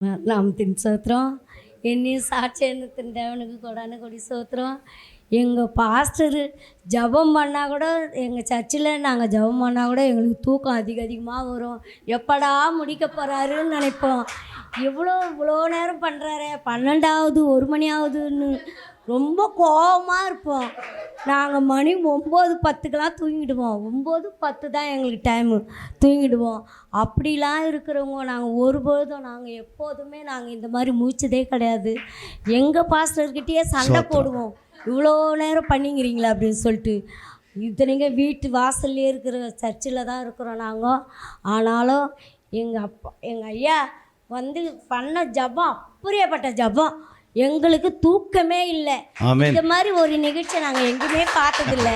நாமத்தின் சோத்திரம். என்னையும் சாட்சி எண்ணத்தின் தேவனுக்கு கொடான கொடி சோத்திரம். எங்கள் பாஸ்டரு ஜெபம் பண்ணால் கூட, எங்கள் சர்ச்சில் நாங்கள் ஜெபம் பண்ணால் கூட எங்களுக்கு தூக்கம் அதிகமாக வரும். எப்படா முடிக்க போகிறாருன்னு நினைப்போம். இவ்வளோ நேரம் பண்ணுறாரே, 12 1 மணி ஆகுதுன்னு ரொம்ப கோபமாக இருப்போம். நாங்கள் மணி 9 10க்கெலாம் தூங்கிடுவோம். 9 10 தான் எங்களுக்கு டைமு, தூங்கிடுவோம். அப்படிலாம் இருக்கிறவங்க நாங்கள் ஒருபோதும் எப்போதுமே இந்த மாதிரி மூச்சதே கிடையாது. எங்கள் பாஸ்டர்கிட்டயே சண்டை போடுவோம், இவ்வளோ நேரம் பண்ணிங்கிறீங்களா அப்படின்னு சொல்லிட்டு. இத்தனைங்க வீட்டு வாசல்லே இருக்கிற சர்ச்சில் தான் இருக்கிறோம் நாங்கள். ஆனாலும் எங்கள் ஐயா வந்து பண்ண ஜபம் அப்படியேப்பட்ட ஜபம். எங்களுக்கு தூக்கமே இல்லை. இந்த மாதிரி ஒரு நிகழ்ச்சியை நாங்கள் எங்கேயுமே பார்த்ததில்லை.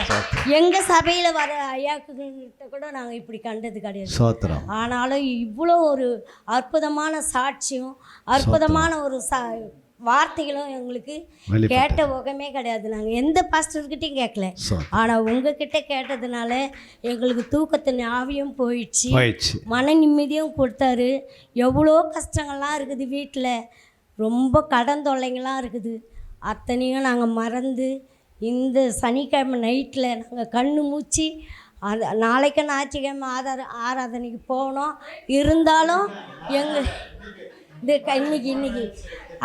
எங்கள் சபையில் வர ஐயாக்கிட்ட கூட நாங்கள் இப்படி கண்டது கிடையாது. ஆனாலும் இவ்வளோ ஒரு அற்புதமான சாட்சியும் அற்புதமான ஒரு வார்த்தைகளும் எங்களுக்கு கேட்ட முகமே கிடையாது. நாங்கள் எந்த பாஸ்டர்கிட்டையும் கேட்கல. ஆனால் உங்ககிட்ட கேட்டதுனால எங்களுக்கு தூக்கத்தின் ஆவியும் போயிடுச்சு, மன நிம்மதியும் கொடுத்தாரு. எவ்வளோ கஷ்டங்கள்லாம் இருக்குது வீட்டில், ரொம்ப கடன் தொல்லைங்களாம் இருக்குது. அத்தனையும் நாங்கள் மறந்து இந்த சனிக்கிழமை நைட்டில் நாங்கள் கண்ணு மூச்சு நாளைக்கு ஞாயிற்றுக்கிழமை ஆராதனைக்கு போனோம். இருந்தாலும் இன்னைக்கு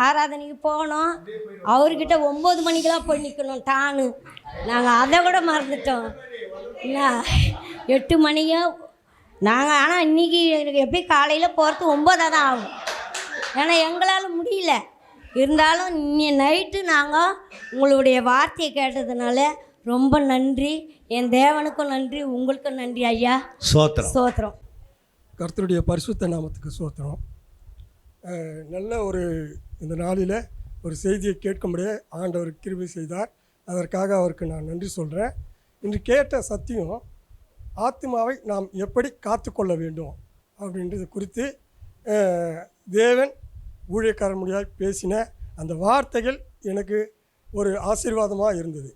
ஆராதனைக்கு போனோம். அவர்கிட்ட 9 மணிக்கெலாம் போய் நிற்கணும் டானு. நாங்கள் அதை கூட மறந்துட்டோம். 8 மணியோ நாங்கள். ஆனால் இன்றைக்கி எனக்கு எப்படி காலையில் போகிறது 9 தான் ஆகும். ஏன்னா எங்களால் முடியல. இருந்தாலும் நைட்டு நாங்கள் உங்களுடைய வார்த்தையை கேட்டதுனால ரொம்ப நன்றி. என் தேவனுக்கும் நன்றி, உங்களுக்கும் நன்றி ஐயா. சோத்திரம். கர்த்தருடைய பரிசுத்த நாமத்துக்கு சோத்திரம். நல்ல இந்த நாளில் ஒரு செய்தியை கேட்கும்படியே ஆண்டவர் கிருபை செய்தார். அதற்காக அவருக்கு நான் நன்றி சொல்கிறேன். இன்று கேட்ட சத்தியம், ஆத்மாவை நாம் எப்படி காத்து கொள்ள வேண்டும் அப்படின்றது குறித்து தேவன் ஊழியக்காரன் மொழியாக பேசின அந்த வார்த்தைகள் எனக்கு ஒரு ஆசீர்வாதமாக இருந்தது.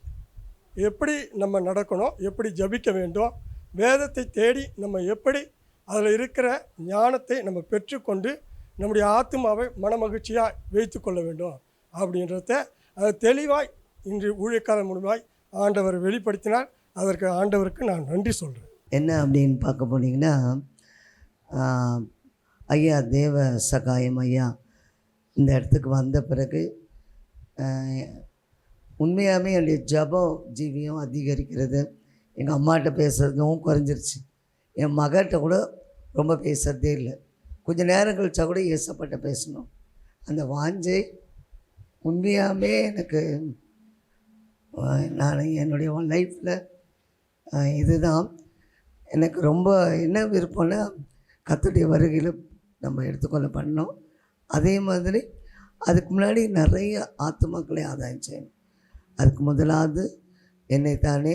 எப்படி நம்ம நடக்கணும், எப்படி ஜபிக்க வேண்டும், வேதத்தை தேடி நம்ம எப்படி அதில் இருக்கிற ஞானத்தை நம்ம பெற்றுக்கொண்டு நம்முடைய ஆத்மாவை மனமகிழ்ச்சியாக வைத்து கொள்ள வேண்டும் அப்படின்றத அது தெளிவாய் இன்று ஊழியக்காரன் மூலமாய் ஆண்டவர் வெளிப்படுத்தினார். அதற்கு ஆண்டவருக்கு நான் நன்றி சொல்கிறேன். என்ன அப்படின்னு பார்க்க போனீங்கன்னா, ஐயா தேவ சகாயம் ஐயா இந்த இடத்துக்கு வந்த பிறகு உண்மையாகவே என்னுடைய ஜபம் ஜீவியம் அதிகரிக்கிறது. எங்கள் அம்மாட்ட பேசுகிறதும் குறைஞ்சிருச்சு. என் மகள்கிட்ட கூட ரொம்ப பேசுகிறதே இல்லை. கொஞ்சம் நேரம் கழிச்சா கூட ஏசப்பட்ட பேசணும். அந்த வாஞ்சை உண்மையாகவே எனக்கு நான் என்னுடைய லைஃப்பில் இதுதான் எனக்கு ரொம்ப என்ன விருப்பம்னா, கர்த்தருடைய வருகையில் நம்ம எடுத்துக்கொள்ள பண்ணோம். அதே மாதிரி அதுக்கு முன்னாடி நிறைய ஆத்துமாக்களை ஆதாயம் செய்யணும். அதுக்கு முதலாவது என்னைத்தானே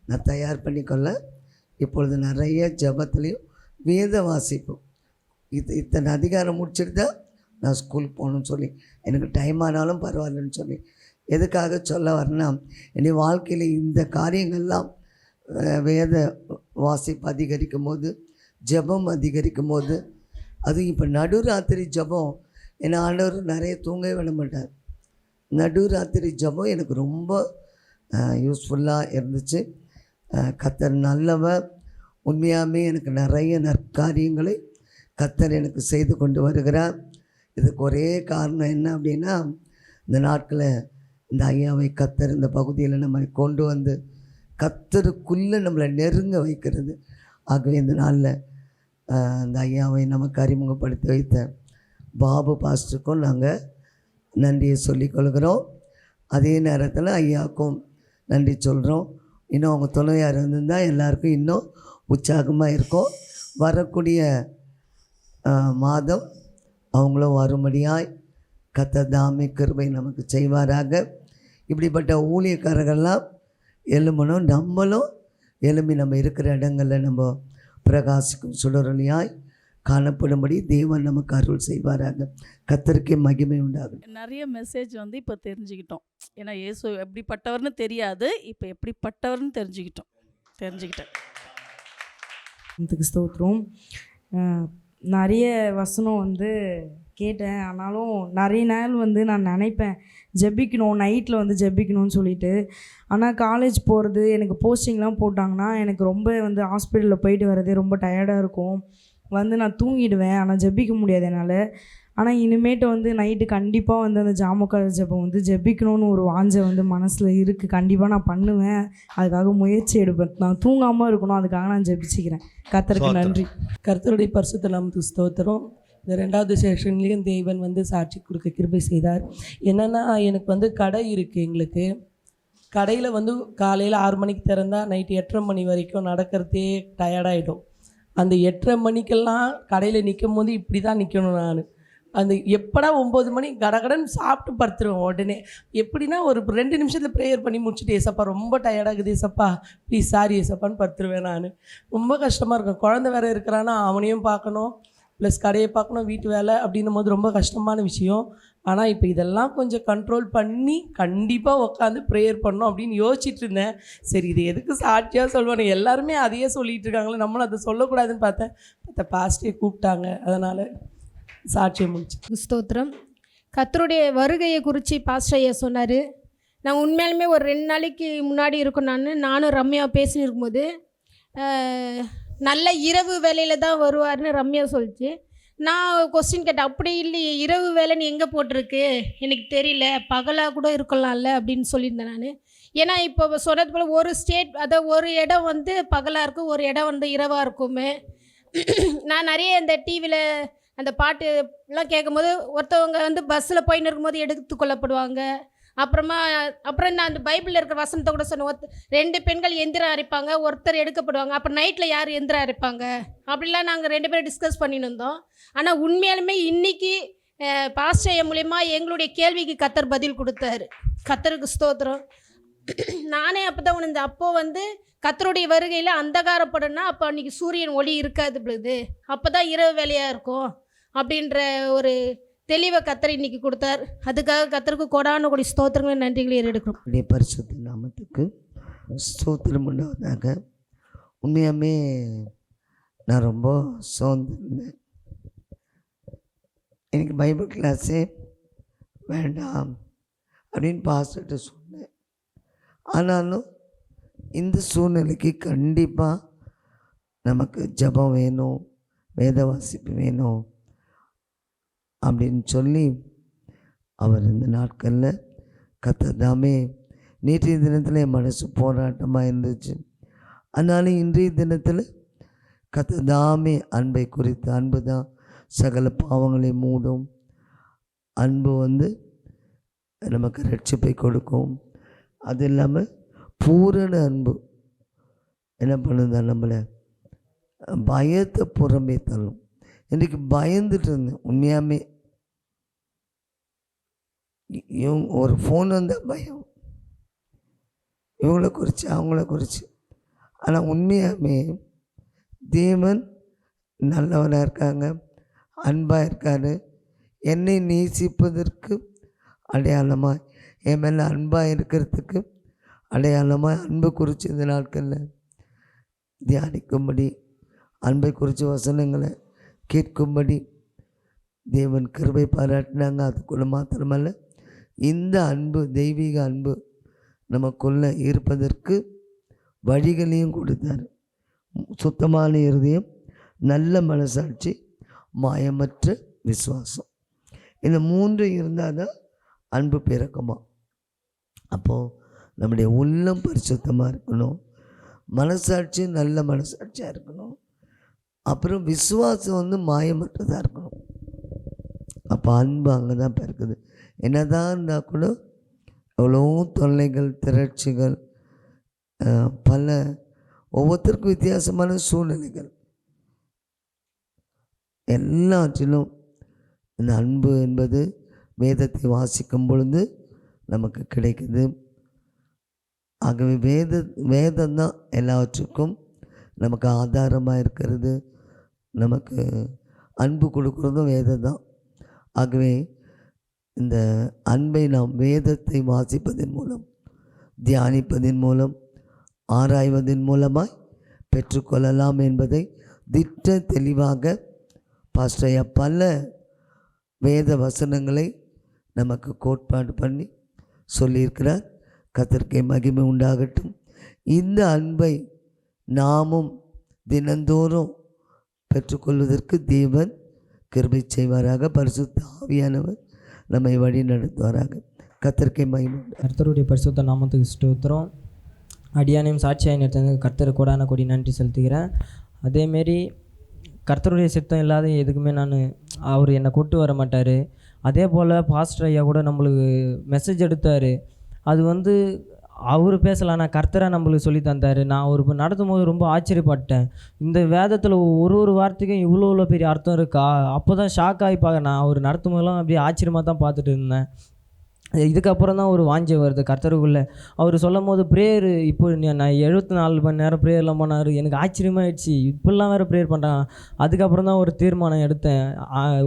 நான் தயார் பண்ணிக்கொள்ள இப்பொழுது நிறைய ஜபத்துலேயும் வேத வாசிப்போம். இத்தனை அதிகாரம் முடிச்சுட்டு தான் நான் ஸ்கூலுக்கு போகணுன்னு சொல்லி, எனக்கு டைம் ஆனாலும் பரவாயில்லன்னு சொல்லி. எதுக்காக சொல்ல வரேன்னா, என்னுடைய வாழ்க்கையில் இந்த காரியங்கள்லாம் வேத வாசிப்பு அதிகரிக்கும் போது, ஜபம் அதிகரிக்கும் போது, அதுவும் இப்போ நடுராத்திரி ஜபம், என்னை ஆண்டவர் நிறைய தூங்கவே விட மாட்டார். நடுராத்திரி ஜபம் எனக்கு ரொம்ப யூஸ்ஃபுல்லாக இருந்துச்சு. கர்த்தர் நல்லவர். உண்மையாகவே எனக்கு நிறைய நற்காரியங்களை கர்த்தர் எனக்கு செய்து கொண்டு வருகிறார். இதுக்கு ஒரே காரணம் என்ன அப்படின்னா, இந்த நாட்களில் இந்த ஐயாவை கர்த்தர் இந்த பகுதியில் நம்ம கொண்டு வந்து கர்த்தருக்குள்ளே நம்மளை நெருங்க வைக்கிறது. ஆகவே இந்த நாளில் அந்த ஐயாவை நமக்கு அறிமுகப்படுத்தி வைத்த பாபு பாஸ்டருக்கும் நாங்கள் நன்றியை சொல்லிக்கொள்கிறோம். அதே நேரத்தில் ஐயாவுக்கும் நன்றி சொல்கிறோம். இன்னும் அவங்க துணையார் இருந்திருந்தால் எல்லாருக்கும் இன்னும் உற்சாகமாக இருக்கும். வரக்கூடிய மாதம் அவங்களும் வரும்படியாய் கர்த்தர் தாமே கிருபை நமக்கு செய்வாராக. இப்படிப்பட்ட ஊழியக்காரர்கள்லாம் எழும்பணும். நம்மளும் எழும்பி நம்ம இருக்கிற இடங்களில் நம்ம பிரகாசிக்கும் சுடரொளியாய் காணப்படும்படி தேவன் நமக்கு அருள் செய்வாராக. கர்த்தருக்கே மகிமை உண்டாகும். நிறைய மெசேஜ் இப்போ தெரிஞ்சுக்கிட்டோம். ஏன்னா இயேசு எப்படிப்பட்டவர்னு தெரியாது, இப்போ எப்படிப்பட்டவர்னு தெரிஞ்சுக்கிட்டேன். ஸ்தோத்திரம். நிறைய வசனம் வந்து கேட்டேன். ஆனாலும் நிறைய நாள் வந்து நான் நினைப்பேன் ஜெபிக்கணும், நைட்டில் வந்து ஜெபிக்கணும்னு சொல்லிட்டு. ஆனால் காலேஜ் போகிறது, எனக்கு போஸ்டிங்லாம் போட்டாங்கன்னா எனக்கு ரொம்ப வந்து ஹாஸ்பிட்டலில் போயிட்டு வரதே ரொம்ப டயர்டாக இருக்கும். வந்து நான் தூங்கிடுவேன். ஆனால் ஜெபிக்க முடியாது என்னால். ஆனால் இனிமேட்டு வந்து நைட்டு கண்டிப்பாக வந்து அந்த ஜாமக்கால ஜெபம் வந்து ஜெபிக்கணும்னு ஒரு வாஞ்சை வந்து மனசில் இருக்குது. கண்டிப்பாக நான் பண்ணுவேன். அதுக்காக முயற்சி எடுப்பேன். நான் தூங்காமல் இருக்கணும், அதுக்காக நான் ஜெபிச்சுக்கிறேன். கர்த்தருக்கு நன்றி. கர்த்தருடைய பரிசுத்த நாமத்துக்கு ஸ்தோத்திரம். இந்த 2வது செஷன்லேயும் தேவன் வந்து சாட்சி கொடுக்க கிருபை செய்தார். என்னென்னா, எனக்கு வந்து கடை இருக்குது. எங்களுக்கு கடையில் வந்து காலையில் 6 மணிக்கு திறந்தா நைட்டு 8:30 மணி வரைக்கும் நடக்கிறதே டயர்டாகிடும். அந்த 8:30 மணிக்கெல்லாம் கடையில் நிற்கும் போது இப்படி தான் நிற்கணும். நான் அந்த எப்படா 9 மணி கடகடன்னு சாப்பிட்டு படுத்துருவேன். உடனே எப்படின்னா ஒரு 2 நிமிஷத்தில் ப்ரேயர் பண்ணி முடிச்சுட்டு, ஏசப்பா ரொம்ப டயர்டாகுது ஏசப்பா ப்ளீஸ் சாரி ஏசப்பான்னு படுத்துருவேன். நான் ரொம்ப கஷ்டமாக இருக்கும். குழந்தை வேறு இருக்கிறான்னா அவனையும் பார்க்கணும், ப்ளஸ் கடையை பார்க்கணும், வீட்டு வேலை அப்படின்னும் போது ரொம்ப கஷ்டமான விஷயம். ஆனால் இப்போ இதெல்லாம் கொஞ்சம் கண்ட்ரோல் பண்ணி கண்டிப்பாக உட்காந்து ப்ரேயர் பண்ணோம் அப்படின்னு யோசிச்சுட்டு இருந்தேன். சரி, இது எதுக்கு சாட்சியாக சொல்லுவானு, எல்லாருமே அதையே சொல்லிகிட்டு இருக்காங்களே, நம்மளும் அதை சொல்லக்கூடாதுன்னு பார்த்தேன். பாஸ்டே கூப்பிட்டாங்க, அதனால் சாட்சியை முடிச்சு. ஸ்தோத்திரம். கர்த்தருடைய வருகையை குறித்து பாஸ்டர் ஐயா சொன்னார். நான் உண்மையாலுமே ஒரு 2 நாளைக்கு முன்னாடி இருக்கும், நானும் ரம்யா பேசின்னு இருக்கும்போது நல்ல இரவு வேலையில் தான் வருவார்னு ரம்யா சொல்லிச்சு. நான் கொஸ்டின் கேட்டேன், அப்படி இல்லையே, இரவு வேலைன்னு எங்கே போட்டிருக்கு எனக்கு தெரியல, பகலாக கூட இருக்கலாம்ல அப்படின்னு சொல்லியிருந்தேன் நான். ஏன்னா இப்போ சொன்னது போல் ஒரு ஸ்டேட், அதாவது ஒரு இடம் வந்து பகலாக இருக்கும், ஒரு இடம் வந்து இரவாக இருக்குமே. நான் நிறைய இந்த டிவியில் அந்த பாட்டுலாம் கேட்கும்போது ஒருத்தவங்க வந்து பஸ்ஸில் போயின்னு இருக்கும்போது எடுத்து கொள்ளப்படுவாங்க. அப்புறம் நான் அந்த பைபிளில் இருக்கிற வசனத்தை கூட சொன்னேன், 2 பெண்கள் எந்திரம் அரைப்பாங்க, ஒருத்தர் எடுக்கப்படுவாங்க. அப்புறம் நைட்டில் யார் எந்திரம் அரைப்பாங்க அப்படிலாம் நாங்கள் 2 பேரும் டிஸ்கஸ் பண்ணின்னு இருந்தோம். ஆனால் உண்மையாலுமே இன்றைக்கி பாஸ்டர் மூலயமா எங்களுடைய கேள்விக்கு கர்த்தர் பதில் கொடுத்தாரு. கர்த்தருக்கு ஸ்தோத்திரம். நானே அப்போ தான் உணர்ந்தேன், அப்போது வந்து கர்த்தருடைய வருகையில் அந்தகாரப்படும்னா அப்போ அன்றைக்கி சூரியன் ஒளி இருக்காது பொழுது, அப்போ தான் இரவு வேலையாக இருக்கும் அப்படின்ற ஒரு தெளிவை கர்த்தர் இன்னைக்கு கொடுத்தார். அதுக்காக கர்த்தருக்கு கோடான கோடி ஸ்தோத்திரங்களை நன்றிகளை ஏறெடுக்கிறோம். அப்படியே பரிசுத்த நாமத்துக்கு ஸ்தோத்திரம் உண்டாவதாக. உண்மையாமே நான் ரொம்ப சோர்ந்திருந்தேன். எனக்கு பைபிள் கிளாஸே வேண்டாம் அப்படின்னு பாஸ்டர்கிட்ட சொன்னேன். ஆனாலும் இந்த சூழ்நிலைக்கு கண்டிப்பாக நமக்கு ஜெபம் வேணும், வேத வாசிப்பு வேணும் அப்படின்னு சொல்லி அவர் இந்த நாட்களில் கர்த்தர் தாமே நேற்றைய தினத்தில் என் மனசு போராட்டமாக இருந்துச்சு. அதனால இன்றைய தினத்தில் கர்த்தர் தாமே அன்பை குறித்து, அன்பு தான் சகல பாவங்களை மூடும், அன்பு வந்து நமக்கு ரட்சிப்பை கொடுக்கும். அது இல்லாமல் பூரண அன்பு என்ன பண்ணுதா, நம்மளை பயத்தை புறமே தள்ளும். இன்றைக்கு பயந்துட்டு இருந்தேன் உண்மையாமே. இவங்க ஒரு ஃபோன் வந்தால் பயம், இவங்கள குறித்து அவங்கள குறித்து. ஆனால் உண்மையாமே தேவன் நல்லவனாக இருக்காங்க, அன்பாக இருக்காரு. என்னை நேசிப்பதற்கு அடையாளமாக, என் மேலே அன்பாக இருக்கிறதுக்கு அடையாளமாக அன்பை குறித்து இந்த நாட்களில் தியானிக்கும்படி, அன்பை குறித்து வசனங்களை கேட்கும்படி தேவன் கிருபை பாராட்டினாங்க. அதுக்குள்ள மாத்திரமல்ல, இந்த அன்பு, தெய்வீக அன்பு நமக்குள்ளே இருப்பதற்கு வழிகளையும் கொடுத்தார். சுத்தமான இருதயம், நல்ல மனசாட்சி, மாயமற்ற விசுவாசம். இந்த 3 இருந்தால் தான் அன்பு பிறக்குமா. அப்போது நம்முடைய உள்ளம் பரிசுத்தமாக இருக்கணும், மனசாட்சி நல்ல மனசாட்சியாக இருக்கணும், அப்புறம் விசுவாசம் வந்து மாயமற்றதாக இருக்கணும். அப்போ அன்பு அங்கே தான் பிறக்குது. என்ன தான் இருந்தால் கூட எவ்வளோ தொல்லைகள், திரட்சிகள், பல ஒவ்வொருத்தருக்கும் வித்தியாசமான சூழ்நிலைகள், எல்லாற்றிலும் இந்த அன்பு என்பது வேதத்தை வாசிக்கும் பொழுது நமக்கு கிடைக்குது. ஆகவே வேதம் தான் எல்லாவற்றுக்கும் நமக்கு ஆதாரமாக இருக்கிறது. நமக்கு அன்பு கொடுக்குறதும் வேதம் தான். ஆகவே இந்த அன்பை நாம் வேதத்தை வாசிப்பதன் மூலம், தியானிப்பதன் மூலம், ஆராய்வதன் மூலமாய் பெற்றுக்கொள்ளலாம் என்பதை திட்ட தெளிவாக பாஸ்டர் ஐயா பல வேத வசனங்களை நமக்கு கோட்பாடு பண்ணி சொல்லியிருக்கிறார். கர்த்தருக்கே மகிமை உண்டாகட்டும். இந்த அன்பை நாமும் தினந்தோறும் பெற்றுக்கொள்வதற்கு தேவன் கிருபை செய்வாராக. பரிசுத்த ஆவியானவர் நம்மை வழி நடத்துவாராக. கர்த்தருக்கே மகிமை. கர்த்தருடைய பரிசுத்த நாமத்துக்கு ஸ்தோத்திரம். அடியானையும் சாட்சியாக நிறுத்தினதுக்கு கர்த்தர் கோடான கோடி நன்றி செலுத்துகிறேன். அதேமாரி கர்த்தருடைய சித்தம் இல்லாத எதுக்குமே அவர் என்னை கூட்டு வர மாட்டார். அதே போல் பாஸ்டர் ஐயா கூட நம்மளுக்கு மெசேஜ் எடுத்தார். அது அவர் பேசலாம், நான் கர்த்தராக நம்மளுக்கு சொல்லி தந்தார். நான் ஒரு நடத்தும் போது ரொம்ப ஆச்சரியப்பட்டேன். இந்த வேதத்தில் ஒரு வார்த்தைக்கும் இவ்வளோ பெரிய அர்த்தம் இருக்கா? அப்போ தான் ஷாக் ஆகி பார்க்க. நான் அவர் நடத்தும் போதெல்லாம் அப்படியே ஆச்சரியமாக தான் பார்த்துட்டு இருந்தேன். இதுக்கப்புறம் தான் ஒரு வாஞ்சை வருது கர்த்தருக்குள்ளே. அவர் சொல்லும் போது ப்ரேயரு இப்போ நான் 74 மணி நேரம் ப்ரேயர்லாம் பண்ணார். எனக்கு ஆச்சரியமாகிடுச்சு, இப்படிலாம் வேறு ப்ரேயர் பண்ணுறாங்க. அதுக்கப்புறம் தான் ஒரு தீர்மானம் எடுத்தேன்.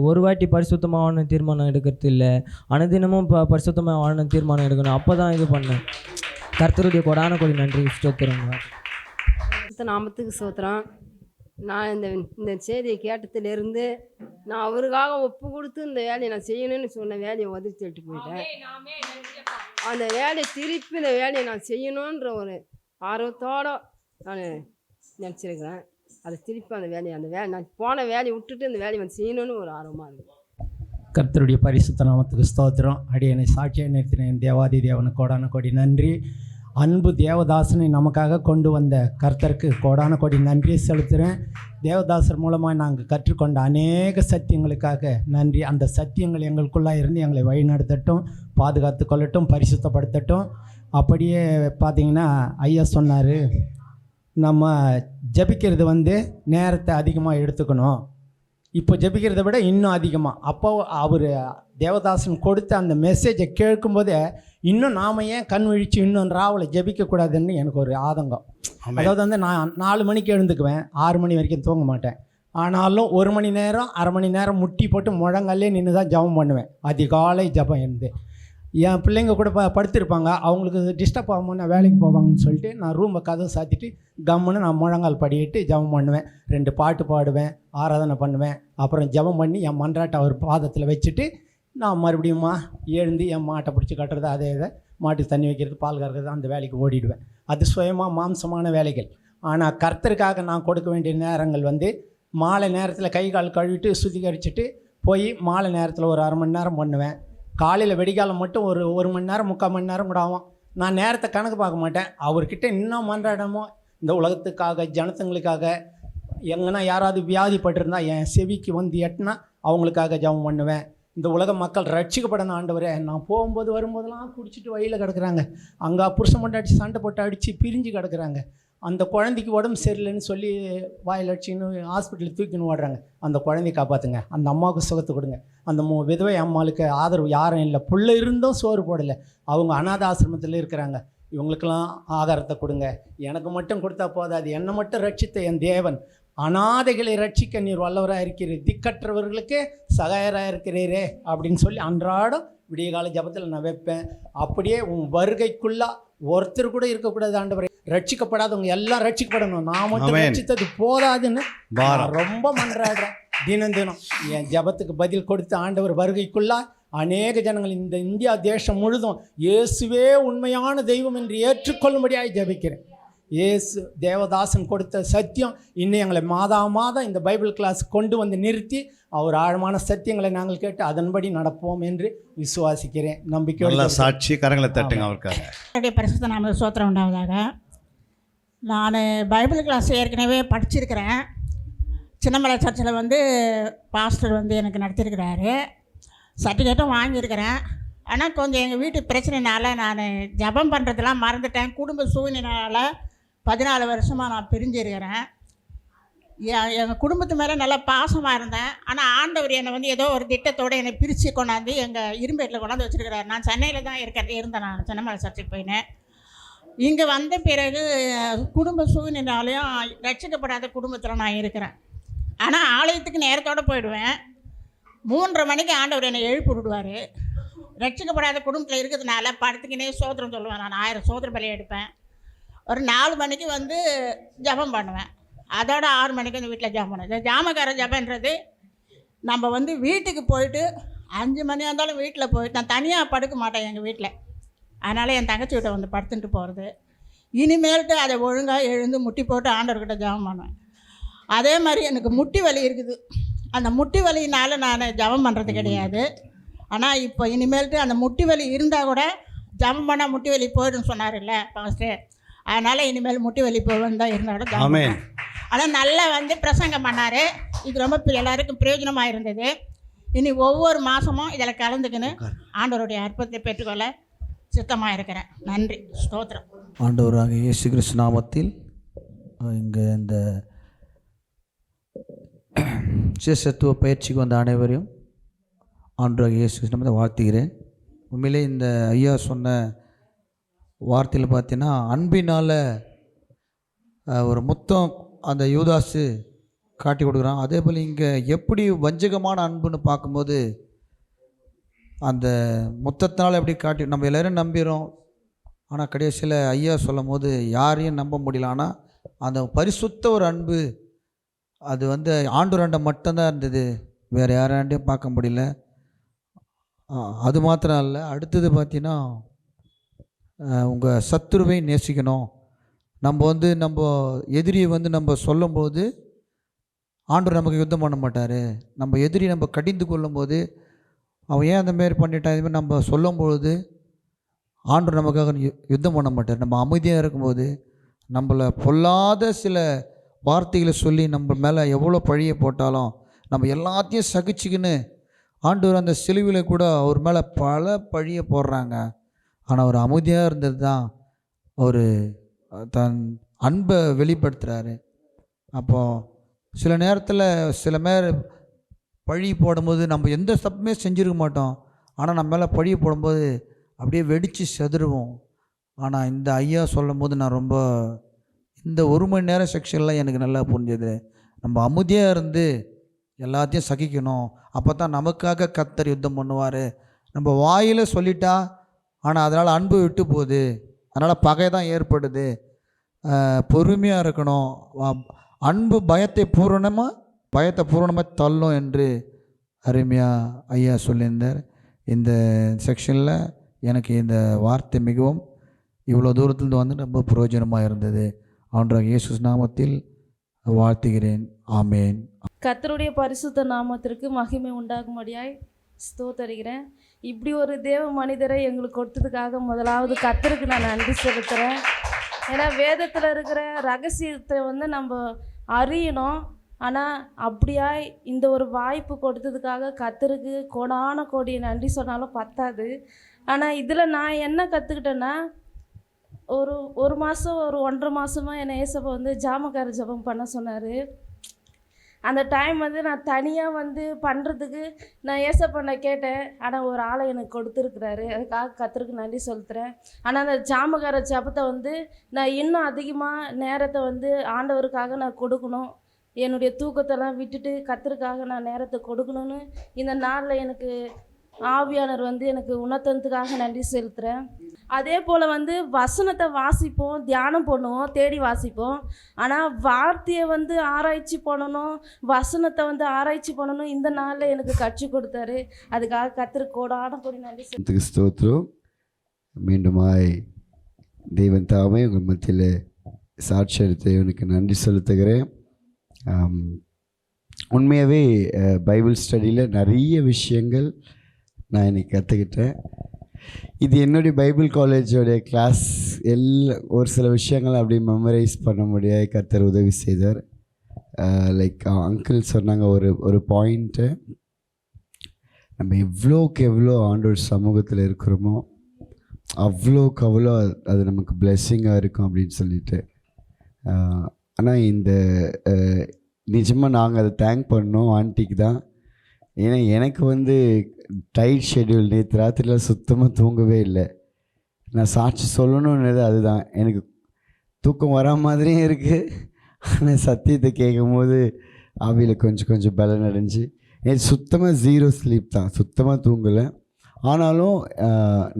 ஒரு வாட்டி பரிசுத்தமாக வாழணும் தீர்மானம் எடுக்கிறது இல்லை, அனுதினமும் பரிசுத்தமாக வாழணும் தீர்மானம் எடுக்கணும். அப்போ தான் இது பண்ணேன். கர்த்தருடைய கொடான கொடி நன்றி ஸ்தோத்திரங்க. நாமத்துக்கு ஸ்தோத்திரம். நான் இந்த செய்தியை கேட்டதுலேருந்து நான் அவருக்காக ஒப்பு கொடுத்து இந்த வேலையை நான் செய்யணும்னு சொன்ன வேலையை உதவி தள்ளிட்டு போயிட்டேன். அந்த வேலையை திருப்பி இந்த வேலையை நான் செய்யணுன்ற ஒரு ஆர்வத்தோடு நான் நினச்சிருக்கிறேன். அதை திருப்பி அந்த வேலையை நான் போன வேலையை விட்டுட்டு இந்த வேலையை செய்யணும்னு ஒரு ஆர்வமாக இருக்குது. கர்த்தருடைய பரிசுத்த நாமத்துக்கு ஸ்தோத்திரம். அடியனை சாட்சியாக நிறுத்தினேன் தேவாதி தேவனுக்கு கோடான கோடி நன்றி. அன்பு தேவதாசனை நமக்காக கொண்டு வந்த கர்த்தருக்கு கோடான கோடி நன்றியை செலுத்துகிறேன். தேவதாசர் மூலமாக நாங்கள் கற்றுக்கொண்ட அநேக சத்தியங்களுக்காக நன்றி. அந்த சத்தியங்கள் எங்களுக்குள்ளாக இருந்து எங்களை வழிநடத்தட்டும், பாதுகாத்து கொள்ளட்டும், பரிசுத்தப்படுத்தட்டும். அப்படியே பார்த்திங்கன்னா ஐயா சொன்னார், நம்ம ஜபிக்கிறது நேரத்தை அதிகமாக எடுத்துக்கணும். இப்போ ஜபிக்கிறத விட இன்னும் அதிகமாக. அப்போ அவர் தேவதாசன் கொடுத்த அந்த மெசேஜை கேட்கும்போதே இன்னும் நாம் ஏன் கண் விழித்து இன்னும் ராவில் ஜபிக்கக்கூடாதுன்னு எனக்கு ஒரு ஆதங்கம். அதாவது நான் 4 மணிக்கு எழுந்துக்குவேன், 6 மணி வரைக்கும் தூங்க மாட்டேன். ஆனாலும் 1 மணி நேரம், அரை மணி நேரம் முட்டி போட்டு முழங்காலே நின்று தான் ஜபம் பண்ணுவேன். அதிகாலை ஜபம் இருந்து என் பிள்ளைங்க கூட படுத்திருப்பாங்க, அவங்களுக்கு டிஸ்டர்ப் ஆகாமல் நான் வேலைக்கு போவாங்கன்னு சொல்லிட்டு நான் ரூமை கதவை சாத்திட்டு கம்முன்னு நான் முழங்கால் படிக்கிட்டு ஜபம் பண்ணுவேன். 2 பாட்டு பாடுவேன், ஆராதனை பண்ணுவேன். அப்புறம் ஜபம் பண்ணி என் மன்றாட்டை அவர் பாதத்தில் வச்சுட்டு நான் மறுபடியுமா எழுந்து என் மாட்டை பிடிச்சி கட்டுறது, அதே இதை மாட்டுக்கு தண்ணி வைக்கிறது, பால் கறக்கிறது, அந்த வேலைக்கு ஓடிடுவேன். அது சுயமாக மாம்சமான வேலைகள். ஆனால் கர்த்தருக்காக நான் கொடுக்க வேண்டிய நேரங்கள் மாலை நேரத்தில் கை கால் கழுவிட்டு சுத்திகரிச்சுட்டு போய் மாலை நேரத்தில் ஒரு அரை மணி நேரம் பண்ணுவேன். காலையில் வெடிகாலம் மட்டும் ஒரு மணி நேரம் 3/4 மணி நேரம் கூட ஆகும். நான் நேரத்தை கணக்கு பார்க்க மாட்டேன். அவர்கிட்ட இன்னும் மன்றாடமோ இந்த உலகத்துக்காக, ஜனத்துங்களுக்காக, எங்கன்னா யாராவது வியாதிப்பட்டிருந்தா என் செவிக்கு எட்டினா அவங்களுக்காக ஜெபம் பண்ணுவேன். இந்த உலக மக்கள் ரட்சிக்கப்படணும் ஆண்டவரே. நான் போகும்போது வரும்போதெல்லாம் குடிச்சிட்டு வழியில் கிடக்குறாங்க, அங்கே புருஷன் மட்டும் அடித்து சண்டை போட்டு அடித்து பிரிஞ்சு கிடக்குறாங்க. அந்த குழந்தைக்கு உடம்பு சரியில்லைன்னு சொல்லி வாயில் அடிச்சின்னு ஹாஸ்பிட்டலுக்கு தூக்கின்னு ஓடுறாங்க. அந்த குழந்தைய காப்பாற்றுங்க, அந்த அம்மாவுக்கு சுகத்தை கொடுங்க. அந்த விதவை அம்மாவுக்கு ஆதரவு யாரும் இல்லை, புள்ள இருந்தும் சோறு போடலை, அவங்க அநாத ஆசிரமத்தில் இருக்கிறாங்க. இவங்களுக்கெல்லாம் ஆதாரத்தை கொடுங்க. எனக்கு மட்டும் கொடுத்தா போதாது, என்னை மட்டும் ரட்சித்த என் தேவன் அநாதைகளை ரட்சிக்க நீர் வல்லவராக இருக்கிறீர், திக்கற்றவர்களுக்கு சகாயராக இருக்கிறீரே அப்படின்னு சொல்லி அன்றாடம் விடிய கால ஜபத்தில் நான் வைப்பேன். அப்படியே உன் வருகைக்குள்ளே ஒருத்தர் கூட இருக்கக்கூடாது ஆண்டவரே. ரட்சிக்கப்படாதவங்க எல்லாம் ரட்சிக்கப்படணும். நான் மட்டும் ரட்சித்தது போதாதுன்னு ரொம்ப மன்றாடுறேன். தினம் என் ஜபத்துக்கு பதில் கொடுத்த ஆண்டவர் வருகைக்குள்ளே அநேக ஜனங்கள் இந்த இந்தியா தேசம் முழுதும் இயேசுவே உண்மையான தெய்வம் என்று ஏற்றுக்கொள்ளும்படியாக ஜபிக்கிறேன். இயேசு தேவதாசன் கொடுத்த சத்தியம் இன்னும் எங்களை மாதம் இந்த பைபிள் கிளாஸ் கொண்டு நிறுத்தி அவர் ஆழமான சத்தியங்களை நாங்கள் கேட்டு அதன்படி நடப்போம் என்று விசுவாசிக்கிறேன். நம்பிக்கையோட சாட்சி கரங்களை தட்டுங்க அவருக்காக. பரிசுத்த நாம ஸ்தோத்திரம் உண்டாவதாக. நான் பைபிள் கிளாஸ் ஏற்கனவே படிச்சிருக்கிறேன். சின்னமலை சர்ச்சில் பாஸ்டர் எனக்கு நடத்தியிருக்கிறாரு. சர்டிஃபிகேட்டும் வாங்கியிருக்கிறேன். ஆனால் கொஞ்சம் எங்கள் வீட்டு பிரச்சனைனால நான் ஜபம் பண்ணுறதெல்லாம் மறந்துட்டேன். குடும்ப சூழ்நிலையால் 14 வருஷமாக நான் பிரிஞ்சிருக்கிறேன். எங்கள் குடும்பத்து மேலே நல்லா பாசமாக இருந்தேன். ஆனால் ஆண்டவர் என்னை ஏதோ ஒரு திட்டத்தோடு என்னை பிரித்து கொண்டாந்து எங்கள் இரும்பேட்டில் கொண்டாந்து வச்சுருக்கிறார். நான் சென்னையில் தான் இருந்தேன். நான் சின்னமலை சர்ச்சுக்கு போயினேன். இங்கே வந்த பிறகு குடும்ப சூழ்நிலையாலையும் ரட்சிக்கப்படாத குடும்பத்தில் நான் இருக்கிறேன். ஆனால் ஆலயத்துக்கு நேரத்தோடு போயிடுவேன். 3:30 மணிக்கு ஆண்டவர் என்னை எழுப்பி விடுவார். ரட்சிக்கப்படாத குடும்பத்தில் இருக்கிறதுனால படுத்துக்கினே சோத்திரம் சொல்லுவேன். நான் 1000 சோத்திர பலி எடுப்பேன். ஒரு 4 மணிக்கு ஜபம் பண்ணுவேன். அதோட 6 மணிக்கு இந்த வீட்டில் ஜபம் பண்ணுவேன். இந்த ஜாமக்கார ஜபன்றது நம்ம வந்து வீட்டுக்கு போயிட்டு 5 மணியாக இருந்தாலும் வீட்டில் போயிட்டு, நான் தனியாக படுக்க மாட்டேன் எங்கள் வீட்டில். அதனால் என் தங்கச்சி வீட்டை வந்து படுத்துட்டு போகிறது. இனிமேல்ட்டு அதை ஒழுங்காக எழுந்து முட்டி போட்டு ஆண்டவர்கிட்ட ஜெபம் பண்ணுவேன். அதே மாதிரி எனக்கு முட்டி வலி இருக்குது. அந்த முட்டி வலியினால் நான் ஜெபம் பண்ணுறது கிடையாது. ஆனால் இப்போ இனிமேல்ட்டு அந்த முட்டி வலி இருந்தால் கூட ஜெபம் பண்ணால் முட்டி வலி போய்டுன்னு சொன்னார்ல ஃபஸ்ட்டு. அதனால் இனிமேல் முட்டி வலி போவேன்னு தான் இருந்தால் கூட ஜெபம் பண்ணுவேன். ஆனால் நல்லா வந்து பிரசங்கம் பண்ணார். இது ரொம்ப எல்லாருக்கும் பிரயோஜனமாக இருந்தது. இனி ஒவ்வொரு மாதமும் இதில் கலந்துக்கின்னு ஆண்டவருடைய அற்புதத்தை பெற்றுக்கொள்ள சித்தமாக இருக்கிறேன். நன்றி, ஸ்தோத்திரம். ஆண்டவராக இயேசு கிறிஸ்து நாமத்தில் இங்கே இந்த சிசத்துவ பயிற்சிக்கு வந்த அனைவரையும் ஆண்டவராக இயேசு கிறிஸ்து நாமத்தை வாழ்த்துகிறேன். உண்மையிலே இந்த ஐயா சொன்ன வார்த்தையில் பார்த்தீங்கன்னா, அன்பினால் ஒரு மொத்தம் அந்த யூதாசு காட்டி கொடுக்குறான். அதே போல் இங்கே எப்படி வஞ்சகமான அன்புன்னு பார்க்கும்போது அந்த மொத்தத்தினால் எப்படி காட்டி நம்ம எல்லோரும் நம்பிடுறோம். ஆனால் கடைசியில் ஐயா சொல்லும் போது யாரையும் நம்ப முடியல. ஆனால் அந்த பரிசுத்த ஒரு அன்பு அது வந்து ஆண்டவராண்ட மட்டும்தான் இருந்தது, வேறு யாராண்டையும் பார்க்க முடியல. அது மாத்திரம் இல்லை, அடுத்தது பார்த்தீங்கன்னா உங்கள் சத்துருவை நேசிக்கணும். நம்ம வந்து நம்ம எதிரியை வந்து நம்ம சொல்லும்போது ஆண்டவர் நமக்கு யுத்தம் பண்ண மாட்டார். நம்ம எதிரி நம்ம கடிந்து கொள்ளும்போது அவன் ஏன் அந்தமாரி பண்ணிட்டான் இதுமாதிரி நம்ம சொல்லும்பொழுது ஆண்டவர் நமக்காக யுத்தம் பண்ண மாட்டார். நம்ம அமைதியாக இருக்கும்போது நம்மளை பொல்லாத சில வார்த்தைகளை சொல்லி நம்ம மேலே எவ்வளோ பழியை போட்டாலும் நம்ம எல்லாத்தையும் சகிச்சுக்கின்னு ஆண்டவர் அந்த சிலுவையில் கூட அவர் மேலே பல பழியை போடுறாங்க. ஆனால் அவர் அமைதியாக இருந்தது தான் அவர் தன் அன்பை வெளிப்படுத்துகிறாரு. அப்போது சில நேரத்தில் சில பழி போடும்போது நம்ம எந்த தப்புமே செஞ்சுருக்க மாட்டோம். ஆனால் நம்ம மேலே பழியை போடும்போது அப்படியே வெடித்து செதறுவோம். ஆனால் இந்த ஐயா சொல்லும் போது நான் ரொம்ப இந்த 1 மணி நேரம் செக்ஷன்லாம் எனக்கு நல்லா புரிஞ்சது. நம்ம அமைதியாக இருந்து எல்லாத்தையும் சகிக்கணும். அப்போ தான் நமக்காக கர்த்தர் யுத்தம் பண்ணுவார். நம்ம வாயில் சொல்லிட்டா ஆனால் அதனால் அன்பு விட்டு போகுது, அதனால் பகை தான் ஏற்படுது. பொறுமையாக இருக்கணும். அன்பு பயத்தை பூரணமாக தள்ளும் என்று அருமையாக ஐயா சொல்லியிருந்தார். இந்த செக்ஷனில் எனக்கு இந்த வார்த்தை மிகவும் இவ்வளோ தூரத்துலேருந்து வந்து ரொம்ப பிரயோஜனமாக இருந்தது. ஆண்டவராகிய இயேசு நாமத்தில் வாழ்த்துகிறேன். ஆமேன். கர்த்தருடைய பரிசுத்த நாமத்திற்கு மகிமை உண்டாகும்படியாய் ஸ்தோத்தரிக்கிறேன். இப்படி ஒரு தேவ மனிதரை எங்களுக்கு கொடுத்ததுக்காக முதலாவது கர்த்தருக்கு நான் நன்றி செலுத்துகிறேன். ஏன்னா வேதத்தில் இருக்கிற ரகசியத்தை வந்து நம்ம அறியணும். ஆனால் அப்படியாய் இந்த ஒரு வாய்ப்பு கொடுத்ததுக்காக கர்த்தருக்கு கோடான கோடி நன்றி சொன்னாலும் பத்தாது. ஆனால் இதில் நான் என்ன கற்றுக்கிட்டேன்னா, ஒரு மாதம் ஒரு 1.5 மாதமாக என்னை ஏசப்பா வந்து ஜாமக்கார ஜபம் பண்ண சொன்னார். அந்த டைம் வந்து நான் தனியாக வந்து பண்ணுறதுக்கு நான் ஏசப்பா கேட்டேன். ஆனால் ஒரு ஆளை எனக்கு கொடுத்துருக்குறாரு. அதுக்காக கர்த்தருக்கு நன்றி செலுத்துகிறேன். ஆனால் அந்த ஜாமக்கார ஜபத்தை வந்து நான் இன்னும் அதிகமாக நேரத்தை வந்து ஆண்டவருக்காக நான் கொடுக்கணும். என்னுடைய தூக்கத்தெல்லாம் விட்டுட்டு கர்த்தருக்காக நான் நேரத்தை கொடுக்கணும்னு இந்த நாளில் எனக்கு ஆவியானவர் வந்து எனக்கு உணர்த்ததுக்காக நன்றி செலுத்துகிறேன். அதே போல் வந்து வசனத்தை வாசிப்போம், தியானம் பண்ணுவோம், தேடி வாசிப்போம். ஆனால் வார்த்தையை வந்து ஆராய்ச்சி பண்ணணும், வசனத்தை வந்து ஆராய்ச்சி பண்ணணும் இந்த நாளில் எனக்கு கற்றுக் கொடுத்தாரு. அதுக்காக கர்த்தருக்கு கோடான கோடி நன்றி ஸ்தோத்திரம். மீண்டுமாய் தேவன் தாமே உங்கள் மத்தியில் சாட்சி எடுத்து எனக்கு நன்றி செலுத்துகிறேன். உண்மையாகவே பைபிள் ஸ்டடியில் நிறைய விஷயங்கள் நான் இன்றைக்கி கற்றுக்கிட்டேன். இது என்னுடைய பைபிள் காலேஜோடைய கிளாஸ் ஒரு சில விஷயங்கள் அப்படி மெமரைஸ் பண்ண முடியாது கர்த்தர் உதவி செய்தார். லைக் அங்கிள் சொன்னாங்க ஒரு பாயிண்ட்டு, நம்ம எவ்வளோ ஆண்டவர் சமூகத்தில் இருக்கிறோமோ அவ்வளோக்கு அவ்வளோ அது நமக்கு பிளெஸ்ஸிங்காக இருக்கும் அப்படின்னு சொல்லிட்டு. ஆனால் இந்த நிஜமாக நாங்கள் அதை தேங்க் பண்ணோம் ஆண்டிக்கு தான். ஏன்னா எனக்கு வந்து டைட் ஷெட்யூல், நேற்று ராத்திரிலாம் சுத்தமாக தூங்கவே இல்லை. நான் சாட்சி சொல்லணும்னது அதுதான். எனக்கு தூக்கம் வரா மாதிரியும் இருக்குது, ஆனால் சத்தியத்தை கேட்கும் போது ஆவியில் கொஞ்சம் பலன் அடைஞ்சு நேற்று சுத்தமாக 0 ஸ்லீப் தான், சுத்தமாக தூங்கலை. ஆனாலும்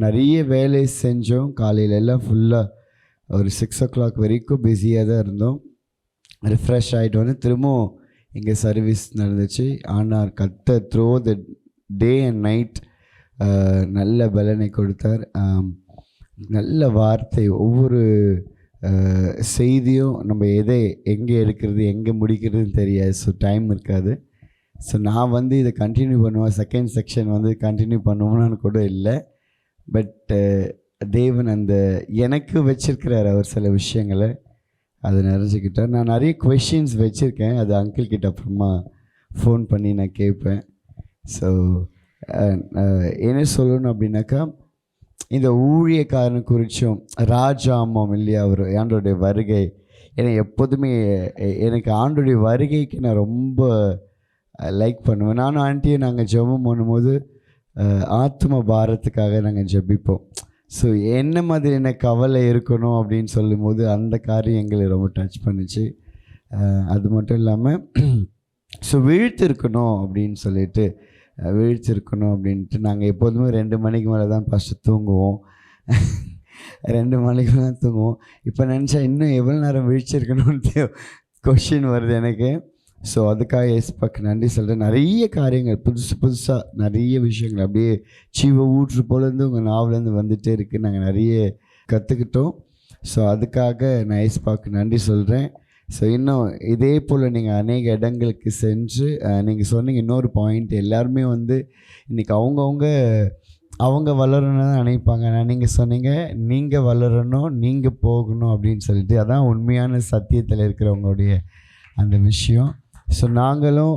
நிறைய வேலை செஞ்சோம். காலையில் எல்லாம் ஃபுல்லாக ஒரு 6 o'clock வரைக்கும் பிஸியாக தான் இருந்தோம். ரிஃப்ரெஷ் ஆகிட்டோன்னு திரும்பவும் இங்கே சர்வீஸ் நடந்துச்சு. ஆனால் கர்த்தர் throw the day and night நல்ல பலனை கொடுத்தார். நல்ல வார்த்தை, ஒவ்வொரு செய்தியும் நம்ம எதை எங்கே எடுக்கிறது எங்கே முடிக்கிறதுன்னு தெரியாது. ஸோ டைம் இருக்காது. ஸோ நான் வந்து இதை கண்டினியூ பண்ணுவேன், செகண்ட் செக்ஷன் வந்து கண்டினியூ பண்ணுவோம்னு கூட இல்லை. பட் தேவன் அந்த எனக்கு வச்சிருக்கிறார் அவர் சில விஷயங்களை, அதை நிறைஞ்சிக்கிட்டார். நான் நிறைய கொஷின்ஸ் வச்சுருக்கேன், அது அங்கிள் கிட்ட அப்புறமா ஃபோன் பண்ணி நான் கேட்பேன். ஸோ என்ன சொல்லணும் அப்படின்னாக்கா, இந்த ஊழியக்காரனை குறித்தும் ராஜாமம் இல்லையா, அவர் ஆண்டோடைய வருகை, ஏன்னா எப்போதுமே எனக்கு ஆண்டோடைய வருகைக்கு நான் ரொம்ப லைக் பண்ணுவேன். நானும் ஆண்டியும் நாங்கள் ஜெபம் பண்ணும்போது ஆத்ம பாரத்துக்காக நாங்கள் ஜெபிப்போம். ஸோ என்ன மாதிரி என்ன கவலை இருக்கணும் அப்படின்னு சொல்லும்போது அந்த காரியம் எங்களை ரொம்ப டச் பண்ணிச்சு. அது மட்டும் இல்லாமல் ஸோ விழித்திருக்கணும் அப்படின்னு சொல்லிட்டு விழிச்சிருக்கணும் அப்படின்ட்டு நாங்கள் எப்போதுமே 2 மணிக்கு மேலே தான் ஃபஸ்ட்டு தூங்குவோம். 2 மணிக்கு மேலே தூங்குவோம். இப்போ நினச்சா இன்னும் எவ்வளோ நேரம் விழிச்சிருக்கணும்னு கொஷின் வருது எனக்கு. ஸோ அதுக்காக ஏசப்பாக்கு நன்றி சொல்கிறேன். நிறைய காரியங்கள் புதுசாக நிறைய விஷயங்கள் அப்படியே சீவ ஊற்று போலேருந்து உங்கள் நாவலேருந்து வந்துகிட்டே இருக்குது. நாங்கள் நிறைய கற்றுக்கிட்டோம். ஸோ அதுக்காக நான் ஏசப்பாக்கு நன்றி சொல்கிறேன். ஸோ இன்னும் இதே போல் நீங்கள் அநேக இடங்களுக்கு சென்று நீங்கள் சொன்னீங்க இன்னொரு பாயிண்ட், எல்லாருமே வந்து இன்றைக்கி அவங்க வளரணும்னு தான் நினைப்பாங்க. நான் நீங்கள் சொன்னீங்க நீங்கள் வளரணும், நீங்கள் போகணும் அப்படின்னு சொல்லிட்டு, அதான் உண்மையான சத்தியத்தில் இருக்கிறவங்களுடைய அந்த விஷயம். ஸோ நாங்களும்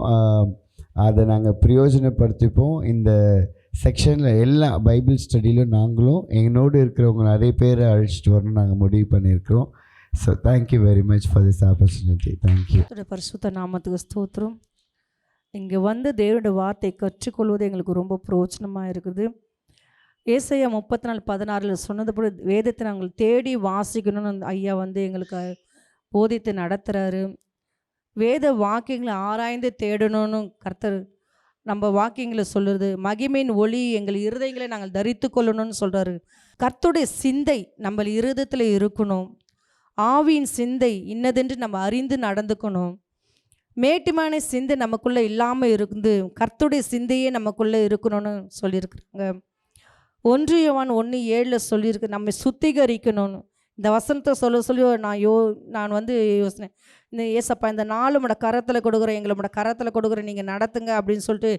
அதை நாங்கள் பிரயோஜனப்படுத்திப்போம். இந்த செக்ஷனில் எல்லா பைபிள் ஸ்டடியிலும் நாங்களும் எங்களோடு இருக்கிறவங்க நிறைய பேரை அழைச்சிட்டு வரணும் நாங்கள் முடிவு பண்ணியிருக்கிறோம். So thank you very much for this opportunity. Thank you. பரிசுத்த நாமத்துக்கு ஸ்தோத்திரம். இங்கே வந்து தேவனுடைய வார்த்தை கற்றுக்கொள்வது எங்களுக்கு ரொம்ப பிரயோஜனமாக இருக்குது. ஏசாயா 34:16 சொன்னது போல வேதத்தை நாங்கள் தேடி வாசிக்கணும்னு ஐயா வந்து எங்களுக்கு போதித்து நடத்துகிறாரு. வேத வாக்கியங்களை ஆராய்ந்து தேடணும்னு கர்த்தர் நம்ம வாக்கியங்களை சொல்லுறது. மகிமையின் ஒளி எங்கள் இருதயங்களை நாங்கள் தரித்து கொள்ளணும்னு சொல்கிறாரு. கர்த்தருடைய சிந்தை நம்ம இருதயத்தில் இருக்கணும். ஆவியின் சிந்தை இன்னதென்று நம்ம அறிந்து நடந்துக்கணும். மேட்டுமான சிந்தை நமக்குள்ளே இல்லாமல் இருந்து கர்த்தருடைய சிந்தையே நமக்குள்ளே இருக்கணும்னு சொல்லியிருக்கிறாங்க. 1 யோவான் 1:7 சொல்லியிருக்கு நம்மை சுத்திகரிக்கணும்னு. இந்த வசனத்தை சொல்லி நான் வந்து யோசனை, இந்த ஏசப்பா இந்த நாள் உங்களோட கரத்தில் கொடுக்குறேன், எங்களோட கரத்தில் கொடுக்குறேன், நீங்கள் நடத்துங்க அப்படின்னு சொல்லிட்டு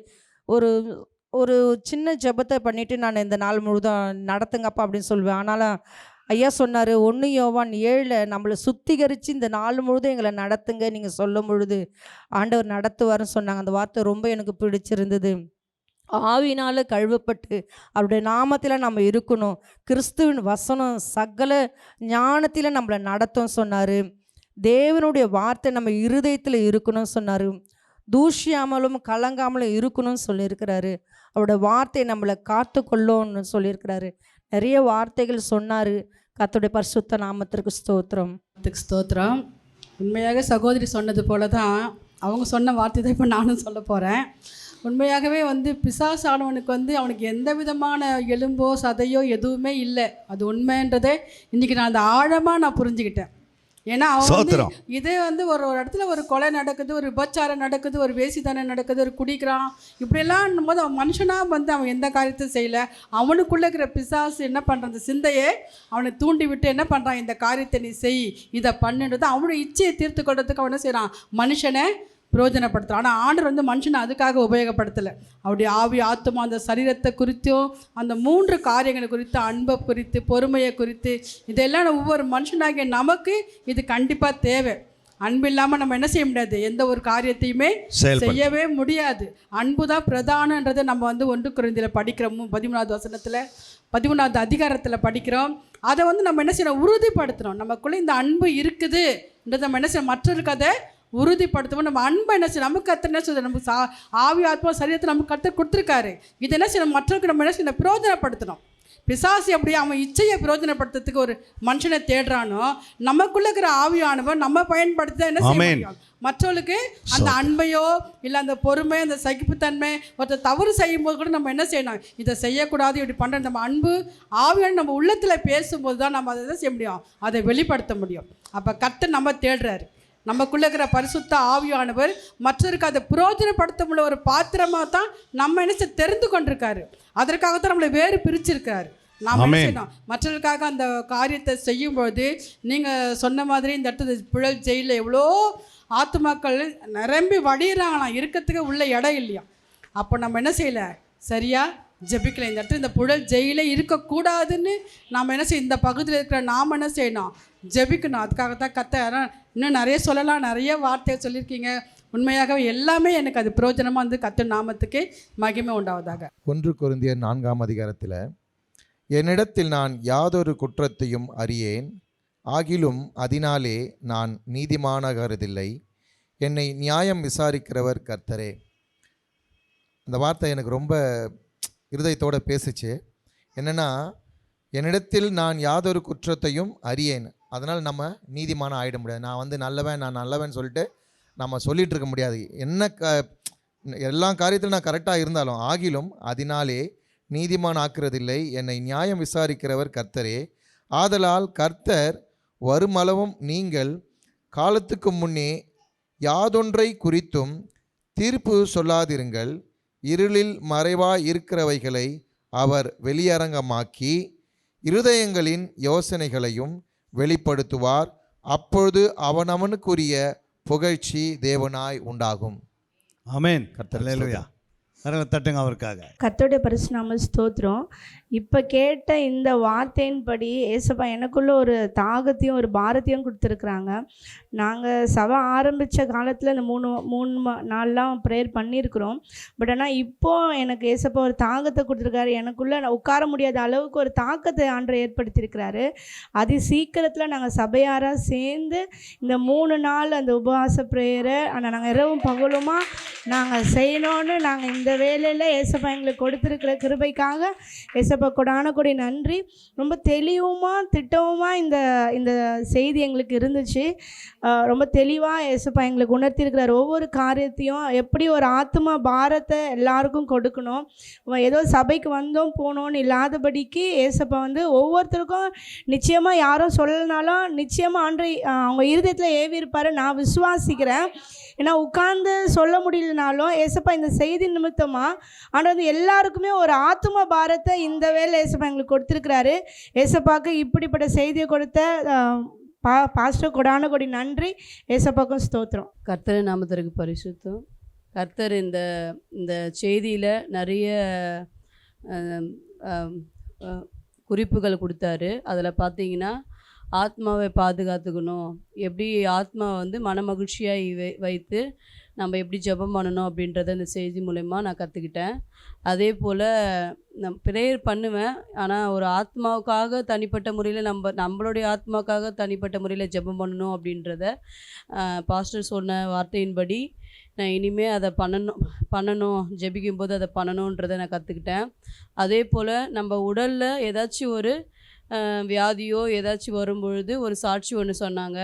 ஒரு சின்ன ஜெபத்தை பண்ணிவிட்டு நான் இந்த நாள் முழுதும் நடத்துங்கப்பா அப்படின்னு சொல்லுவேன். ஆனாலும் ஐயா சொன்னார் 1 யோவான் 7 நம்மளை சுத்திகரித்து இந்த நாள் முழுதும் எங்களை நடத்துங்க நீங்கள் சொல்லும் பொழுது ஆண்டவர் நடத்துவார்னு சொன்னாங்க. அந்த வார்த்தை ரொம்ப எனக்கு பிடிச்சிருந்தது. ஆவினால் கழுவப்பட்டு அவருடைய நாமத்தில் நம்ம இருக்கணும். கிறிஸ்துவின் வசனம் சகல ஞானத்தில் நம்மளை நடத்தும் சொன்னார். தேவனுடைய வார்த்தை நம்ம இருதயத்தில் இருக்கணும்னு சொன்னார். தூஷியாமலும் கலங்காமலும் இருக்கணும்னு சொல்லியிருக்கிறாரு. அவரோட வார்த்தை நம்மளை காத்து கொள்ளும்னு சொல்லியிருக்கிறாரு. நிறைய வார்த்தைகள் சொன்னார். கர்த்தருடைய பரிசுத்த நாமத்திற்கு ஸ்தோத்திரம். ஸ்தோத்திரம். உண்மையாக சகோதரி சொன்னது போல தான் அவங்க சொன்ன வார்த்தை தான் இப்போ நானும் சொல்ல போகிறேன். உண்மையாகவே வந்து பிசாசானவனுக்கு வந்து அவனுக்கு எந்த விதமான எலும்போ சதையோ எதுவுமே இல்லை. அது உண்மைன்றதே இன்றைக்கி நான் அந்த ஆழமாக நான் புரிஞ்சுக்கிட்டேன். ஏன்னா அவன் வந்து இதே வந்து ஒரு இடத்துல ஒரு கொலை நடக்குது, ஒரு விபச்சாரம் நடக்குது, ஒரு வேசித்தனம் நடக்குது, ஒரு குடிக்கிறான், இப்படியெல்லாம் போது அவன் மனுஷனாக வந்து அவன் எந்த காரியத்தையும் செய்யலை. அவனுக்குள்ளே இருக்கிற பிசாசு என்ன பண்ணுறான், அந்த சிந்தையே அவனை தூண்டி விட்டு என்ன பண்ணுறான், இந்த காரியத்தை நீ செய், இதை பண்ணுன்றது அவனோட இச்சையை தீர்த்து கொள்றதுக்கு அவன் என்ன செய்கிறான், மனுஷனை பிரயோஜனப்படுத்துகிறான். ஆனால் ஆண்டவர் வந்து மனுஷனை அதுக்காக உபயோகப்படுத்தலை. அவருடைய ஆவி ஆத்மா அந்த சரீரத்தை குறித்தும் அந்த 3 காரியங்களை குறித்து, அன்பை குறித்து, பொறுமையை குறித்து, இதெல்லாம் ஒவ்வொரு மனுஷனாகிய நமக்கு இது கண்டிப்பாக தேவை. அன்பு இல்லாமல் நம்ம என்ன செய்ய முடியாது, எந்த ஒரு காரியத்தையுமே செய்யவே முடியாது. அன்பு தான் பிரதானன்றதை நம்ம வந்து 1 கொரிந்தியர் படிக்கிறோம் 13வது வசனத்தில் 13வது அதிகாரத்தில் படிக்கிறோம். அதை வந்து நம்ம என்ன செய்யணும், உறுதிப்படுத்துகிறோம். நமக்குள்ளே இந்த அன்பு இருக்குதுன்றதை நம்ம என்ன செய்யணும், மற்றவர்களுக்கு அதை உறுதிப்படுத்துவோம். நம்ம அன்பை என்ன செய்யணும், நமக்கு கர்த்தர் என்ன செய்யணும், நமக்கு ஆவி ஆத்மா சரீரத்தை நமக்கு கர்த்தர் கொடுத்துருக்காரு. இது என்ன செய்யணும், மற்றவருக்கு நம்ம என்ன செய்யணும், பிரயோஜனப்படுத்தணும். பிசாசு அப்படியே அவன் இச்சையை பிரயோஜனப்படுத்துறதுக்கு ஒரு மனுஷனை தேடுறானோ, நமக்குள்ள இருக்கிற ஆவியானவன் நம்ம பயன்படுத்தி தான் என்ன செய்ய முடியும், மற்றவர்களுக்கு அந்த அன்பையோ இல்லை அந்த பொறுமை, அந்த சகிப்புத்தன்மை, ஒருத்தர் தவறு செய்யும் போது கூட நம்ம என்ன செய்யணும், இதை செய்யக்கூடாது, இப்படி பண்ணுற நம்ம அன்பு ஆவியான நம்ம உள்ளத்தில் பேசும்போது தான் நம்ம அதை செய்ய முடியும், அதை வெளிப்படுத்த முடியும். அப்போ கர்த்தர் நம்ம தேடுறாரு. நமக்குள்ளே இருக்கிற பரிசுத்த ஆவியானவர் மற்றவருக்கு அதை பிரயோஜனப்படுத்த முடிய ஒரு பாத்திரமாக தான் நம்ம என்ன தெரிந்து கொண்டிருக்காரு. அதற்காகத்தான் நம்மளை வேறு பிரிச்சிருக்காரு. நாம் என்ன செய்யணும், மற்றவருக்காக அந்த காரியத்தை செய்யும்போது நீங்கள் சொன்ன மாதிரி இந்த இடத்துல புழல் ஜெயிலில் எவ்வளோ ஆத்துமாக்கள் நிரம்பி வடிகிறாங்களாம், இருக்கிறதுக்கு உள்ள இடம் இல்லையா. அப்போ நம்ம என்ன செய்யலை, சரியாக ஜெபிக்கலை. இந்த இடத்துல இந்த புழல் ஜெயிலே இருக்கக்கூடாதுன்னு நாம் என்ன செய்ய, இந்த பகுதியில் இருக்கிற நாம் என்ன செய்யணும், ஜெபிக்கணும். அதுக்காகத்தான் இன்னும் நிறைய சொல்லலாம், நிறைய வார்த்தையை சொல்லியிருக்கீங்க. உண்மையாகவே எல்லாமே எனக்கு அது பிரயோஜனமாக வந்து கர்த்தர் நாமத்துக்கு மகிமை உண்டாவதாக. 1 கொரிந்தியர் 4ஆம் அதிகாரத்தில், என்னிடத்தில் நான் யாதொரு குற்றத்தையும் அறியேன், ஆகிலும் அதனாலே நான் நீதிமானாகிறதில்லை, என்னை நியாயம் விசாரிக்கிறவர் கர்த்தரே. அந்த வார்த்தை எனக்கு ரொம்ப இருதயத்தோடு பேசுச்சு. என்னென்னா, என்னிடத்தில் நான் யாதொரு குற்றத்தையும் அறியேன், அதனால் நம்ம நீதிமான ஆகிட முடியாது. நான் நல்லவன் சொல்லிட்டு நம்ம சொல்லிகிட்டு இருக்க முடியாது. எல்லா காரியத்திலும் நான் கரெக்டாக இருந்தாலும், ஆகிலும் அதனாலே நீதிமான் ஆக்கிறதில்லை, என்னை நியாயம் விசாரிக்கிறவர் கர்த்தரே. ஆதலால் கர்த்தர் வருமளவும் நீங்கள் காலத்துக்கு முன்னே யாதொன்றை குறித்தும் தீர்ப்பு சொல்லாதிருங்கள். இருளில் மறைவாய் இருக்கிறவைகளை அவர் வெளியரங்கமாக்கி இருதயங்களின் யோசனைகளையும் வெளிப்படுத்துவார். அப்பொழுது அவனவனுக்குரிய புகழ்ச்சி தேவனாய் உண்டாகும். ஆமென். அல்லேலூயா. தட்டுங்க அவருக்காக. கர்த்தருடைய பரிசுநாம ஸ்தோத்திரம். இப்போ கேட்ட இந்த வார்த்தையின்படி ஏசப்பா எனக்குள்ள ஒரு தாகத்தையும் ஒரு பாரத்தையும் கொடுத்துருக்குறாங்க. நாங்கள் சபை ஆரம்பித்த காலத்தில் இந்த மூணு நாள்லாம் ப்ரேயர் பண்ணியிருக்கிறோம். பட் ஆனால் இப்போது எனக்கு ஏசப்பா ஒரு தாகத்தை கொடுத்துருக்காரு. எனக்குள்ளே உட்கார முடியாத அளவுக்கு ஒரு தாக்கத்தை ஆண்டவர் ஏற்படுத்தியிருக்கிறாரு. அதி சீக்கிரத்தில் நாங்கள் சபையாராக சேர்ந்து இந்த 3 நாள் அந்த உபவாச ப்ரேயரை நாங்கள் இரவும் பகலுமா நாங்கள் செய்யணும்னு நாங்கள் இந்த வேலையில் ஏசப்பா எங்களுக்கு கொடுத்துருக்கிற கிருபைக்காக ஏசப்பா கொடான கொடி நன்றி. ரொம்ப தெளிவுமாக திட்டமாக இந்த செய்தி எங்களுக்கு இருந்துச்சு. ரொம்ப தெளிவாக ஏசப்பா எங்களுக்கு உணர்த்தியிருக்கிறார். ஒவ்வொரு காரியத்தையும் எப்படி ஒரு ஆத்மா பாரத்தை எல்லாருக்கும் கொடுக்கணும், ஏதோ சபைக்கு வந்தோம் போனோன்னு இல்லாதபடிக்கு ஏசப்பா வந்து ஒவ்வொருத்தருக்கும் நிச்சயமாக யாரும் சொல்லலைனாலும் நிச்சயமாக அவங்க இருதயத்தில் ஏவி இருப்பார். நான் விசுவாசிக்கிறேன். ஏன்னா உட்கார்ந்து சொல்ல முடியலனாலும் ஏசப்பா இந்த செய்தி நிமித்தமாக ஆனால் வந்து எல்லாருக்குமே ஒரு ஆத்ம பாரத்தை இந்த வேலை ஏசப்பா எங்களுக்கு கொடுத்துருக்கிறாரு. ஏசப்பாவுக்கு இப்படிப்பட்ட செய்தியை கொடுத்த பாஸ்டர் கொடான கொடி நன்றி. ஏசப்பாவுக்கும் ஸ்தோத்திரம். கர்த்தர் நாமத்திற்கு பரிசுத்தம். கர்த்தர் இந்த செய்தியில் நிறைய குறிப்புகள் கொடுத்தாரு. அதில் பார்த்தீங்கன்னா, ஆத்மாவை பாதுகாத்துக்கணும், எப்படி ஆத்மாவை வந்து மனமகிழ்ச்சியாக வைத்து நம்ம எப்படி ஜெபம் பண்ணணும் அப்படின்றத இந்த செய்தி மூலயமா நான் கற்றுக்கிட்டேன். அதே போல் நான் ப்ரேயர் பண்ணுவேன், ஆனால் ஒரு ஆத்மாவுக்காக தனிப்பட்ட முறையில் நம்மளுடைய ஆத்மாவுக்காக தனிப்பட்ட முறையில் ஜெபம் பண்ணணும் அப்படின்றத பாஸ்டர் சொன்ன வார்த்தையின்படி நான் இனிமேல் அதை பண்ணணும் ஜெபிக்கும்போது அதை பண்ணணுன்றதை நான் கற்றுக்கிட்டேன். அதே போல் நம்ம உடலில் ஏதாச்சும் ஒரு வியாதியோ ஏதாச்சும் வரும்பொழுது ஒரு சாட்சி ஒன்று சொன்னாங்க.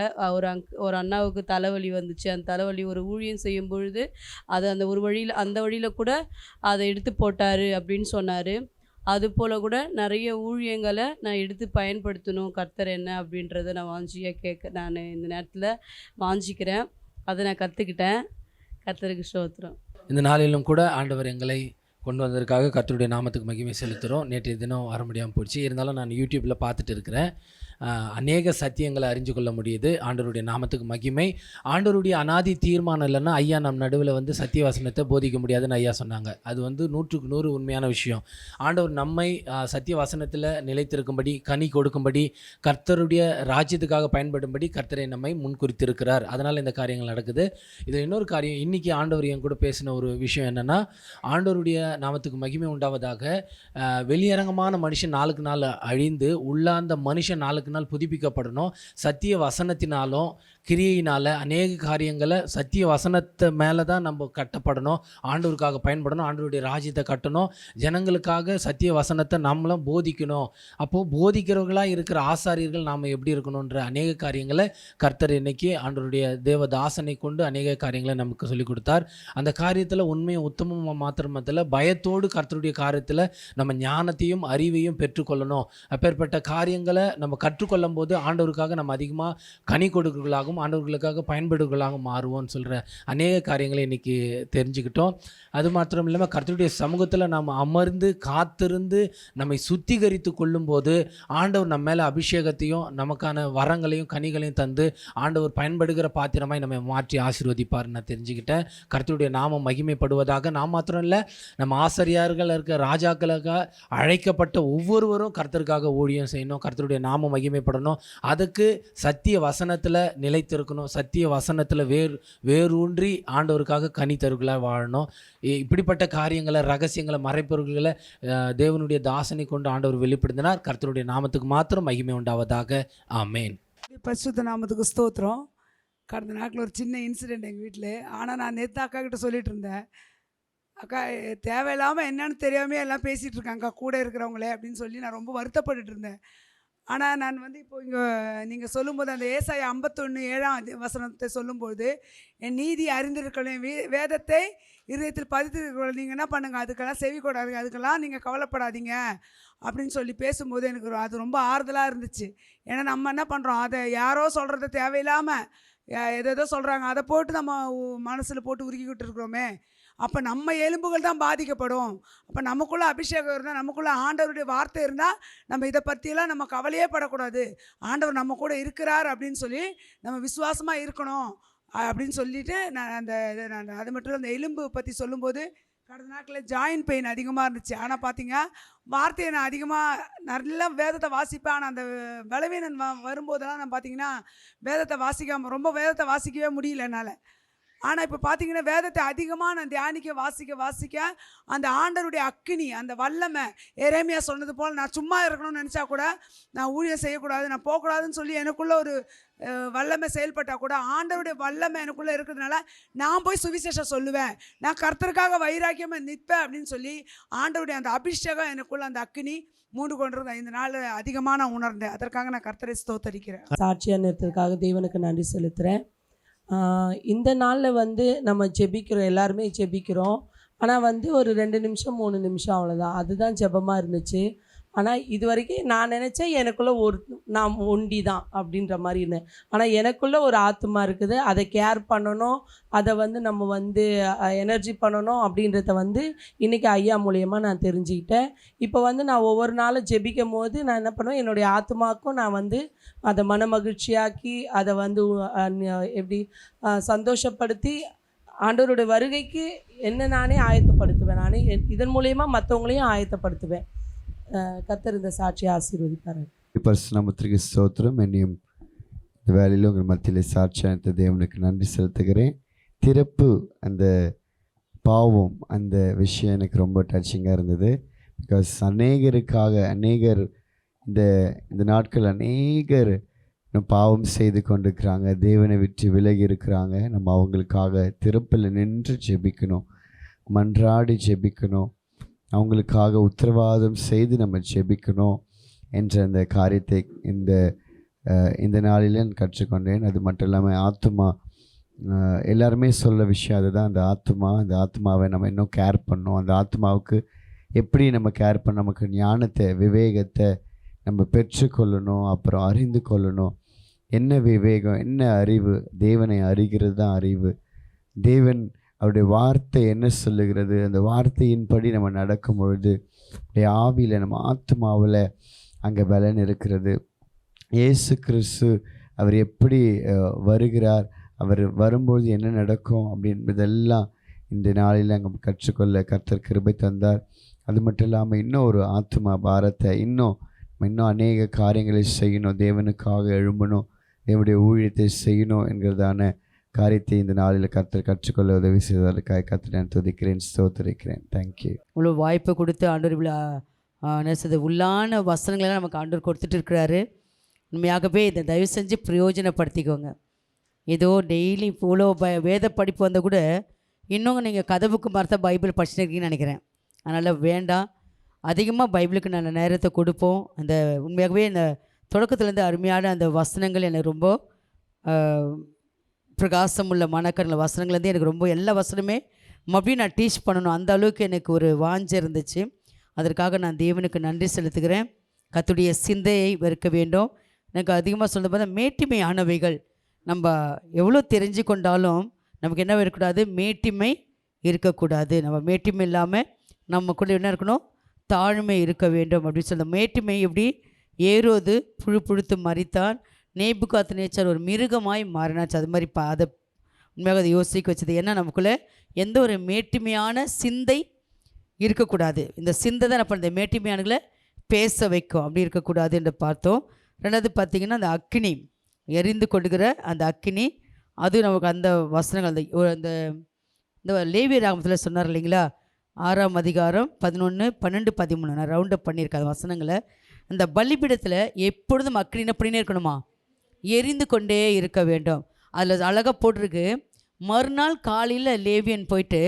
ஒரு அண்ணாவுக்கு தலைவலி வந்துச்சு. அந்த தலைவலி ஒரு ஊழியம் செய்யும் பொழுது அதை அந்த வழியில் கூட அதை எடுத்து போட்டார் அப்படின்னு சொன்னார். அதுபோல் கூட நிறைய ஊழியங்களை நான் எடுத்து பயன்படுத்தணும், கர்த்தர் என்ன அப்படின்றத நான் நான் இந்த நேரத்தில் வாஞ்சிக்கிறேன். அதை நான் கற்றுக்கிட்டேன். கர்த்தருக்கு ஸ்தோத்திரம். இந்த நாளிலும் கூட ஆண்டவர் எங்களை கொண்டு வந்ததற்காக கர்த்தருடைய நாமத்துக்கு மகிமை செலுத்துகிறோம். நேற்றைய தினம் வர முடியாமல் போச்சு. இருந்தாலும் நான் யூடியூப்பில் பார்த்துட்டு இருக்கிறேன். அநேக சத்தியங்களை அறிஞ்சு கொள்ள முடியுது. ஆண்டவருடைய நாமத்துக்கு மகிமை. ஆண்டவருடைய அனாதி தீர்மானம் இல்லைன்னா ஐயா நம் நடுவில் வந்து சத்தியவசனத்தை போதிக்க முடியாதுன்னு ஐயா சொன்னாங்க. அது வந்து 100க்கு 100 உண்மையான விஷயம். ஆண்டவர் நம்மை சத்தியவசனத்தில் நிலைத்திருக்கும்படி, கனி கொடுக்கும்படி, கர்த்தருடைய ராஜ்யத்துக்காக பயன்படும்படி கர்த்தரை நம்மை முன்குறித்திருக்கிறார். அதனால் இந்த காரியங்கள் நடக்குது. இதில் இன்னொரு காரியம், இன்றைக்கி ஆண்டவர் என் கூட பேசின ஒரு விஷயம் என்னென்னா, ஆண்டவருடைய நாமத்துக்கு மகிமை உண்டாவதாக வெளியரங்கமான மனுஷன் நாளுக்கு நாள் அழிந்து உள்ளாந்த மனுஷன் நாளுக்கு நாள் புதுப்பிக்கப்படணும். சத்திய வசனத்தினாலும் கிரியையினால் அநேக காரியங்களை சத்திய வசனத்தை மேலே தான் நம்ம கட்டப்படணும். ஆண்டவருக்காக பயன்படணும். ஆண்டவருடைய ராஜ்யத்தை கட்டணும். ஜனங்களுக்காக சத்திய வசனத்தை நம்மளும் போதிக்கணும். அப்போது போதிக்கிறவர்களாக இருக்கிற ஆசாரியர்கள் நாம் எப்படி இருக்கணுன்ற அநேக காரியங்களை கர்த்தர் இன்னைக்கு ஆண்டவருடைய தேவதாசனை கொண்டு அநேக காரியங்களை நமக்கு சொல்லிக் கொடுத்தார். அந்த காரியத்தில் உண்மையும் உத்தமமாக மாத்திரமத்தில் பயத்தோடு கர்த்தருடைய காரியத்தில் நம்ம ஞானத்தையும் அறிவையும் பெற்றுக்கொள்ளணும். அப்பேற்பட்ட காரியங்களை நம்ம கற்றுக்கொள்ளும் போது ஆண்டவருக்காக நம்ம அதிகமாக கனி கொடுக்கலாகவும் மாறுவோம், ஆண்டவர்களுக்காக பயன்படுகளாக மாறுவோம்னு சொல்கிற அநேக காரியங்களை இன்றைக்கி தெரிஞ்சுக்கிட்டோம். அது மாத்திரம் இல்லாமல் கர்த்தருடைய சமூகத்தில் நாம் அமர்ந்து காத்திருந்து நம்மை சுத்திகரித்து கொள்ளும்போது ஆண்டவர் நம்ம மேலே அபிஷேகத்தையும் நமக்கான வரங்களையும் கனிகளையும் தந்து ஆண்டவர் பயன்படுகிற பாத்திரமாய் நம்ம மாற்றி ஆசீர்வதிப்பார் நான் தெரிஞ்சுக்கிட்டேன். கர்த்தருடைய நாமம் மகிமைப்படுவதாக. நான் மாத்திரம் இல்லை, நம்ம ஆசிரியர்கள் இருக்க ராஜாக்களுக்காக அழைக்கப்பட்ட ஒவ்வொருவரும் கர்த்தருக்காக ஊழியம் செய்யணும், கர்த்தருடைய நாமம் மகிமைப்படணும். அதுக்கு சத்திய வசனத்தில் நிலைத்திருக்கணும், சத்திய வசனத்தில் வேரூன்றி ஆண்டவருக்காக கனி தருகளாக வாழணும். இப்படிப்பட்ட காரியங்களை, ரகசியங்களை, மறைப்பொருள்களை தேவனுடைய தாசனை கொண்டு ஆண்டவர் வெளிப்படுத்தினார். கர்த்தருடைய நாமத்துக்கு மாத்திரம் மகிமை உண்டாவதாக. ஆமேன். பரிசுத்த நாமத்துக்கு ஸ்தோத்திரம். கடந்த நாட்கள் ஒரு சின்ன இன்சிடெண்ட் எங்கள் வீட்டில். ஆனால் நான் நேற்று அக்கா கிட்ட சொல்லிட்டு இருந்தேன், அக்கா தேவையில்லாமல் என்னன்னு தெரியாமல் எல்லாம் பேசிகிட்டு இருக்காங்க கூட இருக்கிறவங்களே அப்படின்னு சொல்லி நான் ரொம்ப வருத்தப்பட்டுட்டு இருந்தேன். ஆனால் நான் வந்து இப்போ இங்கே நீங்கள் சொல்லும்போது அந்த ஏசாயா 51:7 சொல்லும்போது, என் நீதி அறிந்திருக்கணும், வேதத்தை இதயத்தில் பதித்திருக்கணும், நீங்கள் என்ன பண்ணுங்கள், அதுக்கெல்லாம் செவி கொடாதீங்க, அதுக்கெல்லாம் நீங்கள் கவலைப்படாதீங்க அப்படின்னு சொல்லி பேசும்போது எனக்கு அது ரொம்ப ஆறுதலாக இருந்துச்சு. ஏன்னா நம்ம என்ன பண்ணுறோம், அதை யாரோ சொல்கிறத தேவையில்லாமல் எதோ சொல்கிறாங்க, அதை போட்டு நம்ம மனசில் போட்டு உருக்கிக்கிட்டு இருக்கிறோமே. அப்போ நம்ம எலும்புகள் தான் பாதிக்கப்படும். அப்போ நமக்குள்ளே அபிஷேகம் இருந்தால், நமக்குள்ளே ஆண்டவருடைய வார்த்தை இருந்தால் நம்ம இதை பற்றியெல்லாம் நம்ம கவலையே படக்கூடாது. ஆண்டவர் நம்ம கூட இருக்கிறார் அப்படின்னு சொல்லி நம்ம விசுவாசமாக இருக்கணும் அப்படின்னு சொல்லிட்டு நான் அது மட்டும் இல்லை, அந்த எலும்பு பற்றி சொல்லும்போது கடந்த நாட்களில் ஜாயின்ட் பெயின் அதிகமாக இருந்துச்சு. ஆனால் பார்த்தீங்க, வார்த்தையை நான் அதிகமாக நல்லா வேதத்தை வாசிப்பேன். ஆனால் அந்த பலவீனம் வரும்போதெல்லாம் நான் பார்த்தீங்கன்னா வேதத்தை ரொம்ப வேதத்தை வாசிக்கவே முடியல என்னால். ஆனால் இப்போ பார்த்தீங்கன்னா வேதத்தை அதிகமாக நான் வாசிக்க அந்த ஆண்டவருடைய அக்கினி, அந்த வல்லமை, எரேமியா சொன்னது போல் நான் சும்மா இருக்கணும்னு நினச்சா கூட, நான் ஊழியம் செய்யக்கூடாது, நான் போகக்கூடாதுன்னு சொல்லி எனக்குள்ளே ஒரு வல்லமை செயல்பட்டால் கூட, ஆண்டவருடைய வல்லமை எனக்குள்ளே இருக்கிறதுனால நான் போய் சுவிசேஷம் சொல்லுவேன், நான் கர்த்தருக்காக வைராக்கியமாக நிற்பேன் அப்படின்னு சொல்லி ஆண்டவருடைய அந்த அபிஷேகம் எனக்குள்ளே, அந்த அக்கினி மூண்டு கொண்டிருந்தேன். இந்த நாள் அதிகமாக நான் உணர்ந்தேன். அதற்காக நான் கர்த்தரை ஸ்தோத்தரிக்கிறேன். சாட்சியாக நிறுத்ததுக்காக தேவனுக்கு நன்றி செலுத்துகிறேன். இந்த நாளில் வந்து நம்ம ஜெபிக்கிறோம், எல்லாருமே ஜெபிக்கிறோம். ஆனால் வந்து ஒரு 2 நிமிஷம் 3 நிமிஷம் அவ்வளோதான், அதுதான் ஜெபமாக இருந்துச்சு. ஆனால் இது வரைக்கும் நான் நினச்சேன் எனக்குள்ளே நான் ஒண்டி தான் அப்படின்ற மாதிரி இருந்தேன். ஆனால் எனக்குள்ளே ஒரு ஆத்மா இருக்குது, அதை கேர் பண்ணணும், அதை வந்து நம்ம வந்து எனர்ஜி பண்ணணும் அப்படின்றத வந்து இன்றைக்கி ஐயா மூலியமாக நான் தெரிஞ்சுக்கிட்டேன். இப்போ வந்து நான் ஒவ்வொரு நாளும் ஜெபிக்கும் போது நான் என்ன பண்ணுவேன், என்னுடைய ஆத்மாவுக்கும் நான் வந்து அதை மன மகிழ்ச்சியாக்கி அதை வந்து எப்படி சந்தோஷப்படுத்தி ஆண்டவருடைய வருகைக்கு என்ன நானே ஆயத்தப்படுத்துவேன். நானே இதன் மூலயமா மற்றவங்களையும் ஆயத்தப்படுத்துவேன். கர்த்தர் இந்த சாட்சியை ஆசீர்வதிப்பார். பரிசுத்தநாமத்திற்கு ஸ்தோத்திரம். என்னையும் இந்த வேலையில் உங்கள் மத்தியில் சாட்சியாக தேவனுக்கு நன்றி செலுத்துகிறேன். திறப்பு, அந்த பாவம், அந்த விஷயம் எனக்கு ரொம்ப டச்சிங்காக இருந்தது. பிகாஸ் அநேகர் இந்த நாட்கள் அநேகர் பாவம் செய்து கொண்டிருக்கிறாங்க, தேவனை விட்டு விலகி இருக்கிறாங்க. நம்ம அவங்களுக்காக திறப்பில் நின்று ஜெபிக்கணும், மன்றாடி ஜெபிக்கணும், அவங்களுக்காக உத்தரவாதம் செய்து நம்ம ஜெபிக்கணும் என்ற அந்த காரியத்தை இந்த நாளில் நான் கற்றுக்கொண்டேன். அது மட்டும் இல்லாமல் ஆத்துமா, எல்லாருமே சொல்ல விஷயம் அதுதான். அந்த ஆத்மாவை நம்ம இன்னும் கேர் பண்ணணும். அந்த ஆத்மாவுக்கு எப்படி நம்ம கேர் பண்ண, நமக்கு ஞானத்தை, விவேகத்தை நம்ம பெற்றுக்கொள்ளணும், அப்புறம் அறிந்து கொள்ளணும். என்ன விவேகம், என்ன அறிவு? தேவனை அறிகிறது தான் அறிவு. தேவன் அவருடைய வார்த்தை என்ன சொல்லுகிறது, அந்த வார்த்தையின்படி நம்ம நடக்கும் பொழுது அப்படியே ஆவியில், நம்ம ஆத்மாவில் அங்கே பலன் இருக்கிறது. இயேசு கிறிஸ்து அவர் எப்படி வருகிறார், அவர் வரும்பொழுது என்ன நடக்கும் அப்படின்றதெல்லாம் இந்த நாளில் அங்கே கற்றுக்கொள்ள கர்த்தர் கிருபை தந்தார். அது மட்டும் இல்லாமல் இன்னும் ஒரு ஆத்மா பாரத்தை, இன்னும் அநேக காரியங்களை செய்யணும், தேவனுக்காக எழும்பணும், தேவனுடைய ஊழியத்தை செய்யணும் என்கிறதான காரியத்தை இந்த நாளில் கர்த்தர் கற்றுக்கொள்ள உதவி செய்வதற்காக கர்த்தரை நான் துதிக்கிறேன், ஸ்தோத்திரிக்கிறேன். தேங்க்யூ. இவ்வளோ வாய்ப்பை கொடுத்து ஆண்டவர் இவ்வளோ நேசது உள்ளான வசனங்களெல்லாம் நமக்கு ஆண்டவர் கொடுத்துட்டு இருக்கிறாரு. உண்மையாகவே இதை தயவு செஞ்சு பிரயோஜனப்படுத்திக்கோங்க. ஏதோ டெய்லி இவ்வளோ வேத படிப்பு வந்தால் கூட இன்னும் நீங்கள் கதவுக்கு மரத்த பைபிள் படிச்சுருக்கீங்கன்னு நினைக்கிறேன். அதனால் வேண்டாம், அதிகமாக பைபிளுக்கு நல்ல நேரத்தை கொடுப்போம். அந்த உண்மையாகவே இந்த தொடக்கத்துலேருந்து அருமையான அந்த வசனங்கள் எனக்கு ரொம்ப பிரகாசம் உள்ள மனக்கண்ணில் வசனங்கள்லேருந்து எனக்கு ரொம்ப எல்லா வசனமே மறுபடியும் நான் டீச் பண்ணணும், அந்த அளவுக்கு எனக்கு ஒரு வாஞ்சை இருந்துச்சு. அதற்காக நான் தேவனுக்கு நன்றி செலுத்துகிறேன். கர்த்தருடைய சிந்தையை வெறுக்க வேண்டும். எனக்கு அதிகமாக சொல்ல பார்த்தா மேட்டிமையானவைகள் நம்ம எவ்வளோ தெரிஞ்சு கொண்டாலும் நமக்கு என்ன இருக்கக்கூடாது, மேட்டிமை இருக்கக்கூடாது. நம்ம மேட்டிமை இல்லாமல் நமக்குள்ளே என்ன இருக்கணும், தாழ்மை இருக்க வேண்டும் அப்படின்னு சொல்ல. மேட்டிமை எப்படி, ஏரோது புழு புழுத்து மறித்தான், நேபுகாத்நேச்சார் ஒரு மிருகமாய் மாறினாச்சு. அது மாதிரி அதை உண்மையாக அதை யோசிக்க வச்சது. ஏன்னா நமக்குள்ளே எந்த ஒரு மேட்டிமையான சிந்தை இருக்கக்கூடாது. இந்த சிந்தை தான் என்ன பண்ணுறது, மேட்டிமையானங்களை பேச வைக்கும். அப்படி இருக்கக்கூடாது என்று பார்த்தோம். ரெண்டாவது பார்த்திங்கன்னா அந்த அக்கினி, எரிந்து கொடுக்கிற அந்த அக்கினி, அது நமக்கு அந்த வசனங்கள் அந்த இந்த லேவிய ராகமத்தில் சொன்னார் இல்லைங்களா, 6ஆம் அதிகாரம் 11, 12, 13 நான் ரவுண்டப் பண்ணியிருக்கேன் அந்த வசனங்களை. அந்த பலிபீடத்தில் எப்பொழுதும் அக்கினி என்ன பண்ணினே இருக்கணுமா, எரிந்து கொண்டே இருக்க வேண்டும். அதில் அழகாக போட்டிருக்கு, மறுநாள் காலையில் லேவியன் போயிட்டு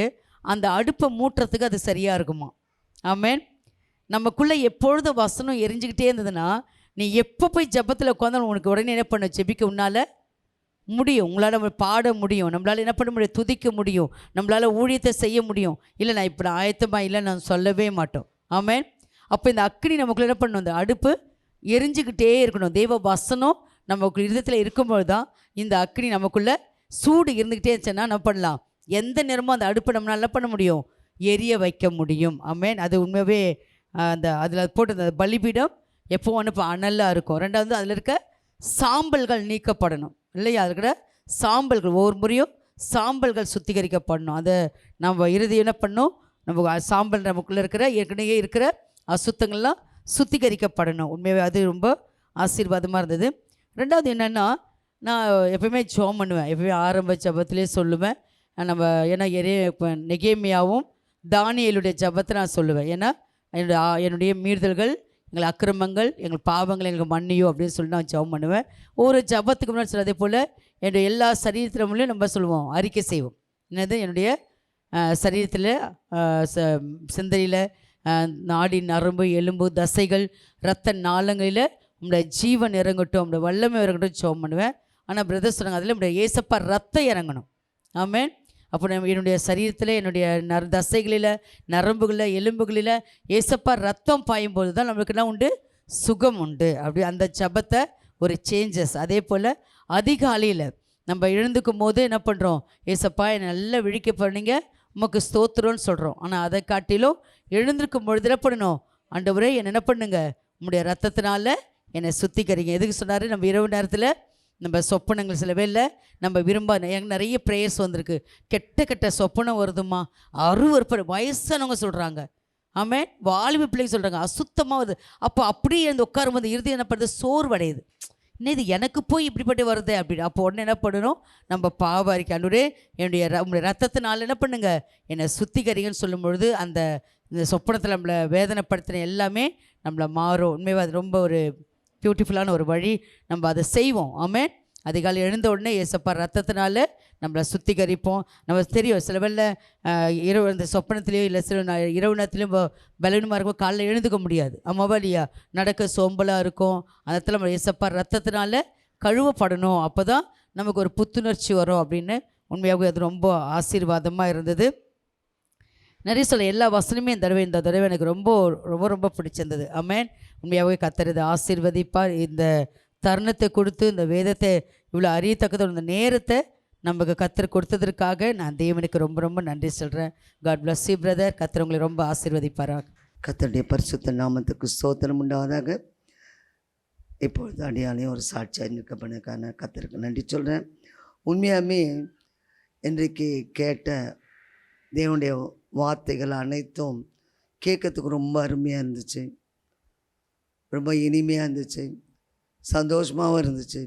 அந்த அடுப்பை மூட்டுறதுக்கு அது சரியாக இருக்குமா. ஆமேன். நமக்குள்ளே எப்பொழுதும் வசனம் எரிஞ்சுக்கிட்டே இருந்ததுன்னா, நீ எப்போ போய் ஜபத்தில் உட்காந்தாலும் உனக்கு உடனே என்ன பண்ண, ஜெபிக்க உன்னால் முடியும். உங்களால் பாட முடியும், நம்மளால் என்ன பண்ண முடியும், துதிக்க முடியும், நம்மளால் ஊழியத்தை செய்ய முடியும். இல்லை நான் இப்போ ஆயத்தமாக இல்லை நான் சொல்லவே மாட்டோம். ஆமேன். அப்போ இந்த அக்கினி நமக்குள்ளே என்ன பண்ணணும், இந்த அடுப்பு எரிஞ்சுக்கிட்டே இருக்கணும். தெய்வ வசனம் நமக்கு இருதயத்தில் இருக்கும்போது தான் இந்த அக்கினி நமக்குள்ளே சூடு இருந்துக்கிட்டே இருந்துச்சுன்னா என்ன பண்ணலாம், எந்த நேரமும் அந்த அடுப்பை நம்மளால் என்ன பண்ண முடியும், எரிய வைக்க முடியும். ஆமேன். அது உண்மையாகவே அதில் போட்டு அந்த பலிபீடம் எப்போ ஒன்று இப்போ அனலாக இருக்கும். ரெண்டாவது அதில் இருக்க சாம்பல்கள் நீக்கப்படணும் இல்லையா, அதில் இருக்கிற சாம்பல்கள் ஒவ்வொரு முறையும் சாம்பல்கள் சுத்திகரிக்கப்படணும். அதை நம்ம இறுதி என்ன பண்ணணும், நம்ம சாம்பல் நமக்குள்ளே இருக்கிற ஏற்கனவே இருக்கிற அசுத்தங்கள்லாம் சுத்திகரிக்கப்படணும். உண்மையாகவே அது ரொம்ப ஆசீர்வாதமாக இருந்தது. ரெண்டாவது என்னென்னா, நான் எப்போயுமே ஜெபம் பண்ணுவேன், எப்போயுமே ஆரம்ப ஜபத்திலே சொல்லுவேன். நம்ம ஏன்னா இப்போ நெகேமியாவும் தானியேலுடைய ஜபத்தை நான் சொல்லுவேன். ஏன்னா என்னுடைய மீறுதல்கள், எங்கள் அக்கிரமங்கள், எங்கள் பாவங்கள் எங்களுக்கு மன்னியோ அப்படின்னு சொல்லி நான் ஜெபம் பண்ணுவேன். ஒவ்வொரு ஜபத்துக்கு முன்னாடி சொல்ல, அதே போல் என்னுடைய எல்லா சரீரத்திலும் நம்ம சொல்லுவோம், அறிக்கை செய்வோம். என்னது, என்னுடைய சரீரத்தில் சிந்தனையில் நாடி நரம்பு எலும்பு தசைகள் இரத்த நாளங்களில் உங்களுடைய ஜீவன் இறங்கட்டும், உங்களுடைய வல்லமை இறங்கட்டும் ஜெபம் பண்ணுவேன். ஆனால் பிரதர் சொன்னாங்க, அதில் நம்முடைய ஏசப்பா ரத்தம் இறங்கணும். ஆமேன். அப்போ என்னுடைய சரீரத்தில் என்னுடைய தசைகளில் நரம்புகளில் எலும்புகளில் ஏசப்பா ரத்தம் பாயும்போது தான் நம்மளுக்கு என்ன உண்டு, சுகம் உண்டு. அப்படி அந்த ஜபத்தை ஒரு சேஞ்சஸ். அதே போல் அதிகாலையில் நம்ம எழுந்துக்கும் போது என்ன பண்ணுறோம், ஏசப்பா என்னை நல்லா விழிக்க பண்ணீங்க, உமக்கு ஸ்தோத்திரம்னு சொல்கிறோம். ஆனால் அதை காட்டிலும் எழுந்திருக்கும் பொழுது என்ன பண்ணணும், ஆண்டவரே என்னை என்ன பண்ணுங்க, உங்களுடைய ரத்தத்தினால என்னை சுத்திகரிங்க. எதுக்கு சொன்னார், நம்ம இரவு நேரத்தில் நம்ம சொப்பனங்கள் சில வேலை நம்ம எனக்கு நிறைய ப்ரேயர்ஸ் வந்திருக்கு, கெட்ட கெட்ட சொப்பனம் வருதுமா, அருவருப்ப வயசானவங்க சொல்கிறாங்க. ஆமாம், வாலிப பிள்ளைங்க சொல்கிறாங்க அசுத்தமாக வருது. அப்போ அப்படியே இருந்து உட்காரும்போது இறுதி என்ன பண்ணுறது, சோர்வடையுது. இன்னும் இது எனக்கு போய் இப்படிப்பட்டு வருது அப்படின்னு. அப்போ உடனே என்ன பண்ணணும், நம்ம பாவ அறிக்கை, அன்றுடைய உங்களுடைய ரத்தத்தினால என்ன பண்ணுங்க என்னை சுத்திகரிங்கன்னு சொல்லும் பொழுது இந்த சொப்பனத்தில் நம்மளை வேதனைப்படுத்தின எல்லாமே நம்மளை மாறும். உண்மையாக அது ரொம்ப ஒரு பியூட்டிஃபுல்லான ஒரு வழி. நம்ம அதை செய்வோம். ஆமேன். அதிகாலை எழுந்த உடனே ஏசப்பா ரத்தத்தினால நம்மளை சுத்திகரிப்போம். நம்ம தெரியும், சில வேளை இரவு இந்த சொப்பனத்துலேயோ இல்லை சில இரவு நேரத்துலேயும் பலனுமா இருக்கும், காலையில் எழுந்துக்க முடியாது. ஆமாவா இல்லையா, நடக்க சோம்பலாக இருக்கும். அந்த இடத்துல நம்ம ஏசப்பா ரத்தத்தினால கழுவப்படணும், அப்போ தான் நமக்கு ஒரு புத்துணர்ச்சி வரும் அப்படின்னு. உண்மையாகவே அது ரொம்ப ஆசீர்வாதமாக இருந்தது. நிறைய சொல்ல எல்லா வசனமே இந்த தடவை எனக்கு ரொம்ப ரொம்ப ரொம்ப பிடிச்சிருந்தது. ஆமேன். உண்மையாகவே கர்த்தர் இதை ஆசீர்வதிப்பார். இந்த தருணத்தை கொடுத்து இந்த வேதத்தை இவ்வளோ அறியத்தக்கத இந்த நேரத்தை நமக்கு கர்த்தர் கொடுத்ததற்காக நான் தேவனுக்கு ரொம்ப ரொம்ப நன்றி சொல்கிறேன். God bless you brother. கர்த்தர் உங்களை ரொம்ப ஆசீர்வதிப்பாராக. கர்த்தருடைய பரிசுத்த நாமத்துக்கு ஸ்தோத்திரம் உண்டாவதாக. இப்பொழுது அடியாலையும் ஒரு சாட்சியாக நிற்கப்படக்கான கர்த்தருக்கு நன்றி சொல்கிறேன். உண்மையாகவே இன்றைக்கு கேட்ட தேவனுடைய வார்த்தைகள் அனைத்தும் கேட்கறதுக்கு ரொம்ப அருமையாக இருந்துச்சு, ரொம்ப இனிமையாக இருந்துச்சு, சந்தோஷமாகவும் இருந்துச்சு.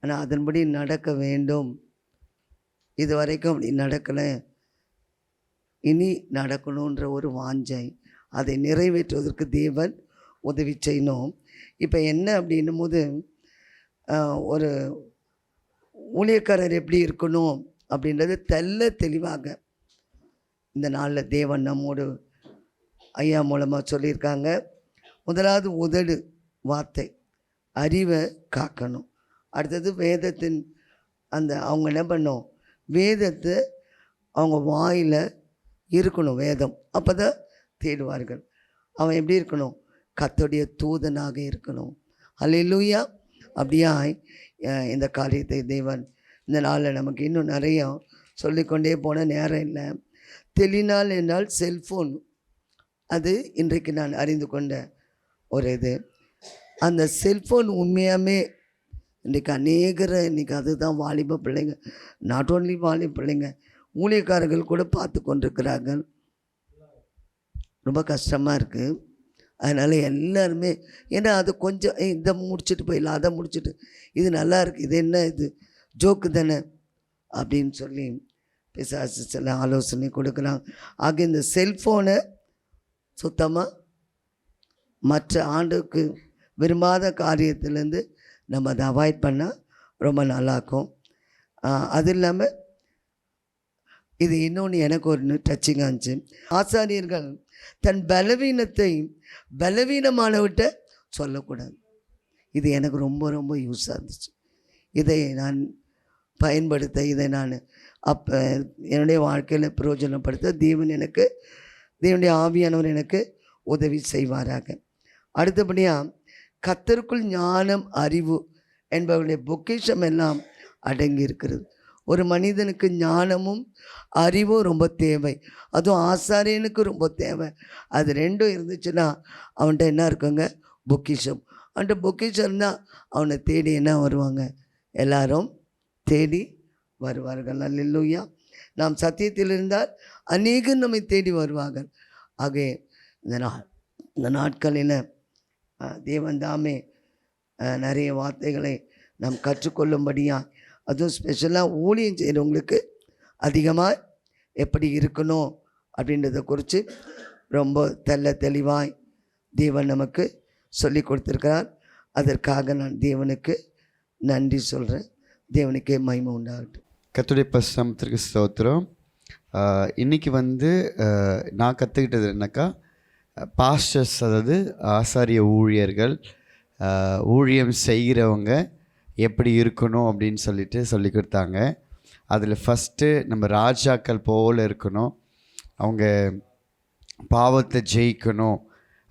ஆனால் அதன்படி நடக்க வேண்டும். இது வரைக்கும் அப்படி நடக்கலை, இனி நடக்கணுன்ற ஒரு வாஞ்சை, அதை நிறைவேற்றுவதற்கு தேவன் உதவி செய்யணும். இப்போ என்ன அப்படின்னும் போது ஒரு ஊழியக்காரர் எப்படி இருக்கணும் அப்படின்றது தெளிவாக இந்த நாளில் தேவன் நம்மோடு ஐயா மூலமாக சொல்லியிருக்காங்க. முதலாவது உதடு வார்த்தை, அறிவை காக்கணும். அடுத்தது வேதத்தின் அவங்க என்ன பண்ணணும், வேதத்தை அவங்க வாயில் இருக்கணும். வேதம் அப்போ தான் தேடுவார்கள். அவன் எப்படி இருக்கணும், கர்த்தருடைய தூதனாக இருக்கணும். அல்லேலூயா. அப்படியாய் இந்த காரியத்தை தேவன் இந்த நாளில் நமக்கு இன்னும் நிறையா சொல்லிக்கொண்டே போன நேரம் இல்லை. தெளிநாள் என்றால் செல்ஃபோன், அது இன்றைக்கு நான் அறிந்து கொண்ட ஒரு இது. அந்த செல்ஃபோன் உண்மையாமே இன்றைக்கி அநேகரை இன்றைக்கி அதுதான் வாலிப பிள்ளைங்க, நாட் ஓன்லி வாலிப பிள்ளைங்க, ஊழியக்காரர்கள் கூட பார்த்து கொண்டிருக்கிறார்கள். ரொம்ப கஷ்டமாக இருக்குது. அதனால் எல்லாருமே ஏன்னா அது கொஞ்சம் இதை முடிச்சுட்டு போயிடலாம், அதை முடிச்சுட்டு இது நல்லா இருக்குது, இது என்ன இது ஜோக்கு தானே அப்படின்னு சொல்லி பிசாசு சில ஆலோசனை கொடுக்குறாங்க. ஆக இந்த செல்ஃபோனை சுத்தமாக மற்ற ஆண்டுக்கு விரும்பாத காரியத்திலேருந்து நம்ம அதை அவாய்ட் பண்ணால் ரொம்ப நல்லாயிருக்கும். அது இல்லாமல் இது இன்னொன்று எனக்கு ஒரு டச்சிங்காக இருந்துச்சு. ஆசாரியர்கள் தன் பலவீனத்தை பலவீனமானவிட்ட சொல்லக்கூடாது. இது எனக்கு ரொம்ப ரொம்ப யூஸாக இருந்துச்சு. இதை நான் பயன்படுத்த, இதை நான் அப்போ என்னுடைய வாழ்க்கையில் பிரயோஜனப்படுத்த தேவனுடைய ஆவியானவர் எனக்கு உதவி செய்வாராக. அடுத்தபடியாக கர்த்தருக்குள் ஞானம் அறிவு என்பவருடைய பொக்கிஷம் எல்லாம் அடங்கி இருக்கிறது. ஒரு மனிதனுக்கு ஞானமும் அறிவும் ரொம்ப தேவை, அதுவும் ஆசாரியனுக்கு ரொம்ப தேவை. அது ரெண்டும் இருந்துச்சுன்னா அவன்கிட்ட என்ன இருக்குங்க, பொக்கிஷம். அவன்கிட்ட பொக்கிஷம்னா அவனை தேடி என்ன வருவாங்க, எல்லாரும் தேடி வருவார்கள். அல்லேலூயா. நாம் சத்தியத்தில் இருந்தால் அநேகர் நம்மை தேடி வருவார்கள். ஆகவே இந்த நாட்களில் தேவன் தாமே நிறைய வார்த்தைகளை நாம் கற்றுக்கொள்ளும்படியாக, அதுவும் ஸ்பெஷலாக ஊழியம் செய்கிறவங்களுக்கு அதிகமாக எப்படி இருக்கணும் அப்படின்றத குறித்து ரொம்ப தெளிவாய் தேவன் நமக்கு சொல்லி கொடுத்துருக்கிறார். அதற்காக நான் தேவனுக்கு நன்றி சொல்கிறேன். தேவனுக்கே மகிமை உண்டாகட்டும். கர்த்தருடைய பரிசுத்தத்திற்கு ஸ்தோத்திரம். இன்றைக்கி நான் கற்றுக்கிட்டது என்னக்கா, பாஸ்டர்ஸ், அதாவது ஆசாரிய ஊழியர்கள், ஊழியம் செய்கிறவங்க எப்படி இருக்கணும் அப்படின்னு சொல்லி கொடுத்தாங்க. அதில் ஃபஸ்ட்டு நம்ம ராஜாக்கள் போல் இருக்கணும், அவங்க பாவத்தை ஜெயிக்கணும்.